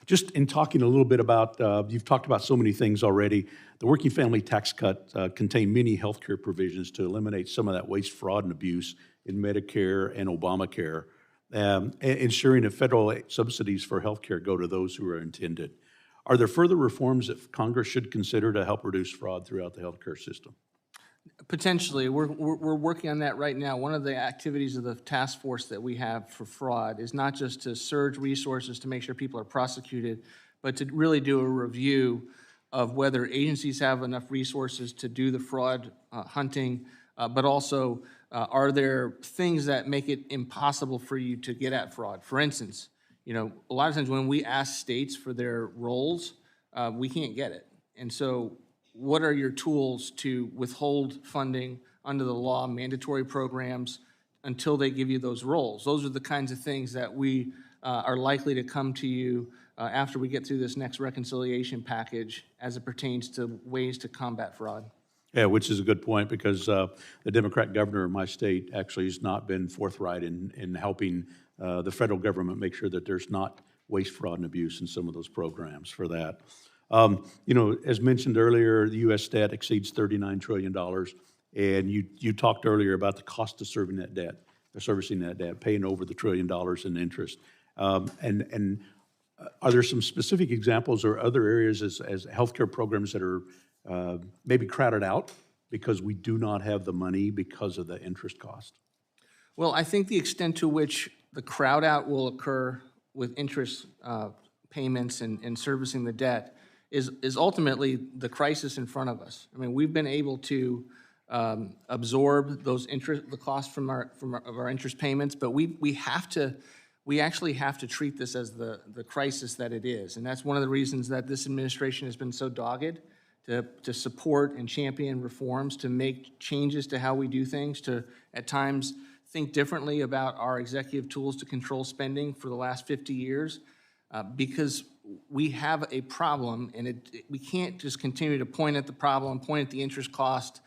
Just in talking a little bit about, you've talked about so many things already. The working family tax cut contained many health care provisions to eliminate some of that waste, fraud, and abuse in Medicare and Obamacare, ensuring that federal subsidies for health care go to those who are intended. Are there further reforms that Congress should consider to help reduce fraud throughout the health care system? Potentially. We're working on that right now. One of the activities of the task force that we have for fraud is not just to surge resources to make sure people are prosecuted, but to really do a review of whether agencies have enough resources to do the fraud hunting, but also are there things that make it impossible for you to get at fraud? For instance, you know, a lot of times when we ask states for their rolls, we can't get it. And so what are your tools to withhold funding under the law, mandatory programs, until they give you those roles? Those are the kinds of things that we are likely to come to you after we get through this next reconciliation package as it pertains to ways to combat fraud. Yeah, which is a good point, because the Democrat governor of my state actually has not been forthright in helping the federal government make sure that there's not waste, fraud, and abuse in some of those programs for that. You know, as mentioned earlier, the U.S. debt exceeds $39 trillion, and you talked earlier about the cost of servicing that debt, paying over the $1 trillion in interest. And are there some specific examples or other areas as healthcare programs that are maybe crowded out because we do not have the money because of the interest cost? Well, I think the extent to which the crowd out will occur with interest payments and servicing the debt is ultimately the crisis in front of us. I mean, we've been able to absorb those the cost of our interest payments, but we actually have to treat this as the crisis that it is, and that's one of the reasons that this administration has been so dogged to support and champion reforms, to make changes to how we do things, to at times think differently about our executive tools to control spending for the last 50 years, because we have a problem, and we can't just continue to point at the problem, point at the interest cost,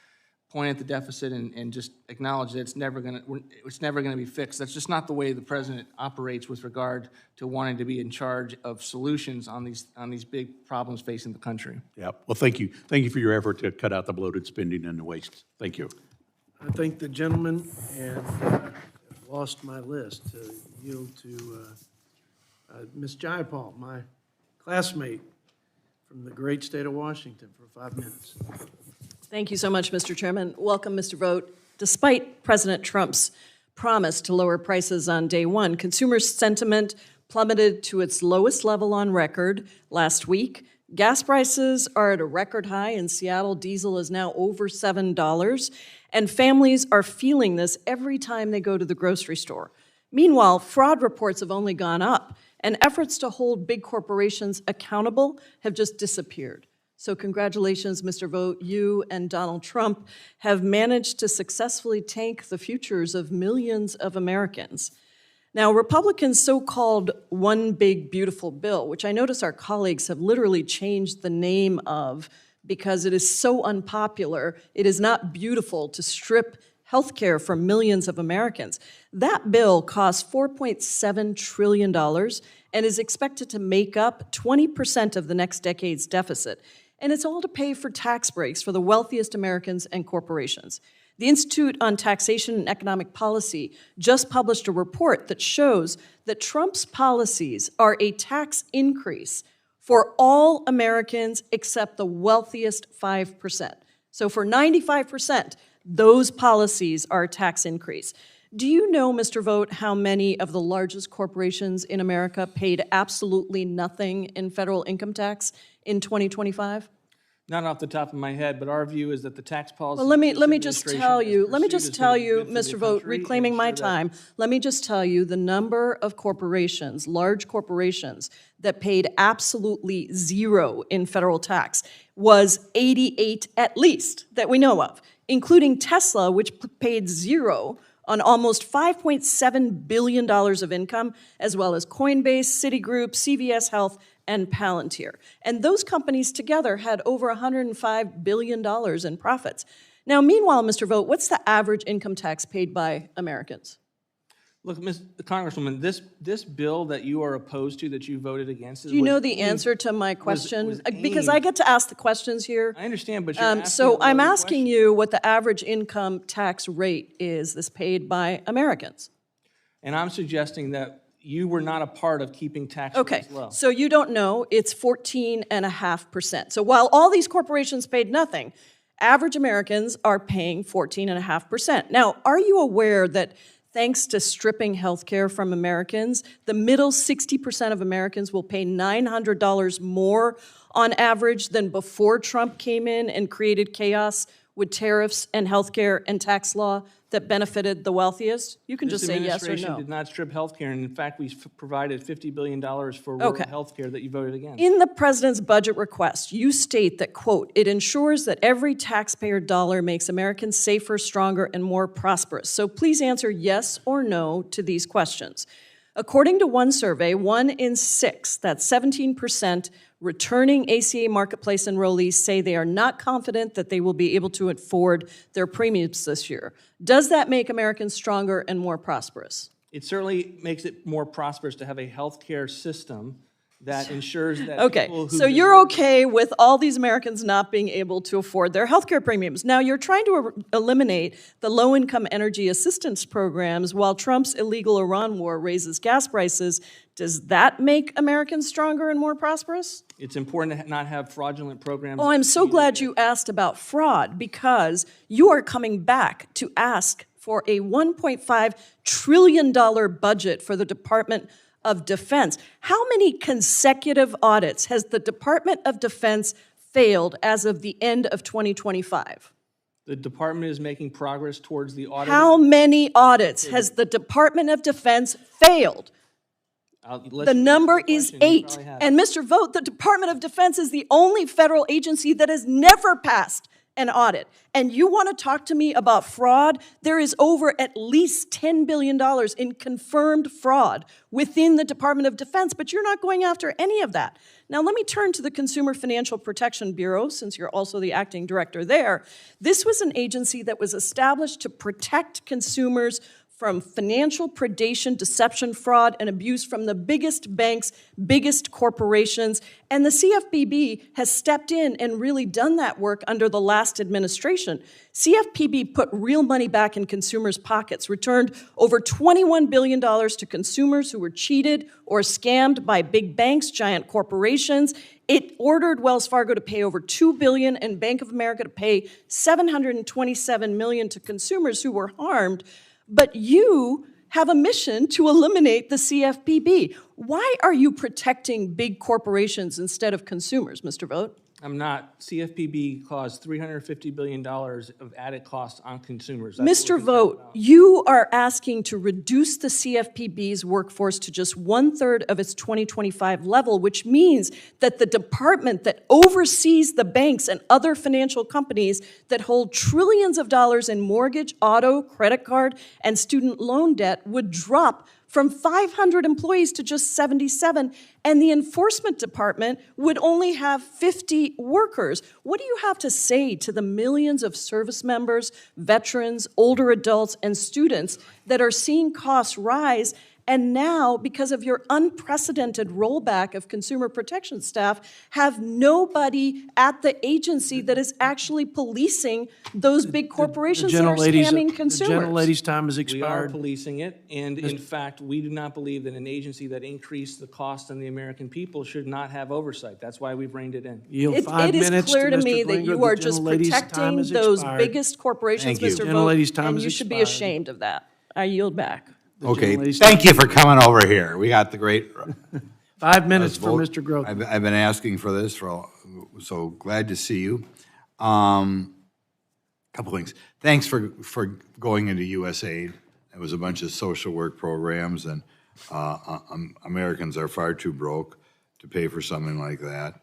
point at the deficit, and just acknowledge that it's never going to be fixed. That's just not the way the president operates with regard to wanting to be in charge of solutions on these big problems facing the country. Yeah. Well, thank you. Thank you for your effort to cut out the bloated spending and the waste. Thank you. I thank the gentleman, and lost my list to yield to Ms. Jayapal, my classmate from the great state of Washington, for 5 minutes. Thank you so much, Mr. Chairman. Welcome, Mr. Vogt. Despite President Trump's promise to lower prices on day one, consumer sentiment plummeted to its lowest level on record last week. Gas prices are at a record high. In Seattle, diesel is now over $7, and families are feeling this every time they go to the grocery store. Meanwhile, fraud reports have only gone up, and efforts to hold big corporations accountable have just disappeared. So congratulations, Mr. Vogt. You and Donald Trump have managed to successfully tank the futures of millions of Americans. Now, Republicans' so-called One Big Beautiful Bill, which I notice our colleagues have literally changed the name of because it is so unpopular, it is not beautiful to strip health care from millions of Americans. That bill costs $4.7 trillion and is expected to make up 20% of the next decade's deficit. And it's all to pay for tax breaks for the wealthiest Americans and corporations. The Institute on Taxation and Economic Policy just published a report that shows that Trump's policies are a tax increase for all Americans except the wealthiest 5%. So for 95%, those policies are a tax increase. Do you know, Mr. Vogt, how many of the largest corporations in America paid absolutely nothing in federal income tax in 2025? Not off the top of my head, but our view is that the tax policy. Well, let me just tell you, Mr. Vogt, reclaiming my time, let me just tell you the number of corporations, large corporations, that paid absolutely zero in federal tax was 88 at least that we know of, including Tesla, which paid zero on almost $5.7 billion of income, as well as Coinbase, Citigroup, CVS Health, and Palantir. And those companies together had over $105 billion in profits. Now, meanwhile, Mr. Vogt, what's the average income tax paid by Americans? Look, Ms. Congresswoman, this bill that you are opposed to, that you voted against. Do you know the answer to my question? Because I get to ask the questions here. I understand, but you're asking so I'm asking you what the average income tax rate is that's paid by Americans. And I'm suggesting that you were not a part of keeping tax rates low. So you don't know, it's 14.5%. So while all these corporations paid nothing, average Americans are paying 14.5%. Now, are you aware that thanks to stripping health care from Americans, the middle 60% of Americans will pay $900 more on average than before Trump came in and created chaos with tariffs and healthcare and tax law that benefited the wealthiest? You can just say yes or This administration no. did not strip healthcare, and in fact, we provided $50 billion for rural Okay. healthcare that you voted against. In the president's budget request, you state that, quote, it ensures that every taxpayer dollar makes Americans safer, stronger, and more prosperous. So please answer yes or no to these questions. According to one survey, 1 in 6, that's 17%, returning ACA Marketplace enrollees say they are not confident that they will be able to afford their premiums this year. Does that make Americans stronger and more prosperous? It certainly makes it more prosperous to have a healthcare system that ensures that Okay, people who so you're okay with all these Americans not being able to afford their healthcare premiums. Now, you're trying to eliminate the low-income energy assistance programs while Trump's illegal Iran war raises gas prices. Does that make Americans stronger and more prosperous? It's important to not have fraudulent programs. Oh, I'm so glad you asked about fraud, because you are coming back to ask for a $1.5 trillion budget for the Department of Defense. How many consecutive audits has the Department of Defense failed as of the end of 2025? The department is making progress towards the audit. How many audits has the Department of Defense failed? The number is 8. And Mr. Vogt, the Department of Defense is the only federal agency that has never passed an audit. And you want to talk to me about fraud? There is over at least $10 billion in confirmed fraud within the Department of Defense, but you're not going after any of that. Now, let me turn to the Consumer Financial Protection Bureau, since you're also the acting director there. This was an agency that was established to protect consumers from financial predation, deception, fraud, and abuse from the biggest banks, biggest corporations. And the CFPB has stepped in and really done that work under the last administration. CFPB put real money back in consumers' pockets, returned over $21 billion to consumers who were cheated or scammed by big banks, giant corporations. It ordered Wells Fargo to pay over $2 billion and Bank of America to pay $727 million to consumers who were harmed. But you have a mission to eliminate the CFPB. Why are you protecting big corporations instead of consumers, Mr. Vogt? I'm not. CFPB caused $350 billion of added costs on consumers. That's Mr. Vogt, you are asking to reduce the CFPB's workforce to just 1/3 of its 2025 level, which means that the department that oversees the banks and other financial companies that hold trillions of dollars in mortgage, auto, credit card, and student loan debt would drop from 500 employees to just 77, and the enforcement department would only have 50 workers. What do you have to say to the millions of service members, veterans, older adults, and students that are seeing costs rise? And now, because of your unprecedented rollback of consumer protection staff, have nobody at the agency that is actually policing those big corporations that are scamming consumers. The gentlelady's time has We are expired. policing it, and in fact, we do not believe that an agency that increased the cost on the American people should not have oversight. That's why we've reined it in. Yield It 5 is minutes clear to Mr. me that Bringer. you The are just gentlelady's time protecting has those expired. biggest corporations, Thank you. Mr. Gentlelady's Vogt, time and has you should be expired. ashamed of that. I yield back. Okay, gentlelady's thank you for coming over here. We got the great. 5 minutes for vote. Mr. Groth. I've been asking for this so glad to see you. Couple things. Thanks for going into USAID. It was a bunch of social work programs, and Americans are far too broke to pay for something like that.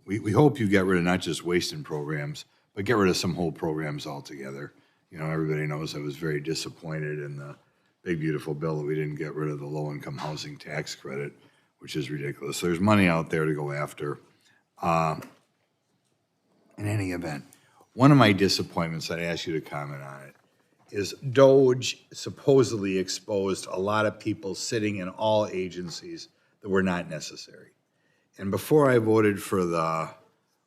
We hope you get rid of not just wasting programs, but get rid of some whole programs altogether. You know, everybody knows I was very disappointed in the big, beautiful bill that we didn't get rid of the low-income housing tax credit, which is ridiculous. There's money out there to go after. In any event, one of my disappointments, I'd ask you to comment on it, is DOGE supposedly exposed a lot of people sitting in all agencies that were not necessary. And before I voted for the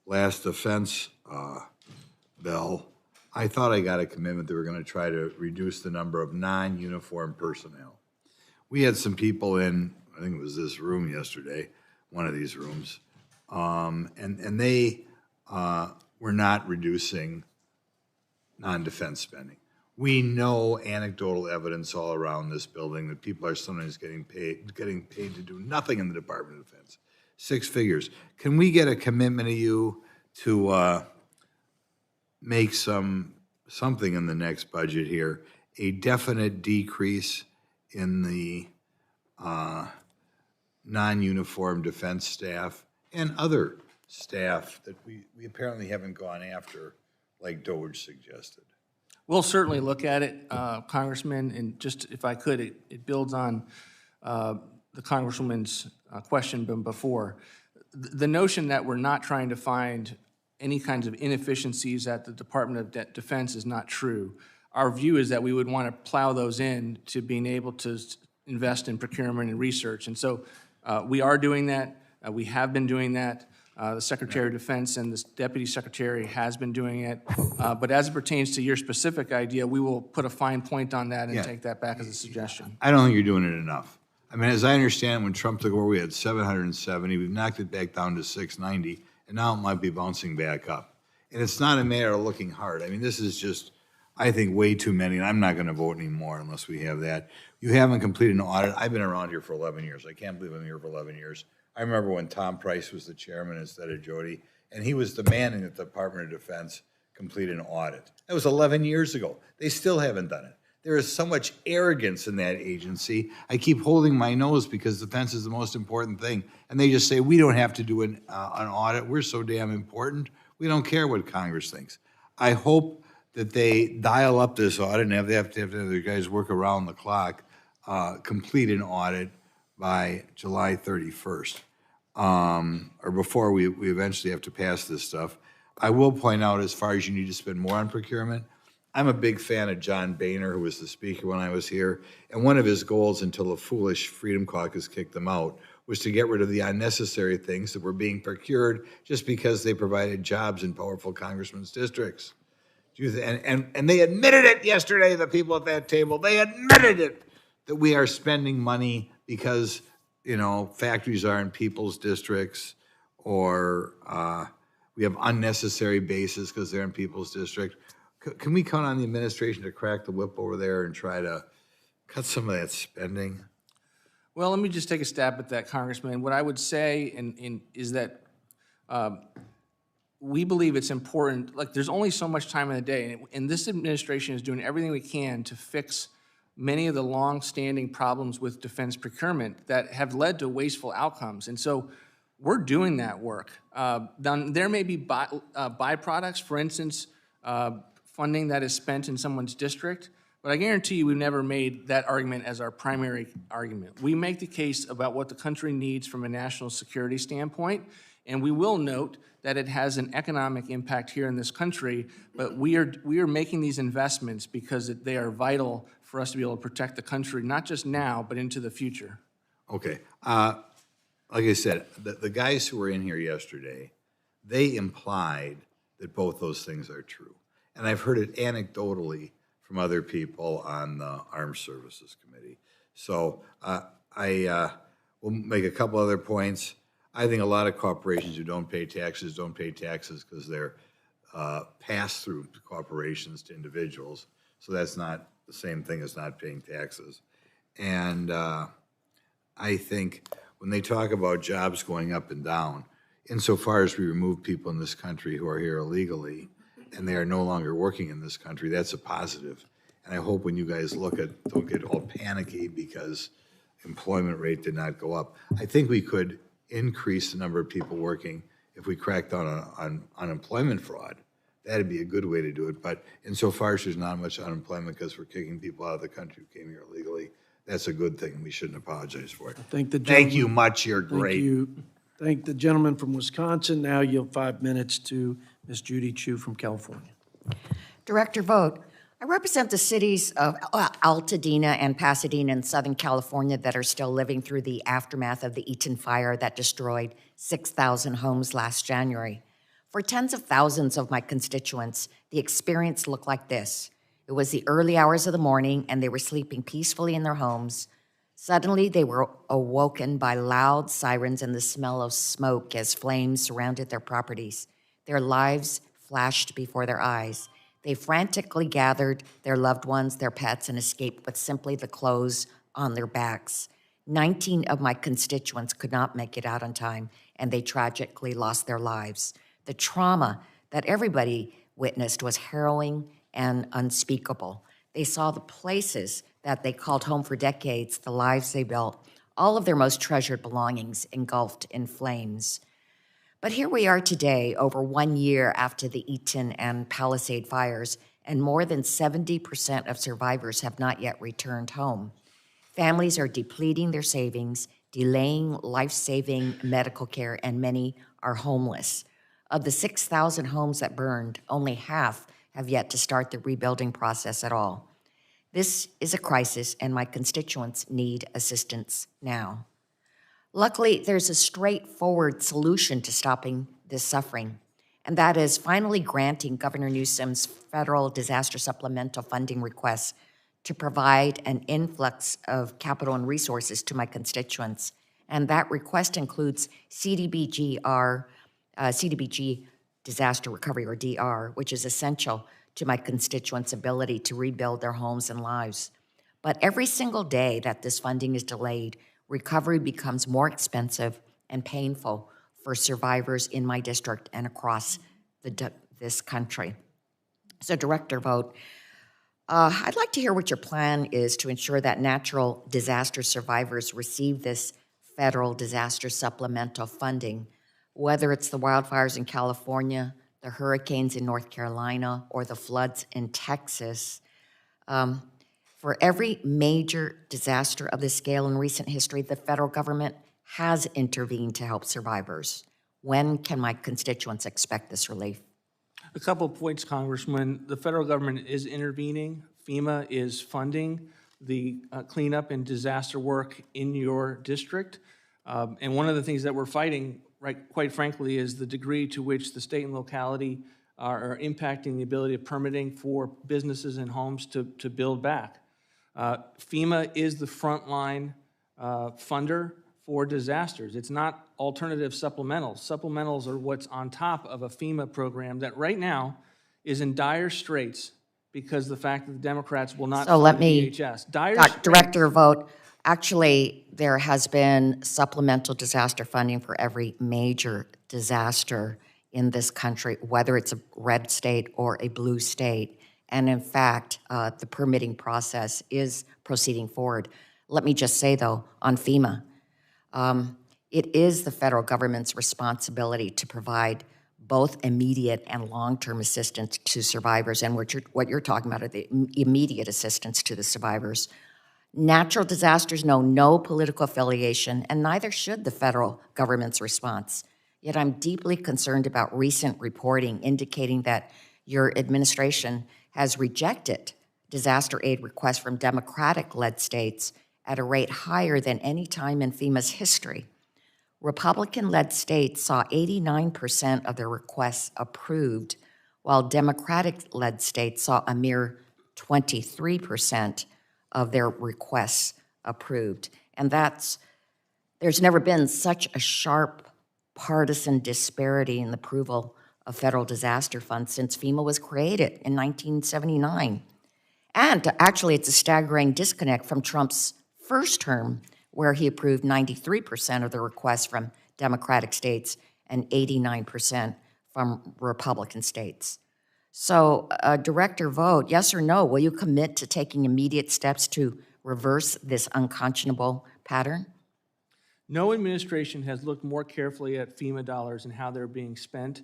last defense bill, I thought I got a commitment that we're going to try to reduce the number of non-uniform personnel. We had some people in, I think it was this room yesterday, one of these rooms, and they were not reducing non-defense spending. We know anecdotal evidence all around this building that people are sometimes getting paid to do nothing in the Department of Defense. 6 figures. Can we get a commitment of you to make something in the next budget here, a definite decrease in the non-uniform defense staff and other staff that we apparently haven't gone after, like Doge suggested. We'll certainly look at it, Congressman, and just if I could, it builds on the Congresswoman's question before. The notion that we're not trying to find any kinds of inefficiencies at the Department of Defense is not true. Our view is that we would want to plow those in to being able to invest in procurement and research. And so we are doing that. We have been doing that. The Secretary of Defense and the Deputy Secretary has been doing it. But as it pertains to your specific idea, we will put a fine point on that and take that back as a suggestion. I don't think you're doing it enough. I mean, as I understand, when Trump took over, we had 770. We've knocked it back down to 690, and now it might be bouncing back up. And it's not a matter of looking hard. I mean, this is just, I think, way too many, and I'm not going to vote anymore unless we have that. You haven't completed an audit. I've been around here for 11 years. I can't believe I'm here for 11 years. I remember when Tom Price was the chairman instead of Jody, and he was demanding that the Department of Defense complete an audit. That was 11 years ago. They still haven't done it. There is so much arrogance in that agency. I keep holding my nose because defense is the most important thing. And they just say, we don't have to do an audit. We're so damn important. We don't care what Congress thinks. I hope that they dial up this audit and they have to have their guys work around the clock, complete an audit by July 31st, or before we eventually have to pass this stuff. I will point out, as far as you need to spend more on procurement, I'm a big fan of John Boehner, who was the speaker when I was here, and one of his goals until the foolish Freedom Caucus kicked them out was to get rid of the unnecessary things that were being procured just because they provided jobs in powerful congressmen's districts. And they admitted it yesterday, the people at that table, they admitted it, that we are spending money because, you know, factories are in people's districts, or we have unnecessary bases because they're in people's district. Can we count on the administration to crack the whip over there and try to cut some of that spending? Well, let me just take a stab at that, Congressman. What I would say is that we believe it's important. Like, there's only so much time in the day, and this administration is doing everything we can to fix many of the long-standing problems with defense procurement that have led to wasteful outcomes. And so we're doing that work. There may be byproducts, for instance, funding that is spent in someone's district, but I guarantee you we've never made that argument as our primary argument. We make the case about what the country needs from a national security standpoint, and we will note that it has an economic impact here in this country, but we are making these investments because they are vital for us to be able to protect the country, not just now, but into the future. Okay. Like I said, the guys who were in here yesterday, they implied that both those things are true. And I've heard it anecdotally from other people on the Armed Services Committee. So I will make a couple other points. I think a lot of corporations who don't pay taxes because they're pass-through corporations to individuals. So that's not the same thing as not paying taxes. And I think when they talk about jobs going up and down, insofar as we remove people in this country who are here illegally and they are no longer working in this country, that's a positive. And I hope when you guys look at, don't get all panicky because employment rate did not go up. I think we could increase the number of people working if we cracked down on unemployment fraud. That'd be a good way to do it. But insofar as there's not much unemployment because we're kicking people out of the country who came here illegally, that's a good thing. We shouldn't apologize for it. Thank you much. You're great. Thank you. Thank the gentleman from Wisconsin. Now yield 5 minutes to Ms. Judy Chu from California. Director Vogt, I represent the cities of Altadena and Pasadena in Southern California that are still living through the aftermath of the Eaton fire that destroyed 6,000 homes last January. For tens of thousands of my constituents, the experience looked like this. It was the early hours of the morning, and they were sleeping peacefully in their homes. Suddenly, they were awoken by loud sirens and the smell of smoke as flames surrounded their properties. Their lives flashed before their eyes. They frantically gathered their loved ones, their pets, and escaped with simply the clothes on their backs. 19 of my constituents could not make it out on time, and they tragically lost their lives. The trauma that everybody witnessed was harrowing and unspeakable. They saw the places that they called home for decades, the lives they built, all of their most treasured belongings engulfed in flames. But here we are today, over 1 year after the Eaton and Palisade fires, and more than 70% of survivors have not yet returned home. Families are depleting their savings, delaying life-saving medical care, and many are homeless. Of the 6,000 homes that burned, only half have yet to start the rebuilding process at all. This is a crisis, and my constituents need assistance now. Luckily, there's a straightforward solution to stopping this suffering, and that is finally granting Governor Newsom's federal disaster supplemental funding requests to provide an influx of capital and resources to my constituents. And that request includes CDBG Disaster Recovery, or DR, which is essential to my constituents' ability to rebuild their homes and lives. But every single day that this funding is delayed, recovery becomes more expensive and painful for survivors in my district and across this country. So, Director Vogt, I'd like to hear what your plan is to ensure that natural disaster survivors receive this federal disaster supplemental funding, whether it's the wildfires in California, the hurricanes in North Carolina, or the floods in Texas. For every major disaster of this scale in recent history, the federal government has intervened to help survivors. When can my constituents expect this relief? A couple of points, Congressman. The federal government is intervening. FEMA is funding the cleanup and disaster work in your district. And one of the things that we're fighting, quite frankly, is the degree to which the state and locality are impacting the ability of permitting for businesses and homes to build back. FEMA is the frontline funder for disasters. It's not alternative supplementals. Supplementals are what's on top of a FEMA program that right now is in dire straits because of the fact that the Democrats will not fund DHS. Director Vogt, actually, there has been supplemental disaster funding for every major disaster in this country, whether it's a red state or a blue state. And in fact, the permitting process is proceeding forward. Let me just say, though, on FEMA, it is the federal government's responsibility to provide both immediate and long-term assistance to survivors, and what you're talking about are the immediate assistance to the survivors. Natural disasters know no political affiliation, and neither should the federal government's response. Yet I'm deeply concerned about recent reporting indicating that your administration has rejected disaster aid requests from Democratic-led states at a rate higher than any time in FEMA's history. Republican-led states saw 89% of their requests approved, while Democratic-led states saw a mere 23% of their requests approved. And there's never been such a sharp partisan disparity in the approval of federal disaster funds since FEMA was created in 1979. And actually, it's a staggering disconnect from Trump's first term, where he approved 93% of the requests from Democratic states and 89% from Republican states. So, Director Vogt, yes or no, will you commit to taking immediate steps to reverse this unconscionable pattern? No administration has looked more carefully at FEMA dollars and how they're being spent.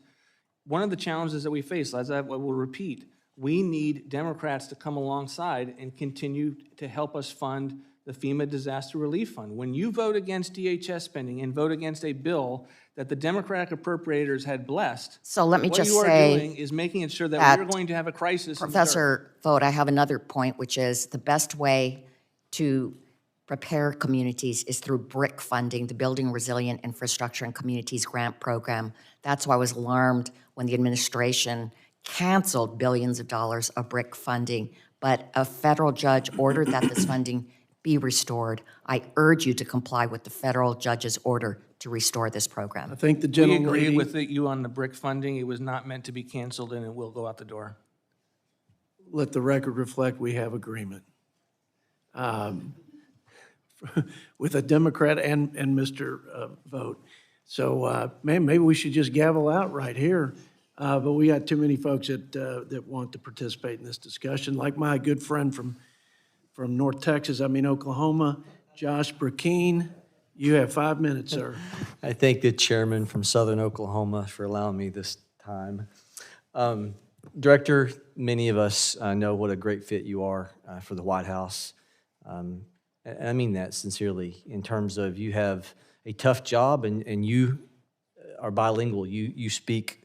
One of the challenges that we face, as I will repeat, we need Democrats to come alongside and continue to help us fund the FEMA Disaster Relief Fund. When you vote against DHS spending and vote against a bill that the Democratic appropriators had blessed, so let me just say what you are doing is making sure that we're going to have a crisis. Professor Vogt, I have another point, which is the best way to prepare communities is through BRIC funding, the Building Resilient Infrastructure and Communities Grant Program. That's why I was alarmed when the administration canceled billions of dollars of BRIC funding, but a federal judge ordered that this funding be restored. I urge you to comply with the federal judge's order to restore this program. I think the We agree with you on the BRIC funding. It was not meant to be canceled, and it will go out the door. Let the record reflect we have agreement with a Democrat and Mr. Vogt. So maybe we should just gavel out right here. but we got too many folks that want to participate in this discussion, like my good friend from North Texas, Oklahoma, Josh Burkeen. You have 5 minutes, sir. I thank the chairman from Southern Oklahoma for allowing me this time. Director, many of us know what a great fit you are for the White House. And I mean that sincerely in terms of you have a tough job and you are bilingual. You speak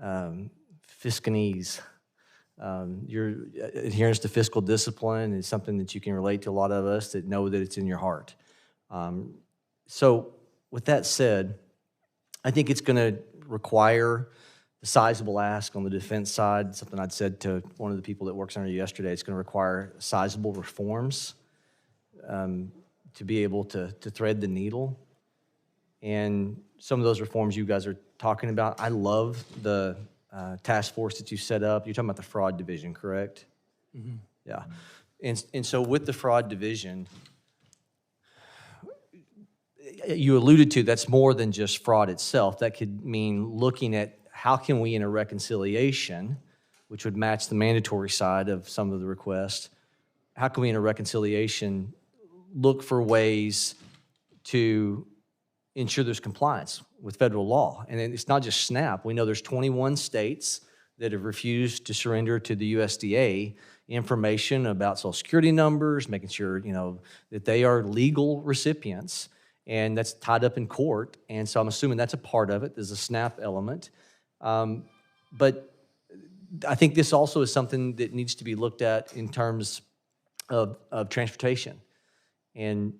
Fiscanese. Your adherence to fiscal discipline is something that you can relate to a lot of us that know that it's in your heart. So with that said, I think it's going to require a sizable ask on the defense side, something I'd said to one of the people that works under you yesterday. It's going to require sizable reforms to be able to thread the needle. And some of those reforms you guys are talking about, I love the task force that you set up. You're talking about the fraud division, correct? Mm-hmm. Yeah. And so with the fraud division, you alluded to that's more than just fraud itself. That could mean looking at how can we in a reconciliation, which would match the mandatory side of some of the requests, how can we in a reconciliation look for ways to ensure there's compliance with federal law? And it's not just SNAP. We know there's 21 states that have refused to surrender to the USDA information about Social Security numbers, making sure, that they are legal recipients, and that's tied up in court. And so I'm assuming that's a part of it. There's a SNAP element. But I think this also is something that needs to be looked at in terms of transportation. And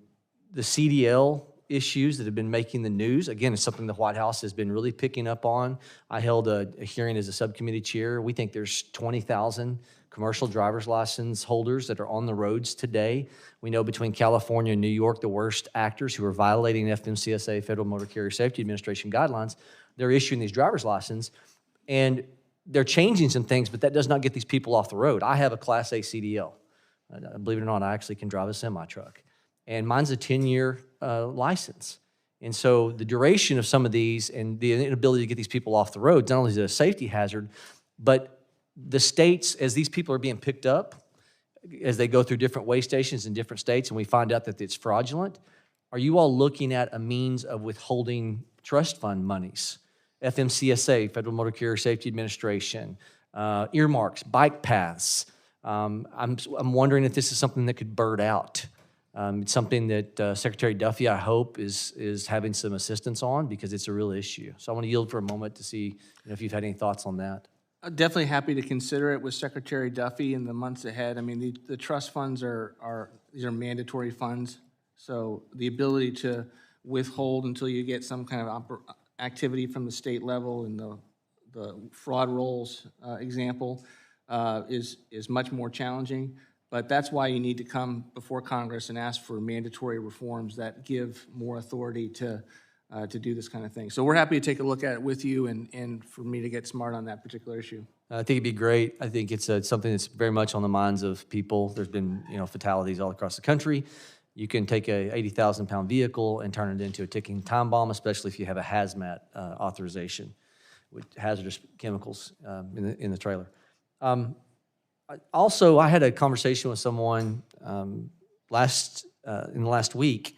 the CDL issues that have been making the news, again, is something the White House has been really picking up on. I held a hearing as a subcommittee chair. We think there's 20,000 commercial driver's license holders that are on the roads today. We know between California and New York, the worst actors who are violating FMCSA, Federal Motor Carrier Safety Administration guidelines, they're issuing these driver's licenses, and they're changing some things, but that does not get these people off the road. I have a Class A CDL. Believe it or not, I actually can drive a semi-truck. And mine's a 10-year license. And so the duration of some of these and the inability to get these people off the road, not only is it a safety hazard, but the states, as these people are being picked up, as they go through different weigh stations in different states and we find out that it's fraudulent, are you all looking at a means of withholding trust fund monies? FMCSA, Federal Motor Carrier Safety Administration, earmarks, bike paths. I'm wondering if this is something that could bird out. It's something that Secretary Duffy, I hope, is having some assistance on because it's a real issue. So I want to yield for a moment to see if you've had any thoughts on that. I'm definitely happy to consider it with Secretary Duffy in the months ahead. I mean, the trust funds these are mandatory funds, so the ability to withhold until you get some kind of activity from the state level in the fraud rolls example is much more challenging. But that's why you need to come before Congress and ask for mandatory reforms that give more authority to do this kind of thing. So we're happy to take a look at it with you and for me to get smart on that particular issue. I think it'd be great. I think it's something that's very much on the minds of people. There's been fatalities all across the country. You can take a 80,000-pound vehicle and turn it into a ticking time bomb, especially if you have a hazmat authorization with hazardous chemicals in the trailer. Also, I had a conversation with someone in the last week,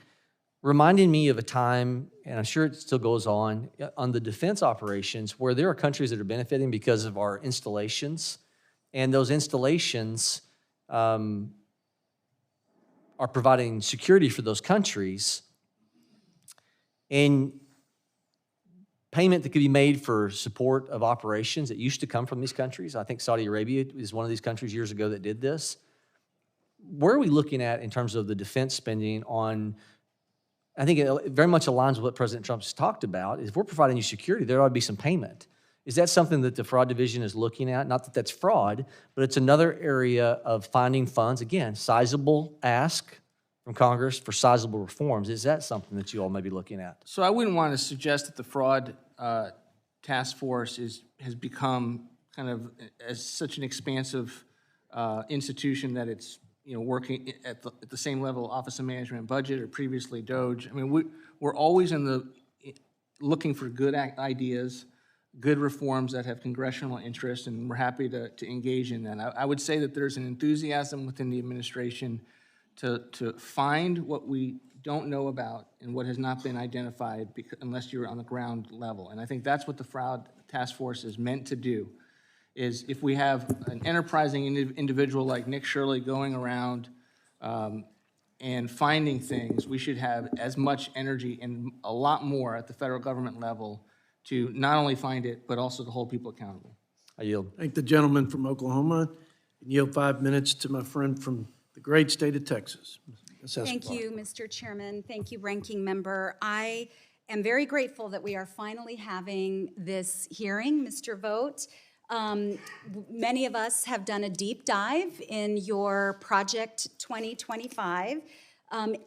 reminding me of a time, and I'm sure it still goes on the defense operations, where there are countries that are benefiting because of our installations, and those installations are providing security for those countries, and payment that could be made for support of operations that used to come from these countries. I think Saudi Arabia is one of these countries years ago that did this. Where are we looking at in terms of the defense spending on, I think it very much aligns with what President Trump's talked about, is if we're providing you security, there ought to be some payment. Is that something that the fraud division is looking at? Not that that's fraud, but it's another area of finding funds. Again, sizable ask from Congress for sizable reforms. Is that something that you all may be looking at? So I wouldn't want to suggest that the fraud task force has become kind of as such an expansive institution that it's working at the same level, Office of Management and Budget, or previously DOGE. I mean, we're always looking for good ideas, good reforms that have congressional interest, and we're happy to engage in that. I would say that there's an enthusiasm within the administration to find what we don't know about and what has not been identified unless you're on the ground level. And I think that's what the fraud task force is meant to do, is if we have an enterprising individual like Nick Shirley going around and finding things, we should have as much energy and a lot more at the federal government level to not only find it, but also to hold people accountable. I yield. Thank the gentleman from Oklahoma, and yield 5 minutes to my friend from the great state of Texas. Ms. Thank Escobar. you, Mr. Chairman. Thank you, Ranking Member. I am very grateful that we are finally having this hearing, Mr. Vogt. Many of us have done a deep dive in your Project 2025,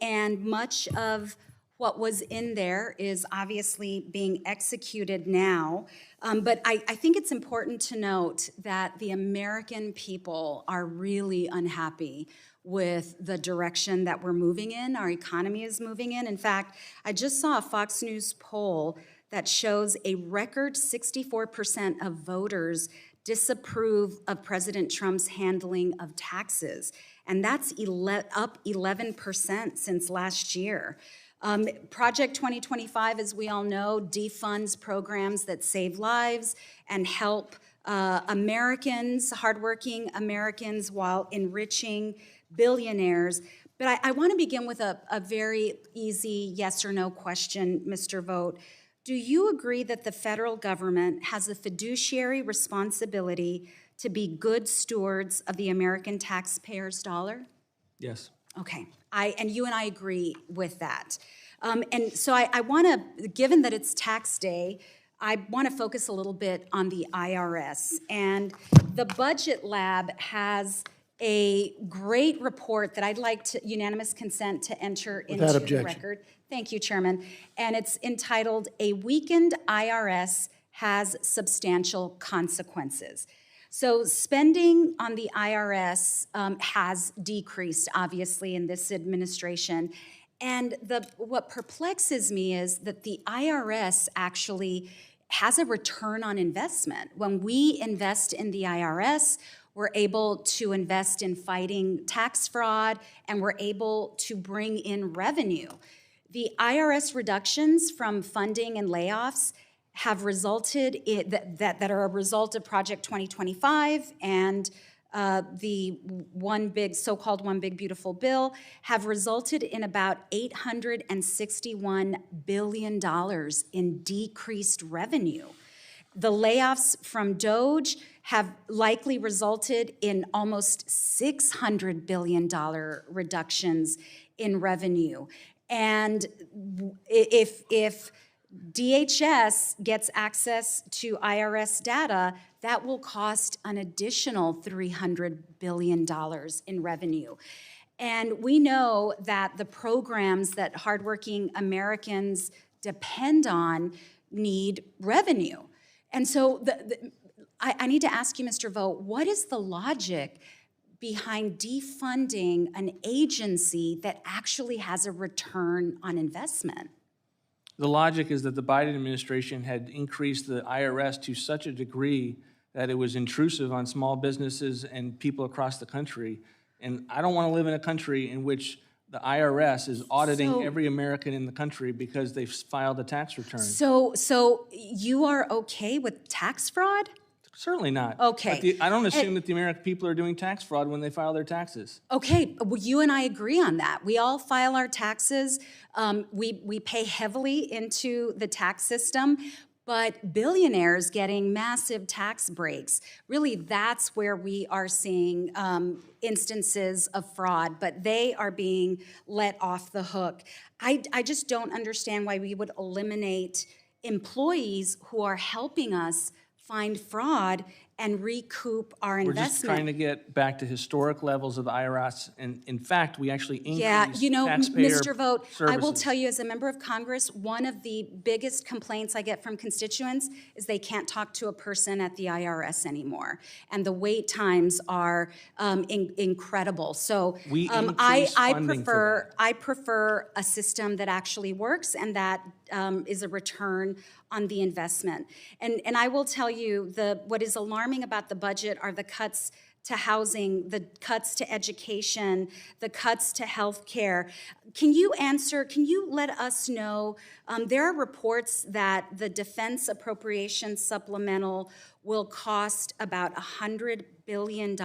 and much of what was in there is obviously being executed now. But I think it's important to note that the American people are really unhappy with the direction that we're moving in, our economy is moving in. In fact, I just saw a Fox News poll that shows a record 64% of voters disapprove of President Trump's handling of taxes, and that's up 11% since last year. Project 2025, as we all know, defunds programs that save lives and help Americans, hardworking Americans, while enriching billionaires. But I want to begin with a very easy yes or no question, Mr. Vogt. Do you agree that the federal government has a fiduciary responsibility to be good stewards of the American taxpayer's dollar? Yes. Okay, and you and I agree with that. And so I want to, given that it's tax day, I want to focus a little bit on the IRS. And the Budget Lab has a great report that I'd like to unanimous consent to enter into the record. Thank you, Chairman. And it's entitled, "A Weakened IRS Has Substantial Consequences." So spending on the IRS has decreased, obviously, in this administration. And what perplexes me is that the IRS actually has a return on investment. When we invest in the IRS, we're able to invest in fighting tax fraud, and we're able to bring in revenue. The IRS reductions from funding and layoffs have resulted in, that are a result of Project 2025 and the so-called One Big Beautiful Bill, have resulted in about $861 billion in decreased revenue. The layoffs from DOGE have likely resulted in almost $600 billion reductions in revenue. And if DHS gets access to IRS data, that will cost an additional $300 billion in revenue. And we know that the programs that hardworking Americans depend on need revenue. And so I need to ask you, Mr. Vogt, what is the logic behind defunding an agency that actually has a return on investment? The logic is that the Biden administration had increased the IRS to such a degree that it was intrusive on small businesses and people across the country. And I don't want to live in a country in which the IRS is auditing every American in the country because they've filed a tax return. So you are okay with tax fraud? Certainly not. Okay. But I don't assume that the American people are doing tax fraud when they file their taxes. Okay, well, you and I agree on that. We all file our taxes. We pay heavily into the tax system, but billionaires getting massive tax breaks, really that's where we are seeing instances of fraud, but they are being let off the hook. I just don't understand why we would eliminate employees who are helping us find fraud and recoup our We're investment. just trying to get back to historic levels of the IRS, and in fact, we actually increased Yeah, taxpayer Mr. Vogt, I will services. tell you as a member of Congress, one of the biggest complaints I get from constituents is they can't talk to a person at the IRS anymore. And the wait times are incredible. So We increased funding for that. I prefer a system that actually works and that is a return on the investment. And I will tell you, what is alarming about the budget are the cuts to housing, the cuts to education, the cuts to health care. Can you let us know, there are reports that the defense appropriation supplemental will cost about $100 billion.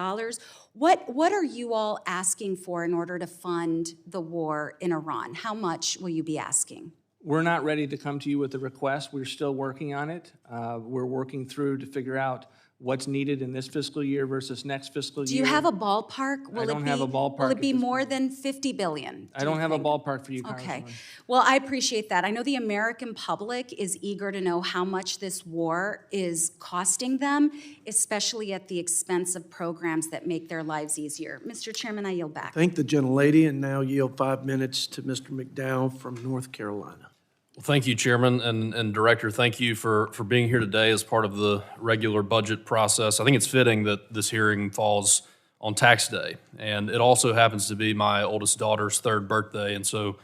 What are you all asking for in order to fund the war in Iran? How much will you be asking? We're not ready to come to you with a request. We're still working on it. We're working through to figure out what's needed in this fiscal year versus next fiscal year. Do you have a ballpark? I don't have a ballpark Will it at be this more than $50 billion? I don't have a ballpark for you, Okay. Congresswoman. Well, I appreciate that. I know the American public is eager to know how much this war is costing them, especially at the expense of programs that make their lives easier. Mr. Chairman, I yield back. Thank the gentlelady, and now yield 5 minutes to Mr. McDowell from North Carolina. Well, thank you, Chairman and Director. Thank you for being here today as part of the regular budget process. I think it's fitting that this hearing falls on tax day, and it also happens to be my oldest daughter's 3rd birthday, and so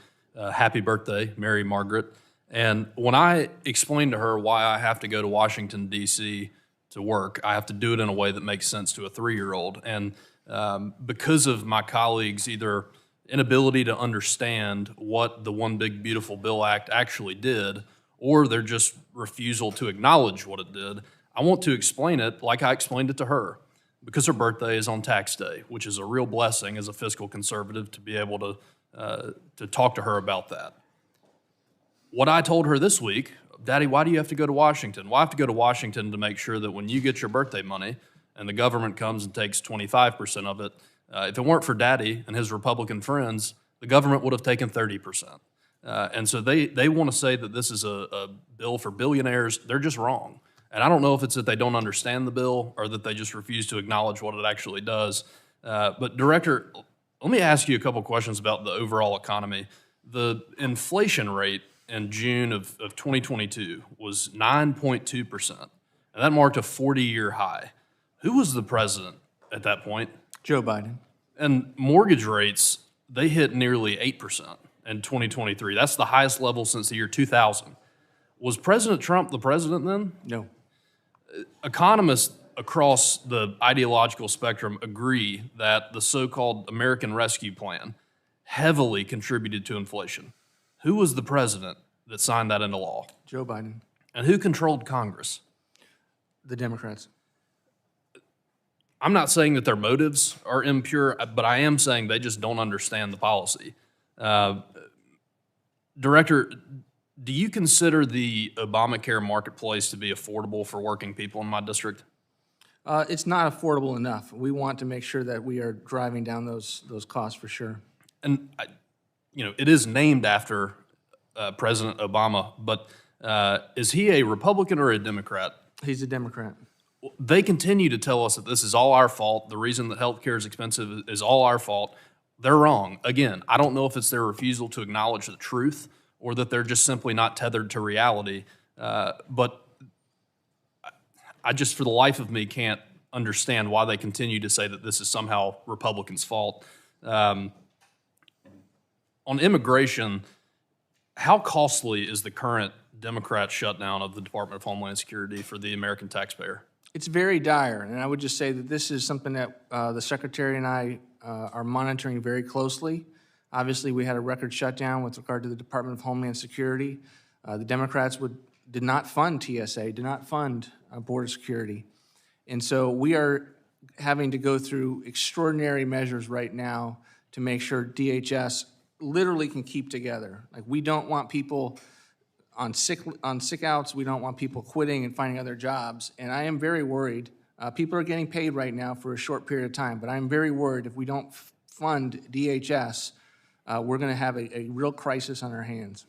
happy birthday, Mary Margaret. And when I explained to her why I have to go to Washington, D.C. to work, I have to do it in a way that makes sense to a 3-year-old. And because of my colleagues' either inability to understand what the One Big Beautiful Bill Act actually did, or their just refusal to acknowledge what it did, I want to explain it like I explained it to her, because her birthday is on tax day, which is a real blessing as a fiscal conservative to be able to talk to her about that. What I told her this week, Daddy, why do you have to go to Washington? Well, I have to go to Washington to make sure that when you get your birthday money and the government comes and takes 25% of it, if it weren't for Daddy and his Republican friends, the government would have taken 30%. And so they want to say that this is a bill for billionaires. They're just wrong. And I don't know if it's that they don't understand the bill or that they just refuse to acknowledge what it actually does. But Director, let me ask you a couple questions about the overall economy. The inflation rate in June of 2022 was 9.2%, and that marked a 40-year high. Who was the president at that point? Joe Biden. And mortgage rates, they hit nearly 8% in 2023. That's the highest level since the year 2000. Was President Trump the president then? No. Economists across the ideological spectrum agree that the so-called American Rescue Plan heavily contributed to inflation. Who was the president that signed that into law? Joe Biden. And who controlled Congress? The Democrats. I'm not saying that their motives are impure, but I am saying they just don't understand the policy. Director, do you consider the Obamacare marketplace to be affordable for working people in my district? It's not affordable enough. We want to make sure that we are driving down those costs for sure. And it is named after President Obama, but is he a Republican or a Democrat? He's a Democrat. They continue to tell us that this is all our fault. The reason that healthcare is expensive is all our fault. They're wrong. Again, I don't know if it's their refusal to acknowledge the truth or that they're just simply not tethered to reality. But I just, for the life of me, can't understand why they continue to say that this is somehow Republicans' fault. On immigration, how costly is the current Democrat shutdown of the Department of Homeland Security for the American taxpayer? It's very dire, and I would just say that this is something that the Secretary and I are monitoring very closely. Obviously, we had a record shutdown with regard to the Department of Homeland Security. The Democrats did not fund TSA, did not fund border security. And so we are having to go through extraordinary measures right now to make sure DHS literally can keep together. Like, we don't want people on sick outs. We don't want people quitting and finding other jobs. And I am very worried. People are getting paid right now for a short period of time, but I'm very worried if we don't fund DHS, we're going to have a real crisis on our hands.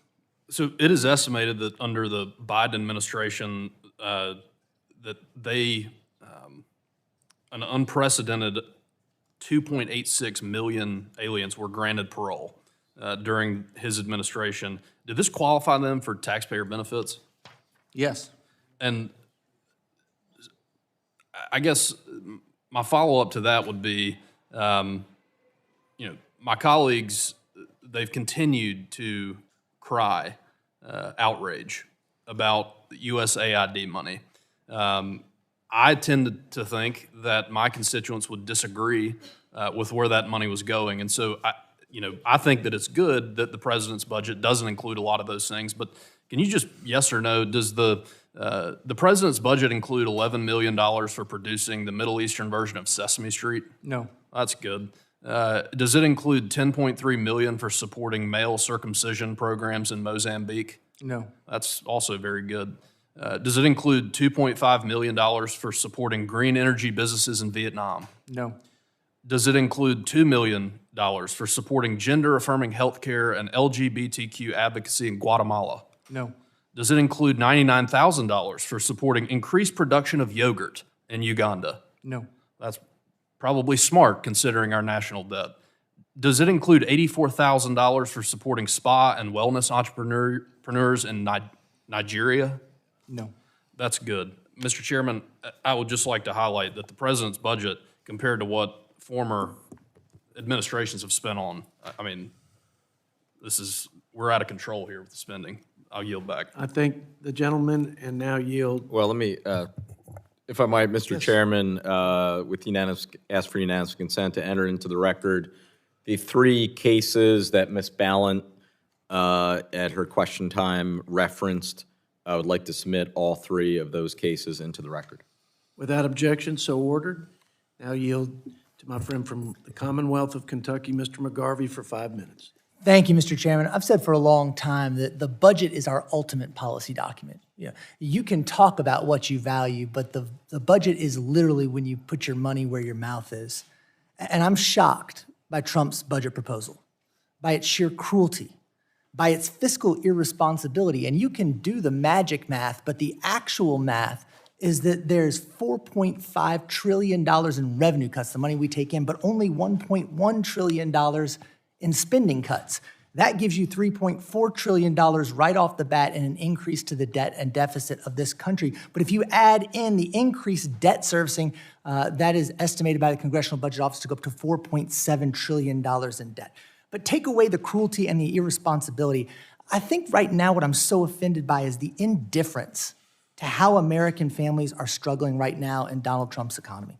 So it is estimated that under the Biden administration, that they an unprecedented 2.86 million aliens were granted parole during his administration. Did this qualify them for taxpayer benefits? Yes. And I guess my follow-up to that would be, my colleagues, they've continued to cry outrage about USAID money. I tend to think that my constituents would disagree with where that money was going. And so, I think that it's good that the president's budget doesn't include a lot of those things. But can you just, yes or no, does the president's budget include $11 million for producing the Middle Eastern version of Sesame Street? No. That's good. Does it include $10.3 million for supporting male circumcision programs in Mozambique? No. That's also very good. Does it include $2.5 million for supporting green energy businesses in Vietnam? No. Does it include $2 million for supporting gender-affirming healthcare and LGBTQ advocacy in Guatemala? No. Does it include $99,000 for supporting increased production of yogurt in Uganda? No. That's probably smart considering our national debt. Does it include $84,000 for supporting spa and wellness entrepreneurs in Nigeria? No. That's good. Mr. Chairman, I would just like to highlight that the president's budget, compared to what former administrations have spent on, we're out of control here with the spending. I'll yield back. I thank the gentleman and now yield. Well, let me, if I might, Mr. Yes. Chairman, ask for unanimous consent to enter into the record the 3 cases that Ms. Ballant at her question time referenced. I would like to submit all 3 of those cases into the record. Without objection, so ordered. Now yield to my friend from the Commonwealth of Kentucky, Mr. McGarvey, for 5 minutes. Thank you, Mr. Chairman. I've said for a long time that the budget is our ultimate policy document. You can talk about what you value, but the budget is literally when you put your money where your mouth is. And I'm shocked by Trump's budget proposal, by its sheer cruelty, by its fiscal irresponsibility. And you can do the magic math, but the actual math is that there's $4.5 trillion in revenue cuts, the money we take in, but only $1.1 trillion in spending cuts. That gives you $3.4 trillion right off the bat in an increase to the debt and deficit of this country. But if you add in the increased debt servicing, that is estimated by the Congressional Budget Office to go up to $4.7 trillion in debt. But take away the cruelty and the irresponsibility. I think right now what I'm so offended by is the indifference to how American families are struggling right now in Donald Trump's economy.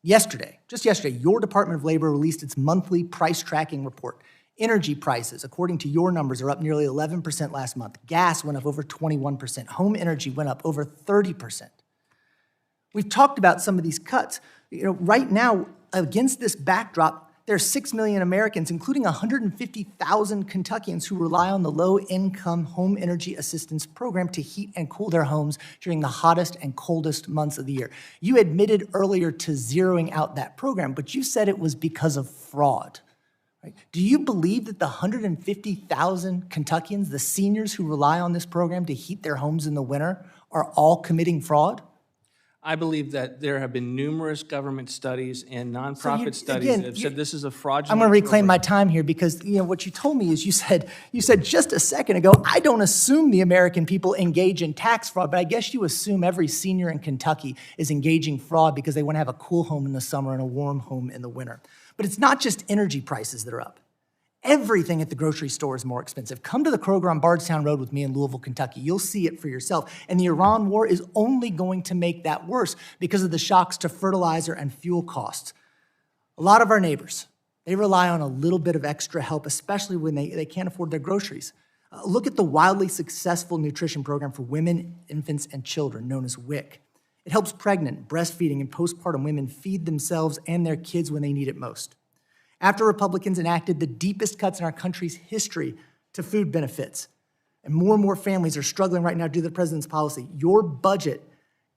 Yesterday, just yesterday, your Department of Labor released its monthly price tracking report. Energy prices, according to your numbers, are up nearly 11% last month. Gas went up over 21%. Home energy went up over 30%. We've talked about some of these cuts. Right now, against this backdrop, there are 6 million Americans, including 150,000 Kentuckians, who rely on the low-income home energy assistance program to heat and cool their homes during the hottest and coldest months of the year. You admitted earlier to zeroing out that program, but you said it was because of fraud. Right? Do you believe that the 150,000 Kentuckians, the seniors who rely on this program to heat their homes in the winter, are all committing fraud? I believe that there have been numerous government studies and nonprofit studies that have said this is a fraudulent. I'm going to reclaim my time here because what you told me is you said just a second ago, I don't assume the American people engage in tax fraud, but I guess you assume every senior in Kentucky is engaging fraud because they want to have a cool home in the summer and a warm home in the winter. But it's not just energy prices that are up. Everything at the grocery store is more expensive. Come to the Kroger on Bardstown Road with me in Louisville, Kentucky. You'll see it for yourself. And the Iran war is only going to make that worse because of the shocks to fertilizer and fuel costs. A lot of our neighbors, they rely on a little bit of extra help, especially when they can't afford their groceries. Look at the wildly successful nutrition program for women, infants, and children, known as WIC. It helps pregnant, breastfeeding, and postpartum women feed themselves and their kids when they need it most. After Republicans enacted the deepest cuts in our country's history to food benefits, and more families are struggling right now due to the president's policy, your budget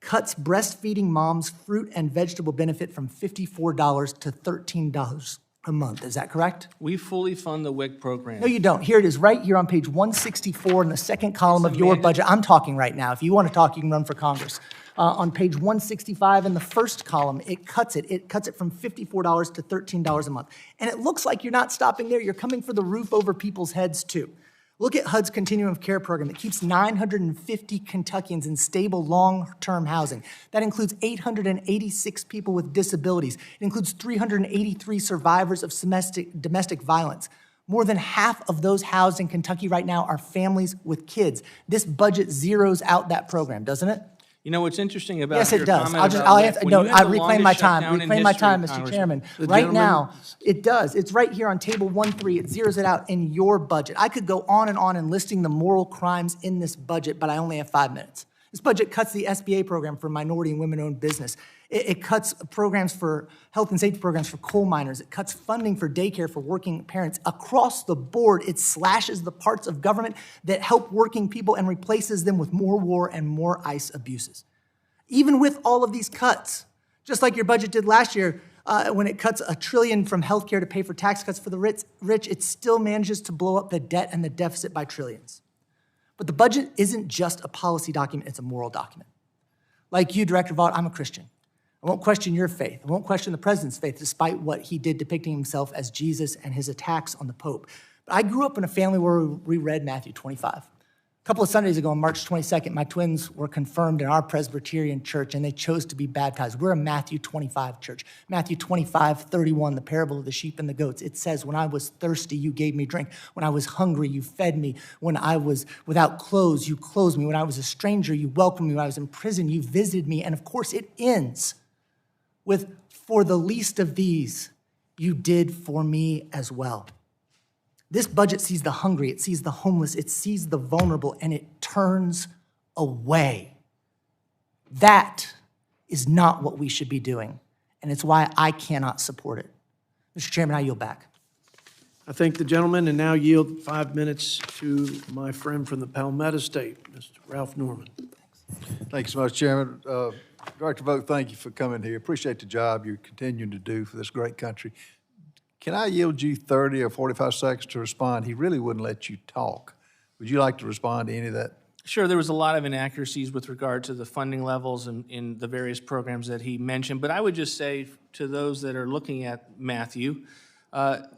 cuts breastfeeding moms' fruit and vegetable benefit from $54 to $13 a month. Is that correct? We fully fund the WIC program. No, you don't. Here it is, right here on page 164 in the second column of your budget. I'm talking right now. If you want to talk, you can run for Congress. On page 165 in the first column, it cuts it. It cuts it from $54 to $13 a month. And it looks like you're not stopping there. You're coming for the roof over people's heads, too. Look at HUD's Continuum of Care program. It keeps 950 Kentuckians in stable long-term housing. That includes 886 people with disabilities. It includes 383 survivors of domestic violence. More than half of those housed in Kentucky right now are families with kids. This budget zeroes out that program, doesn't it? You know what's interesting about Yes, your it does. comment I'll about answer. when No, you had I the reclaim my longest time. shutdown in Reclaim my history, time, Mr. Congressman. Chairman. The Right gentleman- now, it does. It's right here on table 1.3. It zeroes it out in your budget. I could go on and listing the moral crimes in this budget, but I only have 5 minutes. This budget cuts the SBA program for minority and women-owned business. It cuts programs for health and safety programs for coal miners. It cuts funding for daycare for working parents. Across the board, it slashes the parts of government that help working people and replaces them with more war and more ICE abuses. Even with all of these cuts, just like your budget did last year, when it cuts $1 trillion from healthcare to pay for tax cuts for the rich, it still manages to blow up the debt and the deficit by trillions. But the budget isn't just a policy document, it's a moral document. Like you, Director Vaught, I'm a Christian. I won't question your faith. I won't question the president's faith, despite what he did depicting himself as Jesus and his attacks on the Pope. But I grew up in a family where we read Matthew 25. A couple of Sundays ago, on March 22nd, my twins were confirmed in our Presbyterian church, and they chose to be baptized. We're a Matthew 25 church. Matthew 25:31, the parable of the sheep and the goats. It says, when I was thirsty, you gave me drink. When I was hungry, you fed me. When I was without clothes, you clothed me. When I was a stranger, you welcomed me. When I was in prison, you visited me. And of course, it ends with, for the least of these, you did for me as well. This budget sees the hungry, it sees the homeless, it sees the vulnerable, and it turns away. That is not what we should be doing, and it's why I cannot support it. Mr. Chairman, I yield back. I thank the gentleman and now yield 5 minutes to my friend from the Palmetto State, Mr. Ralph Norman. Thank you so much, Chairman. Director Vogt, thank you for coming here. Appreciate the job you're continuing to do for this great country. Can I yield you 30 or 45 seconds to respond? He really wouldn't let you talk. Would you like to respond to any of that? Sure, there was a lot of inaccuracies with regard to the funding levels in the various programs that he mentioned, but I would just say to those that are looking at Matthew,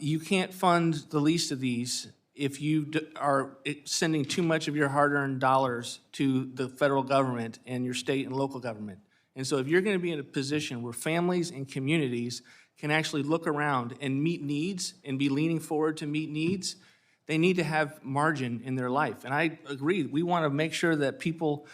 you can't fund the least of these if you are sending too much of your hard-earned dollars to the federal government and your state and local government. And so if you're going to be in a position where families and communities can actually look around and meet needs and be leaning forward to meet needs, they need to have margin in their life. And I agree, we want to make sure that people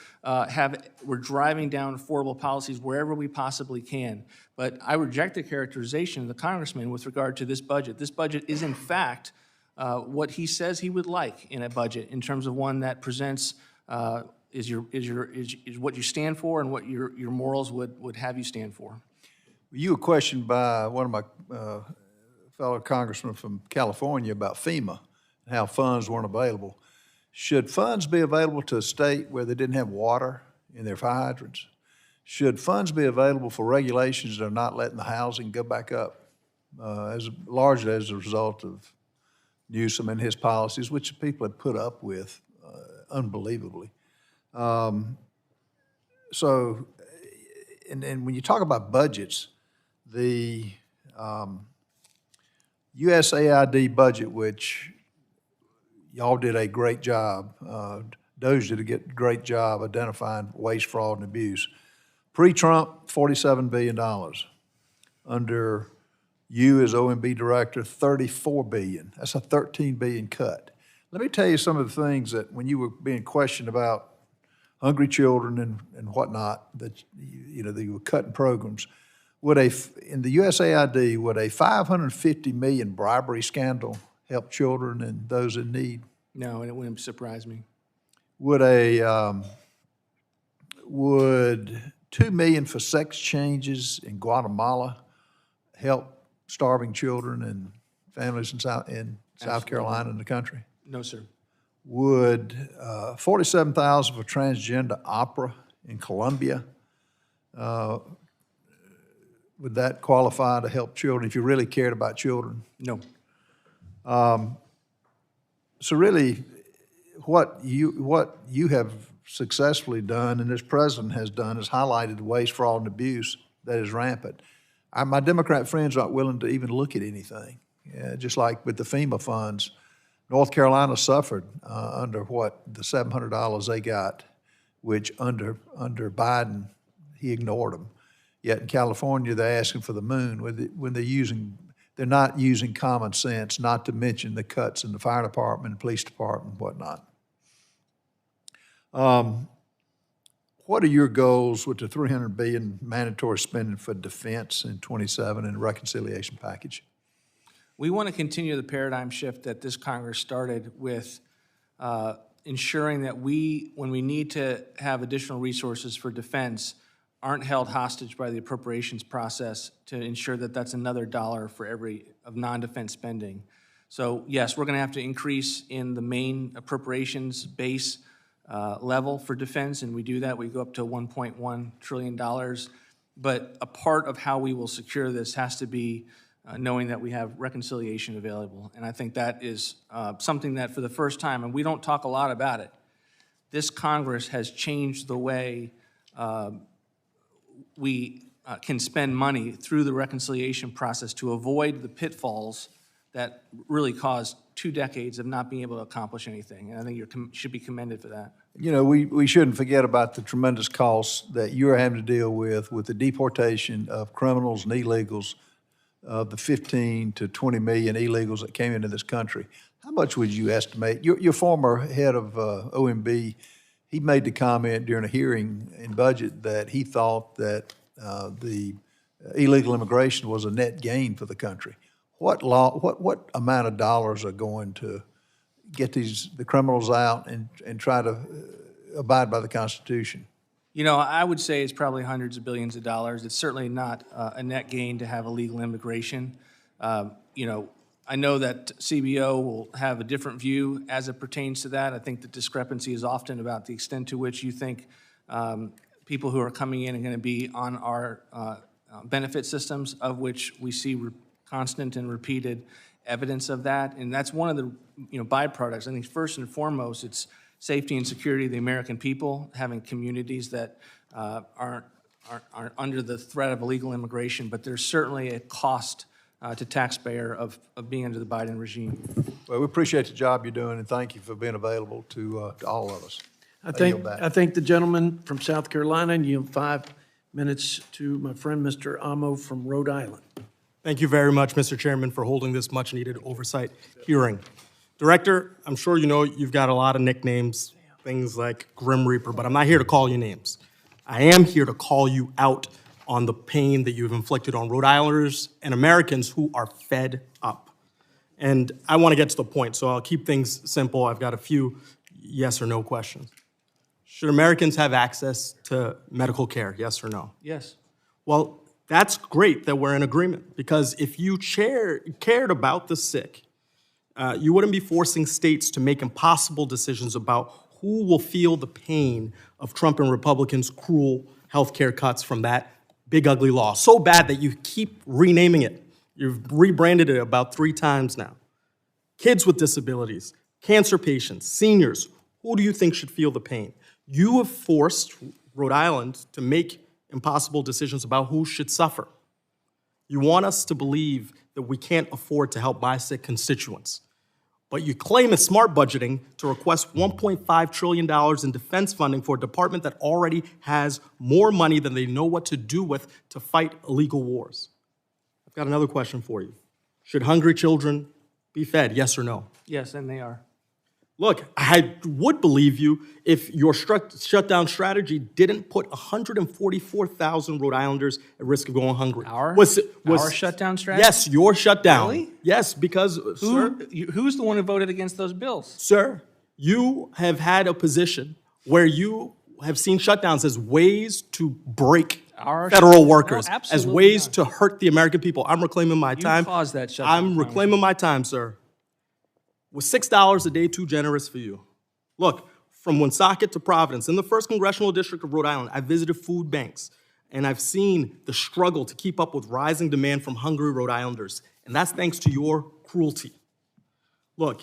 we're driving down affordable policies wherever we possibly can. But I reject the characterization of the congressman with regard to this budget. This budget is in fact what he says he would like in a budget in terms of one that presents is what you stand for and what your morals would have you stand for. You were questioned by one of my fellow congressmen from California about FEMA and how funds weren't available. Should funds be available to a state where they didn't have water in their fire hydrants? Should funds be available for regulations that are not letting the housing go back up, largely as a result of Newsom and his policies, which people have put up with unbelievably? So, and when you talk about budgets, the USAID budget, which y'all did a great job, DOJ did a great job identifying waste, fraud, and abuse. Pre-Trump, $47 billion. Under you as OMB director, $34 billion. That's a $13 billion cut. Let me tell you some of the things that when you were being questioned about hungry children and whatnot, that that you were cutting programs. In the USAID, would a $550 million bribery scandal help children and those in need? No, and it wouldn't surprise me. Would $2 million for sex changes in Guatemala help starving children and families in South Carolina and the country? No, sir. Would $47,000 for transgender opera in Colombia would that qualify to help children if you really cared about children? No. So really, what you have successfully done, and this president has done, is highlighted the waste, fraud, and abuse that is rampant. My Democrat friends aren't willing to even look at anything. Just like with the FEMA funds, North Carolina suffered under the $700 they got, which under Biden, he ignored them. Yet in California, they're asking for the moon when they're not using common sense, not to mention the cuts in the fire department, police department, and whatnot. What are your goals with the $300 billion mandatory spending for defense in 27 and the reconciliation package? We want to continue the paradigm shift that this Congress started with ensuring that when we need to have additional resources for defense, aren't held hostage by the appropriations process to ensure that that's another dollar for every of non-defense spending. So yes, we're going to have to increase in the main appropriations base level for defense, and we do that. We go up to $1.1 trillion. But a part of how we will secure this has to be knowing that we have reconciliation available. And I think that is something that for the first time, and we don't talk a lot about it, this Congress has changed the way we can spend money through the reconciliation process to avoid the pitfalls that really caused 2 decades of not being able to accomplish anything. And I think you should be commended for that. You know, we shouldn't forget about the tremendous costs that you're having to deal with the deportation of criminals and illegals, the 15 to 20 million illegals that came into this country. How much would you estimate? Your former head of OMB, he made the comment during a hearing in budget that he thought that the illegal immigration was a net gain for the country. What amount of dollars are going to get the criminals out and try to abide by the Constitution? You know, I would say it's probably hundreds of billions of dollars. It's certainly not a net gain to have illegal immigration. You know, I know that CBO will have a different view as it pertains to that. I think the discrepancy is often about the extent to which you think people who are coming in are going to be on our benefit systems, of which we see constant and repeated evidence of that. And that's one of the byproducts. I think first and foremost, it's safety and security of the American people, having communities that aren't under the threat of illegal immigration, but there's certainly a cost to taxpayer of being under the Biden regime. Well, we appreciate the job you're doing, and thank you for being available to all of us. I think the gentleman from South Carolina, and you have 5 minutes to my friend, Mr. Amo from Rhode Island. Thank you very much, Mr. Chairman, for holding this much-needed oversight hearing. Director, I'm sure you know you've got a lot of nicknames, things like Grim Reaper, but I'm not here to call you names. I am here to call you out on the pain that you've inflicted on Rhode Islanders and Americans who are fed up. And I want to get to the point, so I'll keep things simple. I've got a few yes or no questions. Should Americans have access to medical care, yes or no? Yes. Well, that's great that we're in agreement, because if you cared about the sick, you wouldn't be forcing states to make impossible decisions about who will feel the pain of Trump and Republicans' cruel health care cuts from that big ugly law. So bad that you keep renaming it. You've rebranded it about 3 times now. Kids with disabilities, cancer patients, seniors, who do you think should feel the pain? You have forced Rhode Island to make impossible decisions about who should suffer. You want us to believe that we can't afford to help my sick constituents. But you claim it's smart budgeting to request $1.5 trillion in defense funding for a department that already has more money than they know what to do with to fight illegal wars. I've got another question for you. Should hungry children be fed, yes or no? Yes, and they are. Look, I would believe you if your shutdown strategy didn't put 144,000 Rhode Islanders at risk of going hungry. Our shutdown strategy? Yes, your shutdown. Really? Yes, because, who's the one who voted against those bills? Sir, you have had a position where you have seen shutdowns as ways to break federal workers, as ways to hurt the American people. I'm reclaiming my time. You caused that shutdown. I'm reclaiming my time, sir. Was $6 a day too generous for you? Look, from Woonsocket to Providence, in the 1st Congressional District of Rhode Island, I visited food banks. and I've seen the struggle to keep up with rising demand from hungry Rhode Islanders, and that's thanks to your cruelty. Look,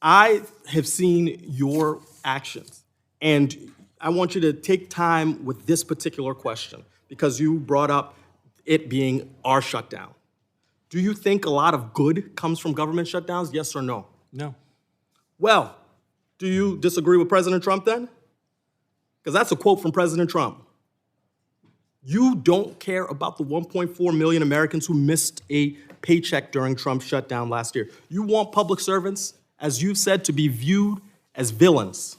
I have seen your actions, and I want you to take time with this particular question because you brought up it being our shutdown. Do you think a lot of good comes from government shutdowns, yes or no? No. Well, do you disagree with President Trump then? Because that's a quote from President Trump. You don't care about the 1.4 million Americans who missed a paycheck during Trump's shutdown last year. You want public servants, as you've said, to be viewed as villains.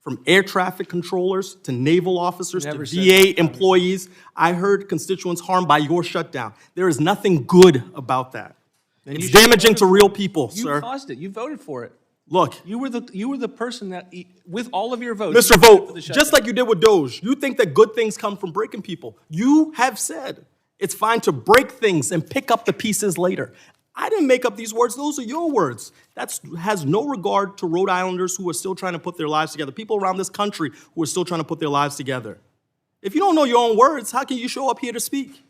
From air traffic controllers to naval officers to VA employees, I heard constituents harmed by your shutdown. There is nothing good about that. It's damaging to real people, sir. You caused it. You voted for it. Look, you were the person that, with all of your votes, Mr. Vogt, just like you did with Doge, you think that good things come from breaking people. You have said it's fine to break things and pick up the pieces later. I didn't make up these words. Those are your words. That has no regard to Rhode Islanders who are still trying to put their lives together, people around this country who are still trying to put their lives together. If you don't know your own words, how can you show up here to speak?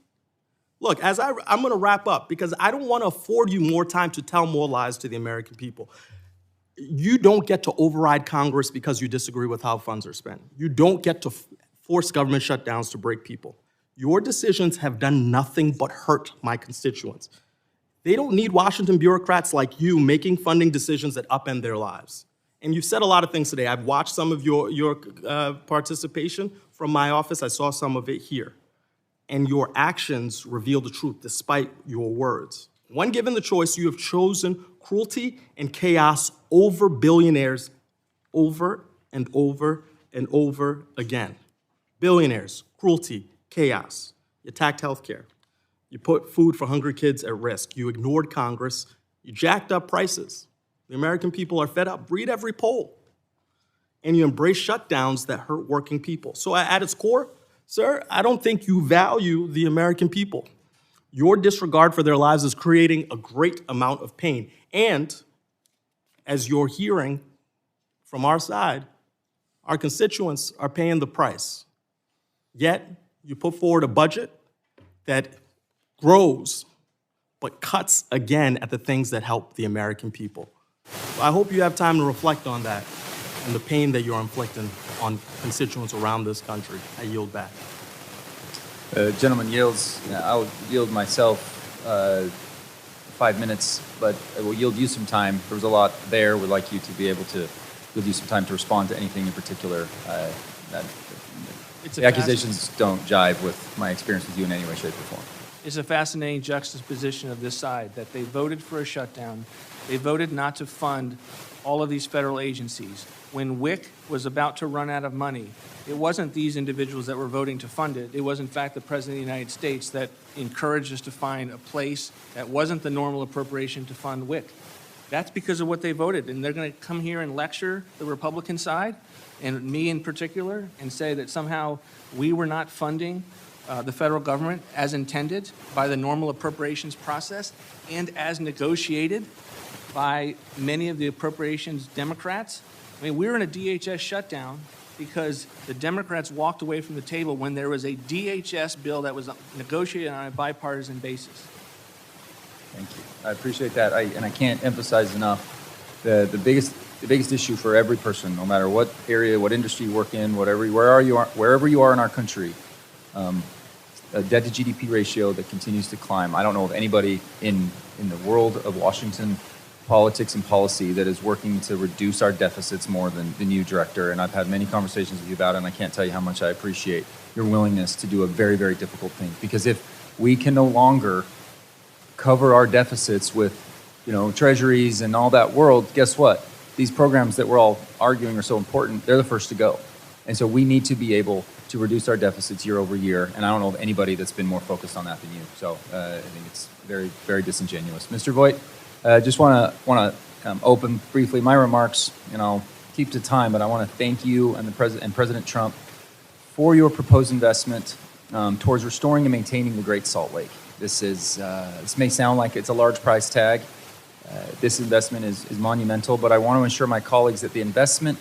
Look, I'm going to wrap up because I don't want to afford you more time to tell more lies to the American people. You don't get to override Congress because you disagree with how funds are spent. You don't get to force government shutdowns to break people. Your decisions have done nothing but hurt my constituents. They don't need Washington bureaucrats like you making funding decisions that upend their lives. And you've said a lot of things today. I've watched some of your participation from my office. I saw some of it here. And your actions reveal the truth despite your words. When given the choice, you have chosen cruelty and chaos over billionaires over and over and over again. Billionaires, cruelty, chaos. You attacked healthcare. You put food for hungry kids at risk. You ignored Congress. You jacked up prices. The American people are fed up. Read every poll. And you embrace shutdowns that hurt working people. So at its core, sir, I don't think you value the American people. Your disregard for their lives is creating a great amount of pain. And as you're hearing from our side, our constituents are paying the price. Yet, you put forward a budget that grows but cuts again at the things that help the American people. So I hope you have time to reflect on that and the pain that you're inflicting on constituents around this country. I yield back. Gentleman yields. I'll yield myself 5 minutes, but I will yield you some time. There was a lot there. We'd like you to be able to yield you some time to respond to anything in particular. The accusations don't jive with my experience with you in any way, shape, or form. It's a fascinating juxtaposition of this side, that they voted for a shutdown. They voted not to fund all of these federal agencies. When WIC was about to run out of money, it wasn't these individuals that were voting to fund it. It was, in fact, the President of the United States that encouraged us to find a place that wasn't the normal appropriation to fund WIC. That's because of what they voted. And they're going to come here and lecture the Republican side, and me in particular, and say that somehow we were not funding the federal government as intended by the normal appropriations process and as negotiated by many of the appropriations Democrats. I mean, we were in a DHS shutdown because the Democrats walked away from the table when there was a DHS bill that was negotiated on a bipartisan basis. Thank you. I appreciate that. And I can't emphasize enough the biggest issue for every person, no matter what area, what industry you work in, wherever you are in our country, a debt to GDP ratio that continues to climb. I don't know of anybody in the world of Washington politics and policy that is working to reduce our deficits more than you, Director. And I've had many conversations with you about it, and I can't tell you how much I appreciate your willingness to do a very, very difficult thing. Because if we can no longer cover our deficits with, treasuries and all that world, guess what? These programs that we're all arguing are so important, they're the first to go. And so we need to be able to reduce our deficits year over year, and I don't know of anybody that's been more focused on that than you. So I think it's very, very disingenuous. Mr. Voigt, just want to open briefly my remarks, keep to time, but I want to thank you and President Trump for your proposed investment towards restoring and maintaining the Great Salt Lake. This may sound like it's a large price tag. This investment is monumental, but I want to assure my colleagues that the investment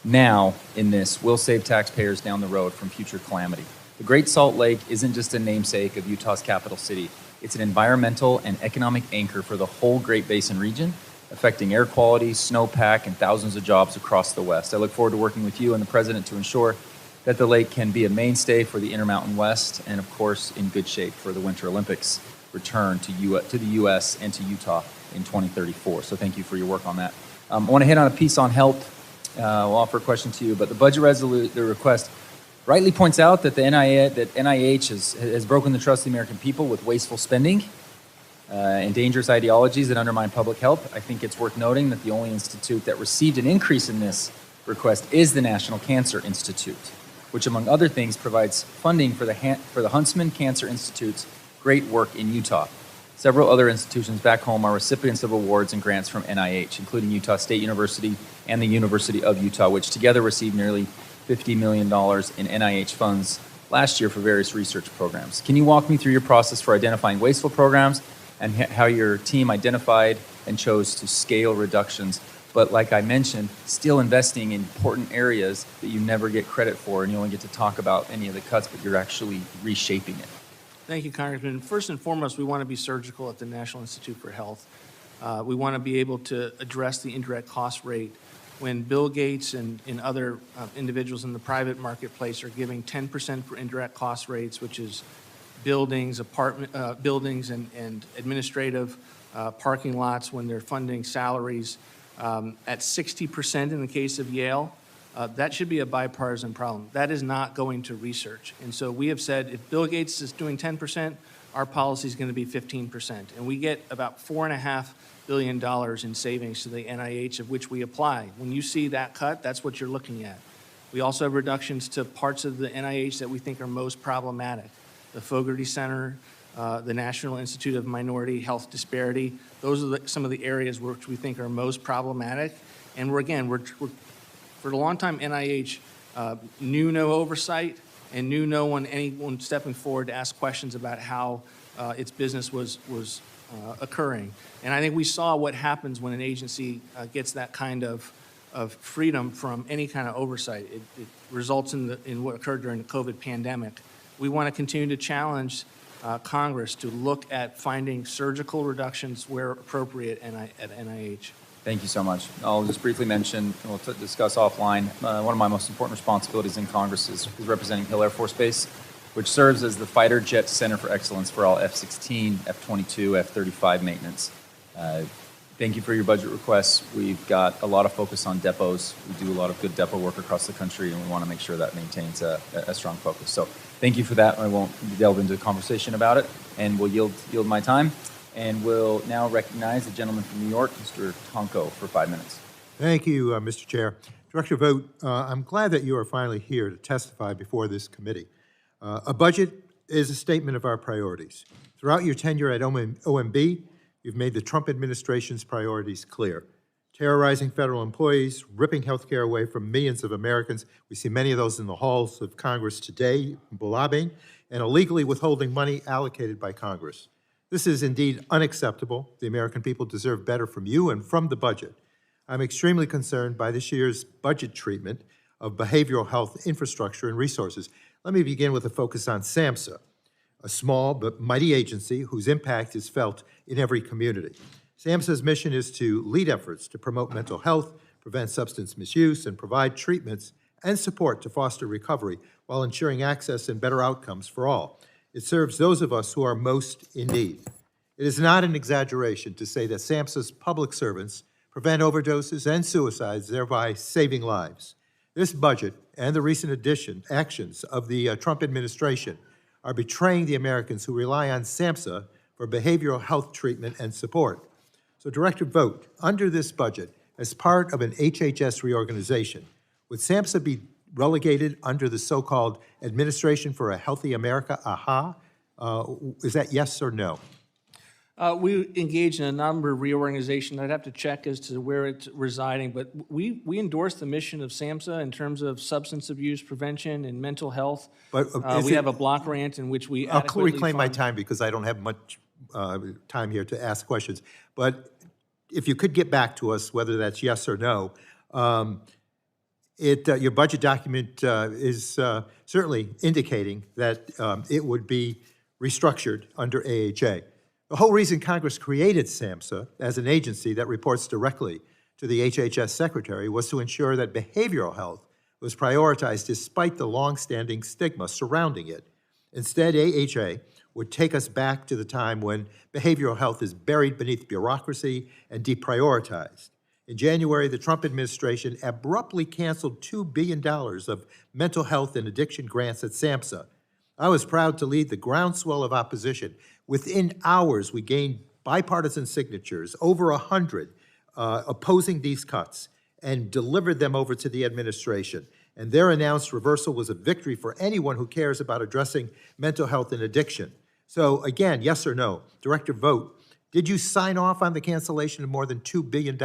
now in this will save taxpayers down the road from future calamity. The Great Salt Lake isn't just a namesake of Utah's capital city. It's an environmental and economic anchor for the whole Great Basin region, affecting air quality, snowpack, and thousands of jobs across the West. I look forward to working with you and the President to ensure that the lake can be a mainstay for the Intermountain West and, of course, in good shape for the Winter Olympics return to the U.S. and to Utah in 2034. So thank you for your work on that. I want to hit on a piece on health. We'll offer a question to you, but the budget the request rightly points out that the NIH has broken the trust of the American people with wasteful spending and dangerous ideologies that undermine public health. I think it's worth noting that the only institute that received an increase in this request is the National Cancer Institute, which, among other things, provides funding for the Huntsman Cancer Institute's great work in Utah. Several other institutions back home are recipients of awards and grants from NIH, including Utah State University and the University of Utah, which together received nearly $50 million in NIH funds last year for various research programs. Can you walk me through your process for identifying wasteful programs and how your team identified and chose to scale reductions, but like I mentioned, still investing in important areas that you never get credit for, and you only get to talk about any of the cuts, but you're actually reshaping it? Thank you, Congressman. First and foremost, we want to be surgical at the National Institute for Health. We want to be able to address the indirect cost rate when Bill Gates and other individuals in the private marketplace are giving 10% for indirect cost rates, which is buildings, buildings and administrative parking lots when they're funding salaries at 60% in the case of Yale. That should be a bipartisan problem. That is not going to research. And so we have said if Bill Gates is doing 10%, our policy is going to be 15%. And we get about $4.5 billion in savings to the NIH, of which we apply. When you see that cut, that's what you're looking at. We also have reductions to parts of the NIH that we think are most problematic. The Fogarty Center, the National Institute of Minority Health Disparity. Those are some of the areas which we think are most problematic. And we're for a long time, NIH knew no oversight and knew anyone stepping forward to ask questions about how its business was occurring. And I think we saw what happens when an agency gets that kind of freedom from any kind of oversight. It results in what occurred during the COVID pandemic. We want to continue to challenge Congress to look at finding surgical reductions where appropriate at NIH. Thank you so much. I'll just briefly mention, and we'll discuss offline, one of my most important responsibilities in Congress is representing Hill Air Force Base, which serves as the Fighter Jet Center for Excellence for all F-16, F-22, F-35 maintenance. Thank you for your budget requests. We've got a lot of focus on depots. We do a lot of good depot work across the country, and we want to make sure that maintains a strong focus. So thank you for that. I won't delve into a conversation about it, and we'll yield my time. And we'll now recognize the gentleman from New York, Mr. Tonko, for 5 minutes. Thank you, Mr. Chair. Director Vogt, I'm glad that you are finally here to testify before this committee. A budget is a statement of our priorities. Throughout your tenure at OMB, you've made the Trump administration's priorities clear. Terrorizing federal employees, ripping health care away from millions of Americans. We see many of those in the halls of Congress today, lobbying, and illegally withholding money allocated by Congress. This is indeed unacceptable. The American people deserve better from you and from the budget. I'm extremely concerned by this year's budget treatment of behavioral health infrastructure and resources. Let me begin with a focus on SAMHSA, a small but mighty agency whose impact is felt in every community. SAMHSA's mission is to lead efforts to promote mental health, prevent substance misuse, and provide treatments and support to foster recovery while ensuring access and better outcomes for all. It serves those of us who are most in need. It is not an exaggeration to say that SAMHSA's public servants prevent overdoses and suicides, thereby saving lives. This budget and the recent actions of the Trump administration are betraying the Americans who rely on SAMHSA for behavioral health treatment and support. So, Director Vogt, under this budget, as part of an HHS reorganization, would SAMHSA be relegated under the so-called Administration for a Healthy America, AHA? Is that yes or no? We engage in a number of reorganizations. I'd have to check as to where it's residing, but we endorse the mission of SAMHSA in terms of substance abuse prevention and mental health. But we have a block grant in which we I'll reclaim my time because I don't have much time here to ask questions. But if you could get back to us, whether that's yes or no, Your budget document is certainly indicating that it would be restructured under AHA. The whole reason Congress created SAMHSA as an agency that reports directly to the HHS Secretary was to ensure that behavioral health was prioritized despite the longstanding stigma surrounding it. Instead, AHA would take us back to the time when behavioral health is buried beneath bureaucracy and deprioritized. In January, the Trump administration abruptly canceled $2 billion of mental health and addiction grants at SAMHSA. I was proud to lead the groundswell of opposition. Within hours, we gained bipartisan signatures, over 100, opposing these cuts, and delivered them over to the administration. And their announced reversal was a victory for anyone who cares about addressing mental health and addiction. So again, yes or no? Director Vogt, did you sign off on the cancellation of more than $2 billion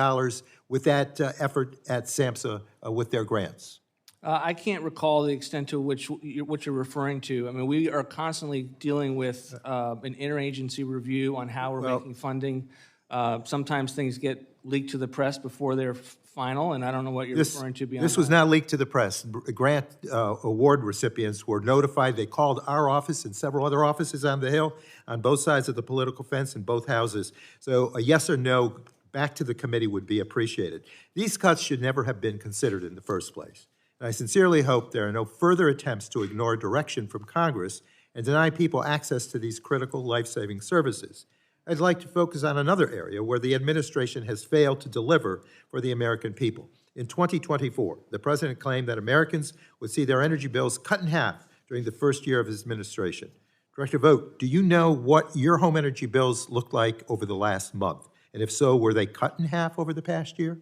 with that effort at SAMHSA with their grants? I can't recall the extent to which what you're referring to. I mean, we are constantly dealing with an interagency review on how we're making funding. Sometimes things get leaked to the press before they're final, and I don't know what you're referring to beyond This was not leaked to the press. Grant award recipients were notified. They called our office and several other offices on the Hill on both sides of the political fence in both houses. So a yes or no back to the committee would be appreciated. These cuts should never have been considered in the first place. And I sincerely hope there are no further attempts to ignore direction from Congress and deny people access to these critical life-saving services. I'd like to focus on another area where the administration has failed to deliver for the American people. In 2024, the president claimed that Americans would see their energy bills cut in half during the first year of his administration. Director Vogt, do you know what your home energy bills looked like over the last month? And if so, were they cut in half over the past year?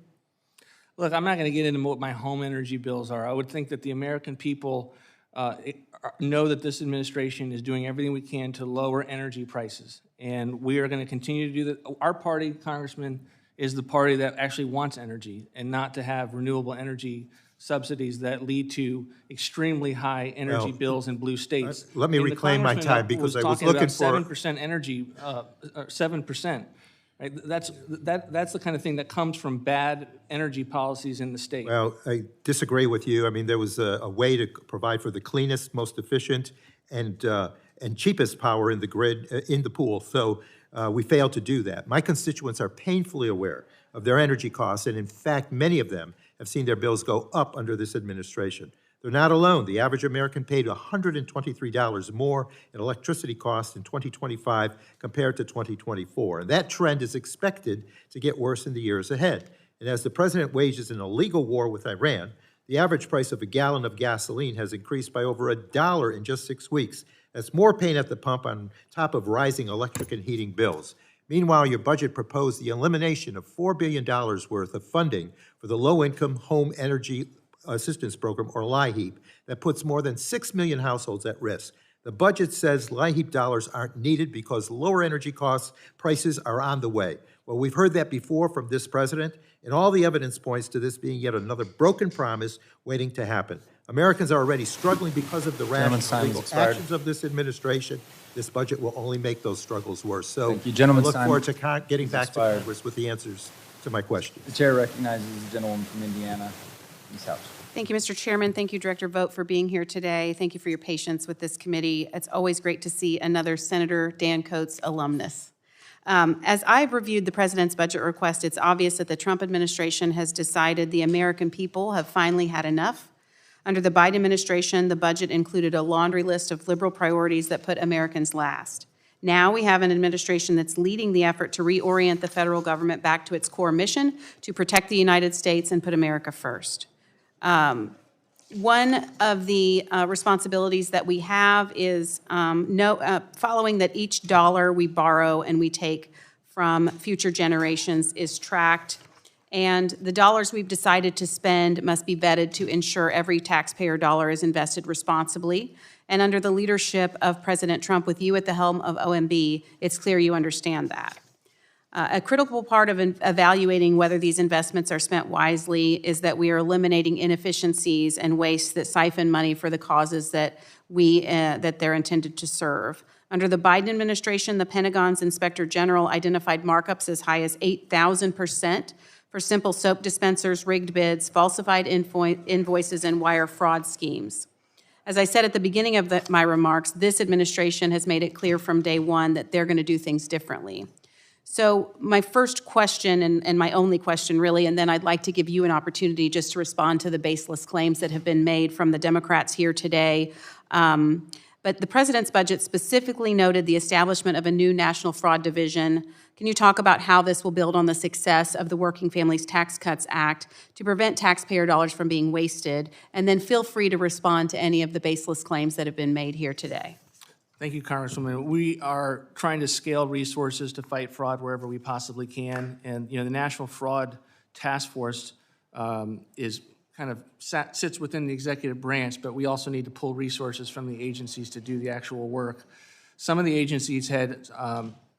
Look, I'm not going to get into what my home energy bills are. I would think that the American people know that this administration is doing everything we can to lower energy prices. And we are going to continue to do that. Our party, Congressman, is the party that actually wants energy and not to have renewable energy subsidies that lead to extremely high energy bills in blue states. Let me reclaim my time because I was looking for 7% energy, 7%. Right? That's the kind of thing that comes from bad energy policies in the state. Well, I disagree with you. I mean, there was a way to provide for the cleanest, most efficient, and cheapest power in the grid, in the pool. So we failed to do that. My constituents are painfully aware of their energy costs, and in fact, many of them have seen their bills go up under this administration. They're not alone. The average American paid $123 more in electricity costs in 2025 compared to 2024. And that trend is expected to get worse in the years ahead. And as the president wages an illegal war with Iran, the average price of a gallon of gasoline has increased by over $1 in just 6 weeks. That's more pain at the pump on top of rising electric and heating bills. Meanwhile, your budget proposed the elimination of $4 billion worth of funding for the Low-Income Home Energy Assistance Program, or LIHEAP, that puts more than 6 million households at risk. The budget says LIHEAP dollars aren't needed because lower energy costs, prices are on the way. Well, we've heard that before from this president, and all the evidence points to this being yet another broken promise waiting to happen. Americans are already struggling because of the rash and illegal actions of this administration. This budget will only make those struggles worse. So Thank you. Gentleman's I look time forward to getting back to expired. Congress with the answers to my questions. The chair recognizes the gentleman from Indiana, Ms. House. Thank you, Mr. Chairman. Thank you, Director Vogt, for being here today. Thank you for your patience with this committee. It's always great to see another Senator Dan Coats alumnus. As I've reviewed the president's budget request, it's obvious that the Trump administration has decided the American people have finally had enough. Under the Biden administration, the budget included a laundry list of liberal priorities that put Americans last. Now we have an administration that's leading the effort to reorient the federal government back to its core mission to protect the United States and put America first. One of the responsibilities that we have is following that each dollar we borrow and we take from future generations is tracked, and the dollars we've decided to spend must be vetted to ensure every taxpayer dollar is invested responsibly. And under the leadership of President Trump, with you at the helm of OMB, it's clear you understand that. A critical part of evaluating whether these investments are spent wisely is that we are eliminating inefficiencies and waste that siphon money for the causes that they're intended to serve. Under the Biden administration, the Pentagon's Inspector General identified markups as high as 8,000% for simple soap dispensers, rigged bids, falsified invoices, and wire fraud schemes. As I said at the beginning of my remarks, this administration has made it clear from day one that they're going to do things differently. So my first question, and my only question really, and then I'd like to give you an opportunity just to respond to the baseless claims that have been made from the Democrats here today. But the president's budget specifically noted the establishment of a new National Fraud Division. Can you talk about how this will build on the success of the Working Families Tax Cuts Act to prevent taxpayer dollars from being wasted? And then feel free to respond to any of the baseless claims that have been made here today. Thank you, Congresswoman. We are trying to scale resources to fight fraud wherever we possibly can. And, the National Fraud Task Force is kind of sits within the executive branch, but we also need to pull resources from the agencies to do the actual work. Some of the agencies had,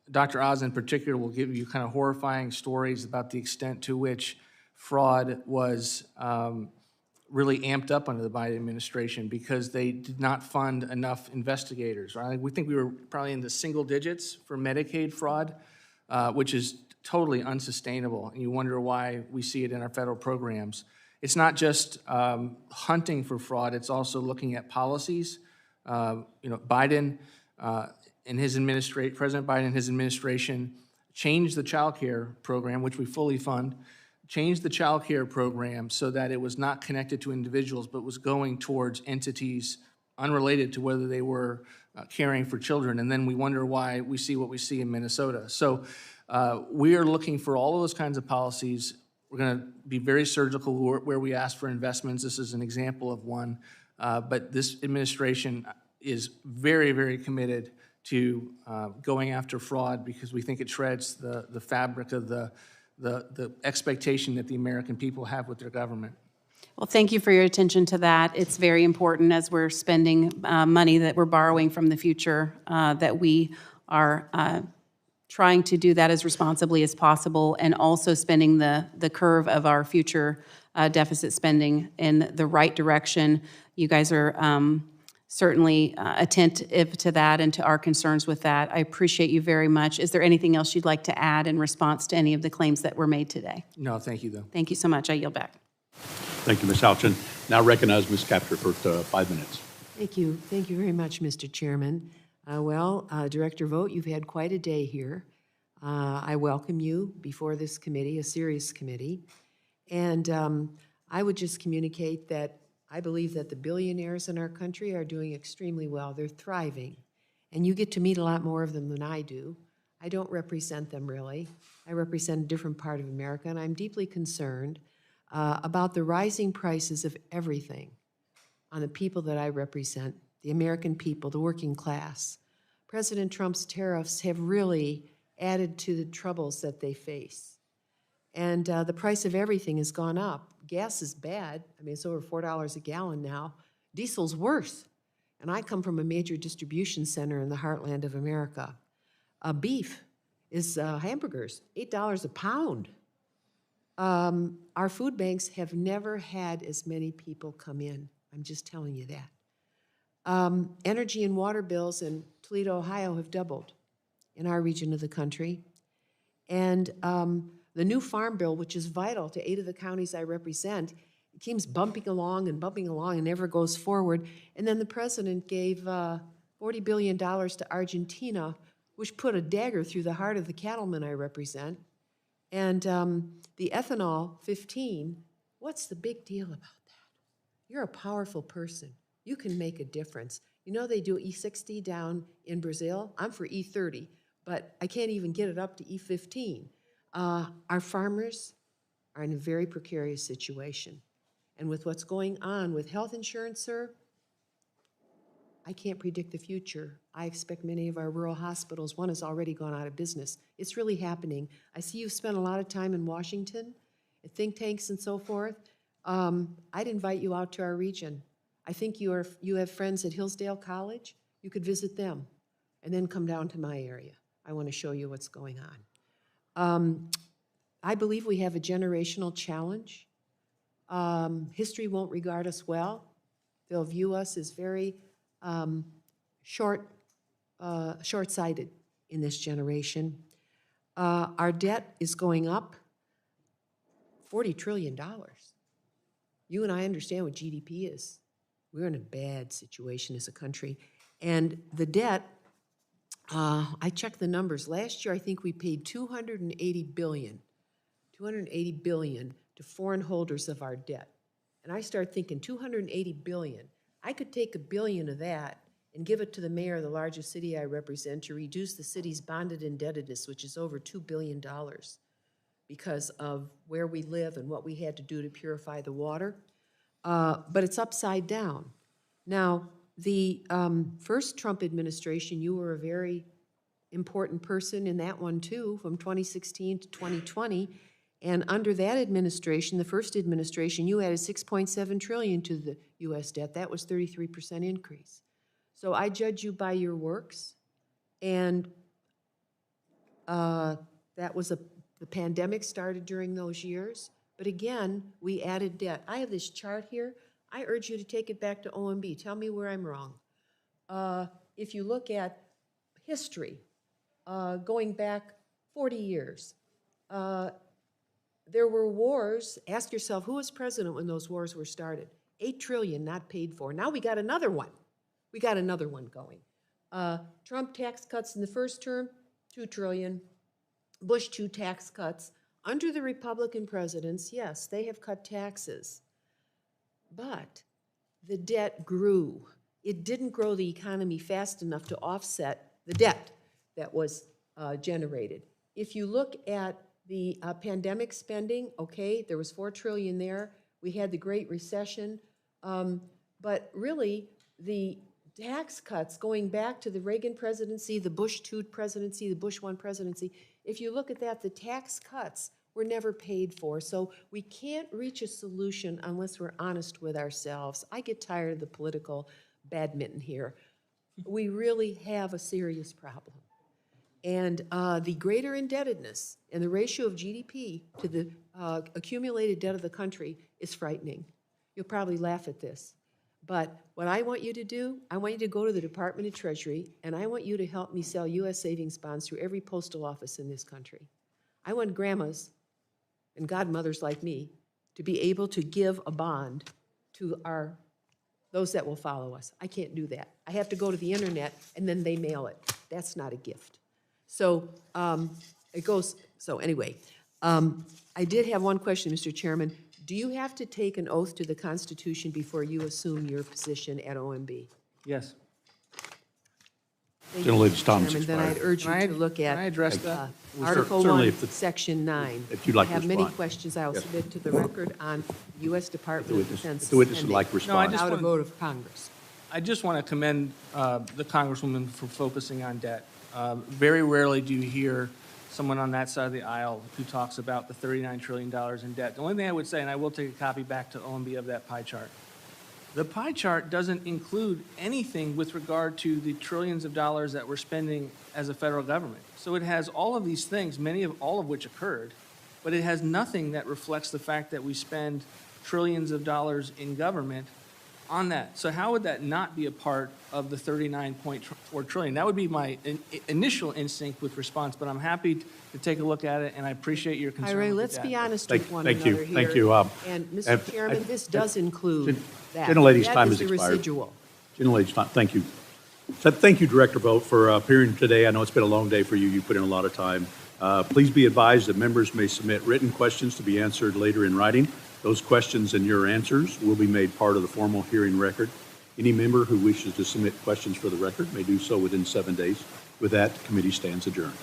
Dr. Oz in particular will give you kind of horrifying stories about the extent to which fraud was really amped up under the Biden administration because they did not fund enough investigators, right? We think we were probably in the single digits for Medicaid fraud, which is totally unsustainable. And you wonder why we see it in our federal programs. It's not just hunting for fraud, it's also looking at policies. Biden and his administration, President Biden and his administration changed the child care program, which we fully fund, changed the child care program so that it was not connected to individuals, but was going towards entities unrelated to whether they were caring for children. And then we wonder why we see what we see in Minnesota. So we are looking for all of those kinds of policies. We're going to be very surgical where we ask for investments. This is an example of one. But this administration is very, very committed to going after fraud because we think it shreds the fabric of the expectation that the American people have with their government. Well, thank you for your attention to that. It's very important as we're spending money that we're borrowing from the future that we are trying to do that as responsibly as possible and also spending the curve of our future deficit spending in the right direction. You guys are certainly attentive to that and to our concerns with that. I appreciate you very much. Is there anything else you'd like to add in response to any of the claims that were made today? No, thank you, though. Thank you so much. I yield back. Thank you, Ms. Alchin. Now recognize Ms. Capter for 5 minutes. Thank you. Thank you very much, Mr. Chairman. Director Vogt, you've had quite a day here. I welcome you before this committee, a serious committee. And I would just communicate that I believe that the billionaires in our country are doing extremely well. They're thriving. And you get to meet a lot more of them than I do. I don't represent them, really. I represent a different part of America, and I'm deeply concerned about the rising prices of everything on the people that I represent, the American people, the working class. President Trump's tariffs have really added to the troubles that they face. And the price of everything has gone up. Gas is bad. I mean, it's over $4 a gallon now. Diesel's worse. And I come from a major distribution center in the heartland of America. Beef is hamburgers, $8 a pound. Our food banks have never had as many people come in. I'm just telling you that. Energy and water bills in Toledo, Ohio have doubled in our region of the country. And the new farm bill, which is vital to 8 of the counties I represent, it keeps bumping along and never goes forward. And then the president gave $40 billion to Argentina, which put a dagger through the heart of the cattlemen I represent. And the ethanol 15, what's the big deal about that? You're a powerful person. You can make a difference. You know they do E60 down in Brazil? I'm for E30, but I can't even get it up to E15. Our farmers are in a very precarious situation. And with what's going on with health insurance, sir, I can't predict the future. I expect many of our rural hospitals, one has already gone out of business. It's really happening. I see you've spent a lot of time in Washington, at think tanks and so forth. I'd invite you out to our region. I think you have friends at Hillsdale College. You could visit them and then come down to my area. I want to show you what's going on. I believe we have a generational challenge. History won't regard us well. They'll view us as very short-sighted in this generation. Our debt is going up. $40 trillion. You and I understand what GDP is. We're in a bad situation as a country. And the debt, I checked the numbers. Last year, I think we paid $280 billion to foreign holders of our debt. And I started thinking, $280 billion. I could take $1 billion of that and give it to the mayor of the largest city I represent to reduce the city's bonded indebtedness, which is over $2 billion because of where we live and what we had to do to purify the water. But it's upside down. Now, the first Trump administration, you were a very important person in that one too, from 2016 to 2020. And under that administration, the first administration, you added $6.7 trillion to the U.S. debt. That was 33% increase. So I judge you by your works, and that was the pandemic started during those years. But again, we added debt. I have this chart here. I urge you to take it back to OMB. Tell me where I'm wrong. If you look at history, going back 40 years, there were wars. Ask yourself, who was president when those wars were started? $8 trillion not paid for. Now we got another one. We got another one going. Trump tax cuts in the first term, $2 trillion. Bush 2 tax cuts. Under the Republican presidents, yes, they have cut taxes. But the debt grew. It didn't grow the economy fast enough to offset the debt that was generated. If you look at the pandemic spending, okay, there was $4 trillion there. We had the Great Recession. But really, the tax cuts going back to the Reagan presidency, the Bush 2 presidency, the Bush 1 presidency, if you look at that, the tax cuts were never paid for. So we can't reach a solution unless we're honest with ourselves. I get tired of the political badminton here. We really have a serious problem. And the greater indebtedness and the ratio of GDP to the accumulated debt of the country is frightening. You'll probably laugh at this. But what I want you to do, I want you to go to the Department of Treasury, and I want you to help me sell U.S. savings bonds through every postal office in this country. I want grandmas and godmothers like me to be able to give a bond to those that will follow us. I can't do that. I have to go to the internet, and then they mail it. That's not a gift. So it goes, so anyway, I did have one question, Mr. Chairman. Do you have to take an oath to the Constitution before you assume your position at OMB? Yes. Thank you, Gentlelady's Mr. time has Chairman. Then I'd expired. urge you to look at Can I address that? Article Certainly 1, if Section 9. if you'd like I to have many respond. questions I will Yes. submit to the record on U.S. Department of Defense If the witness would like to spending No, I respond. just without a want- vote of Congress. I just want to commend the Congresswoman for focusing on debt. Very rarely do you hear someone on that side of the aisle who talks about the $39 trillion in debt. The only thing I would say, and I will take a copy back to OMB of that pie chart, the pie chart doesn't include anything with regard to the trillions of dollars that we're spending as a federal government. So it has all of these things, all of which occurred, but it has nothing that reflects the fact that we spend trillions of dollars in government on that. So how would that not be a part of the $39.4 trillion? That would be my initial instinct with response, but I'm happy to take a look at it, and I appreciate your concern. Ray, with let's the be debt. honest Thank- with one thank you. another here. Thank you. And, Mr. Chairman, this does include that. Gentlelady's That time is has the expired. residual. Gentlelady's time, thank you. So thank you, Director Vogt, for appearing today. I know it's been a long day for you. You put in a lot of time. Please be advised that members may submit written questions to be answered later in writing. Those questions and your answers will be made part of the formal hearing record. Any member who wishes to submit questions for the record may do so within 7 days. With that, the committee stands adjourned.